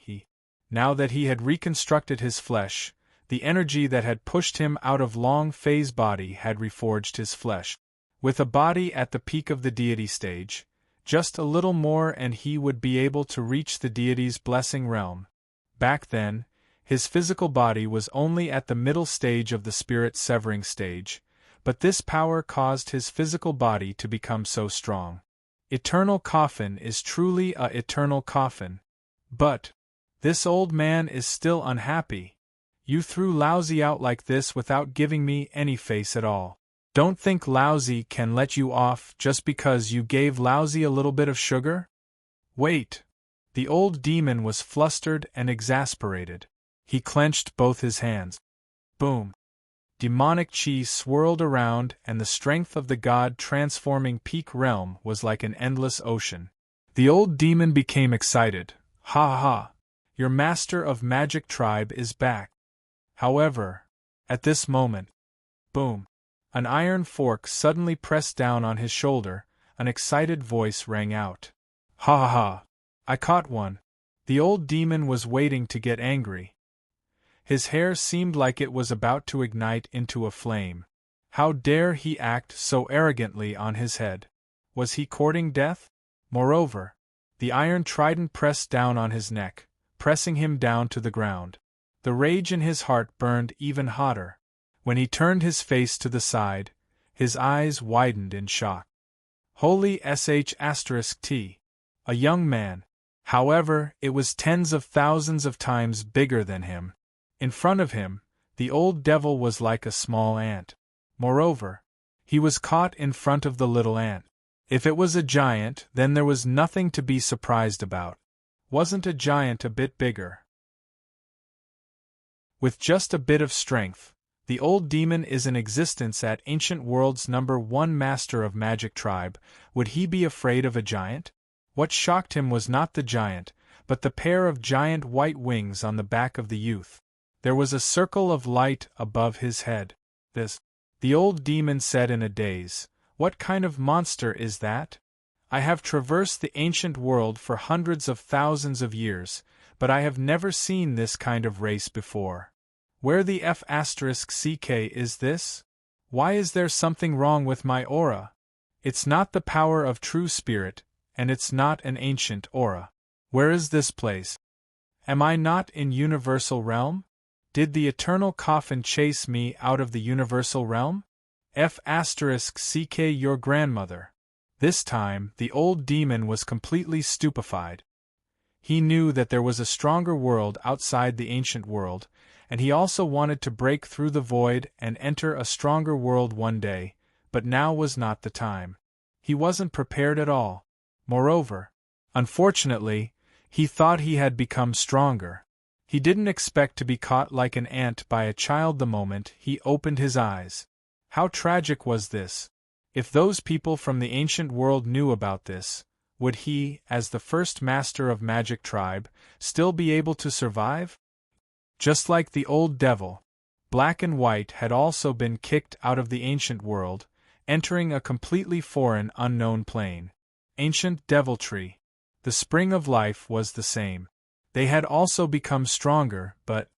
now that he had reconstructed his flesh, the energy that had pushed him out of Long Fei's body had reforged his flesh. With a body at the peak of the deity stage, just a little more and he would be able to reach the deity's blessing realm. Back then, his physical body was only at the middle stage of the spirit severing stage, but this power caused his physical body to become so strong. Eternal Coffin is truly a eternal coffin. But this old man is still unhappy. You threw Lousy out like this without giving me any face at all. Don't think Lousy can let you off just because you gave Lousy a little bit of sugar? Wait. The old demon was flustered and exasperated. He clenched both his hands. Boom. Demonic chi swirled around and the strength of the god-transforming peak realm was like an endless ocean. The old demon became excited. Ha ha! Your master of magic tribe is back. However, at this moment, boom! An iron fork suddenly pressed down on his shoulder, an excited voice rang out. Ha ha ha! I caught one. The old demon was waiting to get angry. His hair seemed like it was about to ignite into a flame. How dare he act so arrogantly on his head? Was he courting death? Moreover, the iron trident pressed down on his neck, pressing him down to the ground. The rage in his heart burned even hotter. When he turned his face to the side, his eyes widened in shock. Holy sh*T. A young man. However, it was tens of thousands of times bigger than him. In front of him, the old devil was like a small ant. Moreover, he was caught in front of the little ant. If it was a giant, then there was nothing to be surprised about. Wasn't a giant a bit bigger? With just a bit of strength, the old demon is in existence at Ancient World's #1 master of magic tribe. Would he be afraid of a giant? What shocked him was not the giant, but the pair of giant white wings on the back of the youth. There was a circle of light above his head. The old demon said in a daze, "What kind of monster is that? I have traversed the ancient world for hundreds of thousands of years, but I have never seen this kind of race before. Where the F***CK is this? Why is there something wrong with my aura? It's not the power of true spirit, and it's not an ancient aura. Where is this place? Am I not in universal realm? Did the eternal coffin chase me out of the universal realm? F***ck your grandmother. This time, the old demon was completely stupefied. He knew that there was a stronger world outside the ancient world, and he also wanted to break through the void and enter a stronger world one day, but now was not the time. He wasn't prepared at all. Moreover, unfortunately, he thought he had become stronger. He didn't expect to be caught like an ant by a child the moment he opened his eyes. How tragic was this? If those people from the ancient world knew about this, would he, as the first master of magic tribe, still be able to survive? Just like the old devil, Black and White had also been kicked out of the ancient world, entering a completely foreign, unknown plane. Ancient deviltry. The spring of life was the same. They had also become stronger, but,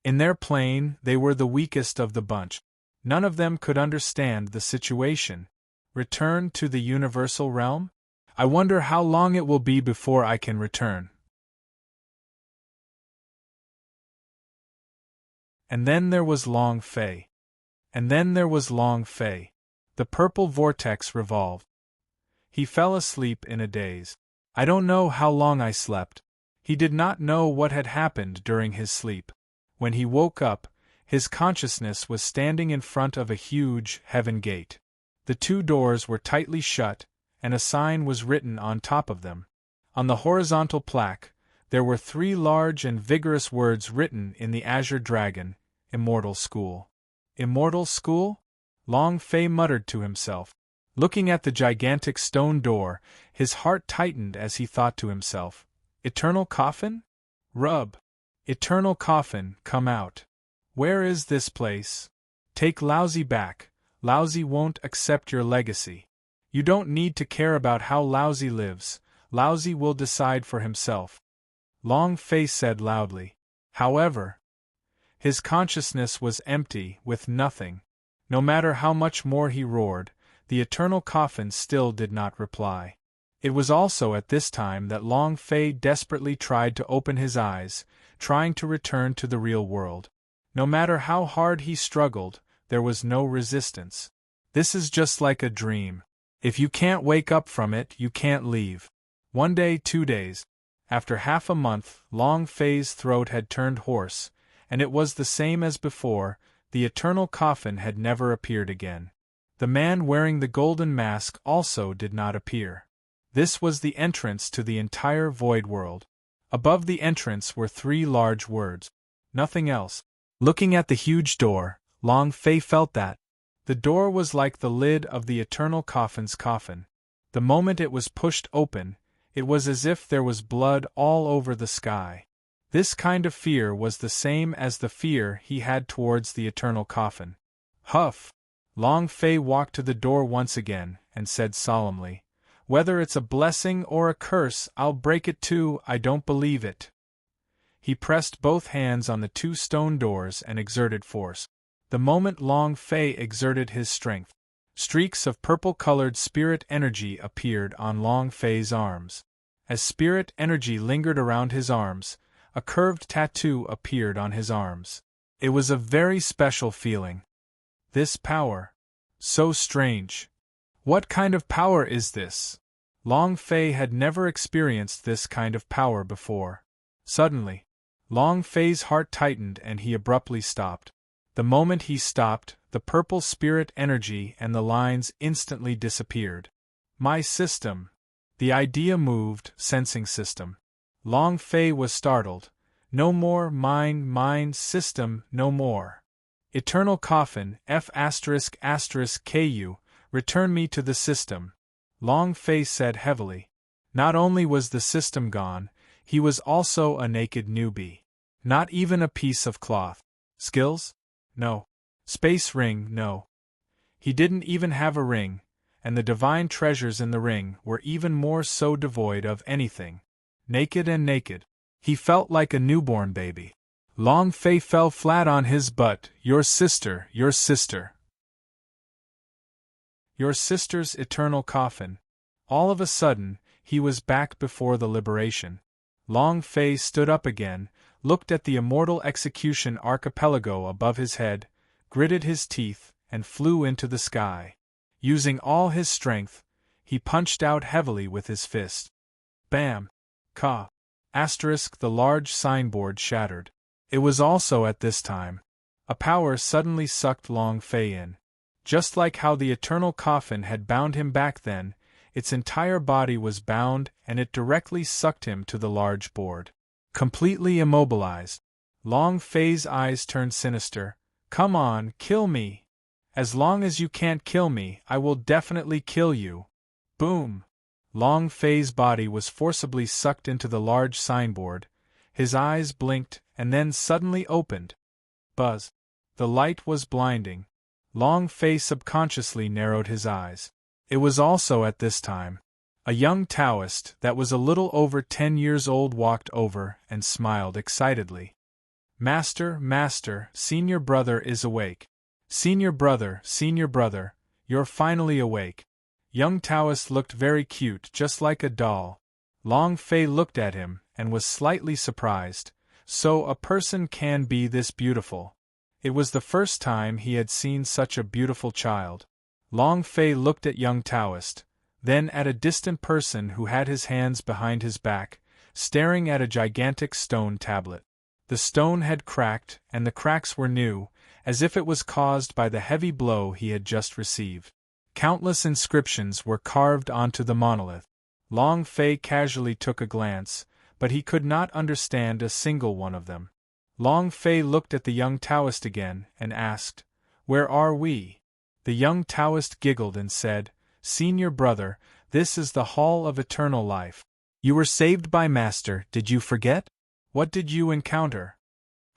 in their plane, they were the weakest of the bunch. None of them could understand the situation. Return to the universal realm? I wonder how long it will be before I can return. And then there was Long Fei. And then there was Long Fei. The purple vortex revolved. He fell asleep in a daze. I don't know how long I slept. He did not know what had happened during his sleep. When he woke up, his consciousness was standing in front of a huge heaven gate. The two doors were tightly shut, and a sign was written on top of them. On the horizontal plaque, there were 3 large and vigorous words written in the azure dragon, Immortal School. Immortal School? Long Fei muttered to himself. Looking at the gigantic stone door, his heart tightened as he thought to himself, Eternal coffin? Rub. Eternal coffin, come out. Where is this place? Take Lousy back. Lousy won't accept your legacy. You don't need to care about how Lousy lives. Lousy will decide for himself. Long Fei said loudly. However, his consciousness was empty, with nothing. No matter how much more he roared, the eternal coffin still did not reply. It was also at this time that Long Fei desperately tried to open his eyes, trying to return to the real world. No matter how hard he struggled, there was no resistance. This is just like a dream. If you can't wake up from it, you can't leave. 1 day, 2 days. After half a month, Long Fei's throat had turned hoarse, and it was the same as before. The eternal coffin had never appeared again. The man wearing the golden mask also did not appear. This was the entrance to the entire void world. Above the entrance were 3 large words. Nothing else. Looking at the huge door, Long Fei felt that the door was like the lid of the eternal coffin's coffin. The moment it was pushed open, it was as if there was blood all over the sky. This kind of fear was the same as the fear he had towards the eternal coffin. Huff! Long Fei walked to the door once again, and said solemnly, Whether it's a blessing or a curse, I'll break it too, I don't believe it. He pressed both hands on the 2 stone doors and exerted force. The moment Long Fei exerted his strength, streaks of purple-colored spirit energy appeared on Long Fei's arms. As spirit energy lingered around his arms, a curved tattoo appeared on his arms. It was a very special feeling. This power. So strange. What kind of power is this? Long Fei had never experienced this kind of power before. Suddenly, Long Fei's heart tightened and he abruptly stopped. The moment he stopped, the purple spirit energy and the lines instantly disappeared. My system. The idea moved, sensing system. Long Fei was startled. No more mine system, no more. Eternal coffin, F***ku, return me to the system. Long Fei said heavily. Not only was the system gone, he was also a naked newbie. Not even a piece of cloth. Skills? No. Space ring? No. He didn't even have a ring, and the divine treasures in the ring were even more so devoid of anything. Naked and naked. He felt like a newborn baby. Long Fei fell flat on his butt. Your sister. Your sister's eternal coffin. All of a sudden, he was back before the liberation. Long Fei stood up again, looked at the immortal execution archipelago above his head, gritted his teeth, and flew into the sky. Using all his strength, he punched out heavily with his fist. Bam! Ka! The large signboard shattered. It was also at this time. A power suddenly sucked Long Fei in. Just like how the eternal coffin had bound him back then, its entire body was bound and it directly sucked him to the large board. Completely immobilized, Long Fei's eyes turned sinister. Come on, kill me! As long as you can't kill me, I will definitely kill you. Boom! Long Fei's body was forcibly sucked into the large signboard. His eyes blinked and then suddenly opened. Buzz! The light was blinding. Long Fei subconsciously narrowed his eyes. It was also at this time. A young Taoist that was a little over 10 years old walked over and smiled excitedly. Master, Master, Senior Brother is awake. Senior Brother, you're finally awake. Young Taoist looked very cute, just like a doll. Long Fei looked at him and was slightly surprised. So a person can be this beautiful. It was the first time he had seen such a beautiful child. Long Fei looked at young Taoist, then at a distant person who had his hands behind his back, staring at a gigantic stone tablet. The stone had cracked, and the cracks were new, as if it was caused by the heavy blow he had just received. Countless inscriptions were carved onto the monolith. Long Fei casually took a glance, but he could not understand a single one of them. Long Fei looked at the young Taoist again and asked, "Where are we?" The young Taoist giggled and said, "Senior Brother, this is the Hall of Eternal Life. You were saved by Master, did you forget? What did you encounter?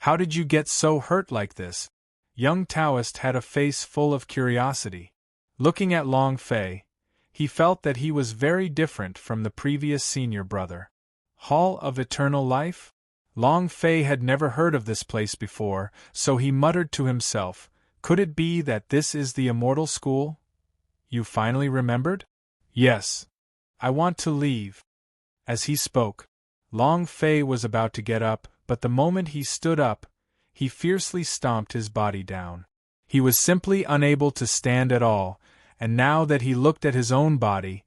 How did you get so hurt like this?" Young Taoist had a face full of curiosity. Looking at Long Fei, he felt that he was very different from the previous Senior Brother. Hall of Eternal Life? Long Fei had never heard of this place before, so he muttered to himself, "Could it be that this is the Immortal School? You finally remembered?" "Yes. I want to leave." As he spoke, Long Fei was about to get up, but the moment he stood up, he fiercely stomped his body down. He was simply unable to stand at all, and now that he looked at his own body,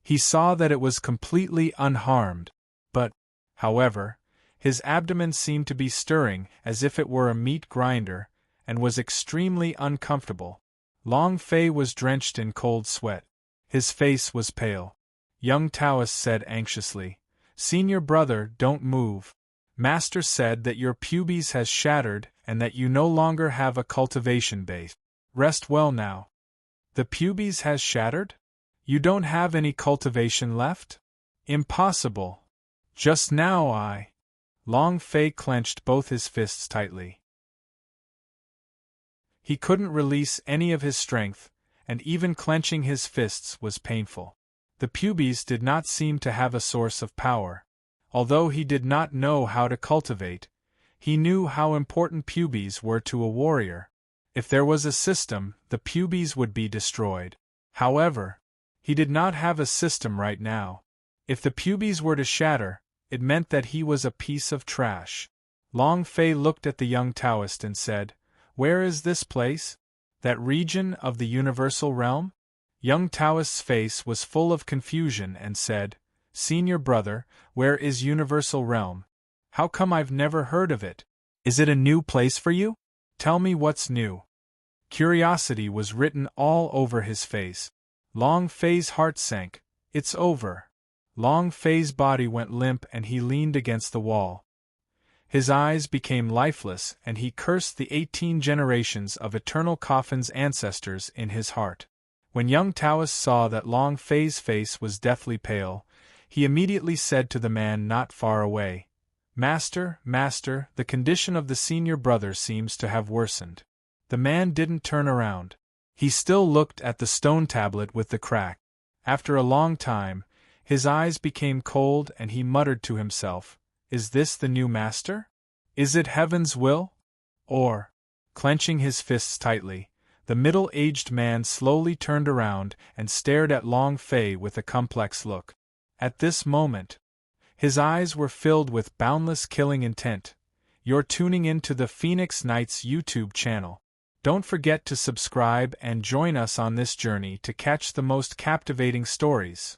he saw that it was completely unharmed. But, however, his abdomen seemed to be stirring as if it were a meat grinder, and was extremely uncomfortable. Long Fei was drenched in cold sweat. His face was pale. Young Taoist said anxiously, "Senior Brother, don't move. Master said that your pubes has shattered and that you no longer have a cultivation base. Rest well now." "The pubes has shattered? You don't have any cultivation left?" "Impossible. Just now Long Fei clenched both his fists tightly. He couldn't release any of his strength, and even clenching his fists was painful. The pubes did not seem to have a source of power. Although he did not know how to cultivate, he knew how important pubes were to a warrior. If there was a system, the pubes would be destroyed. However, he did not have a system right now. If the pubes were to shatter, it meant that he was a piece of trash. Long Fei looked at the young Taoist and said, "Where is this place? That region of the universal realm?" Young Taoist's face was full of confusion and said, "Senior Brother, where is universal realm? How come I've never heard of it? Is it a new place for you? Tell me what's new." Curiosity was written all over his face. Long Fei's heart sank. "It's over." Long Fei's body went limp and he leaned against the wall. His eyes became lifeless and he cursed the 18 generations of Eternal Coffin's ancestors in his heart. When young Taoist saw that Long Fei's face was deathly pale, he immediately said to the man not far away, Master, the condition of the Senior Brother seems to have worsened." The man didn't turn around. He still looked at the stone tablet with the crack. After a long time, his eyes became cold and he muttered to himself, "Is this the new master? Is it heaven's will? Or..." Clenching his fists tightly, The middle-aged man slowly turned around and stared at Long Fei with a complex look. At this moment, his eyes were filled with boundless killing intent. You're tuning in to the Phoenix Knights YouTube channel. Don't forget to subscribe and join us on this journey to catch the most captivating stories.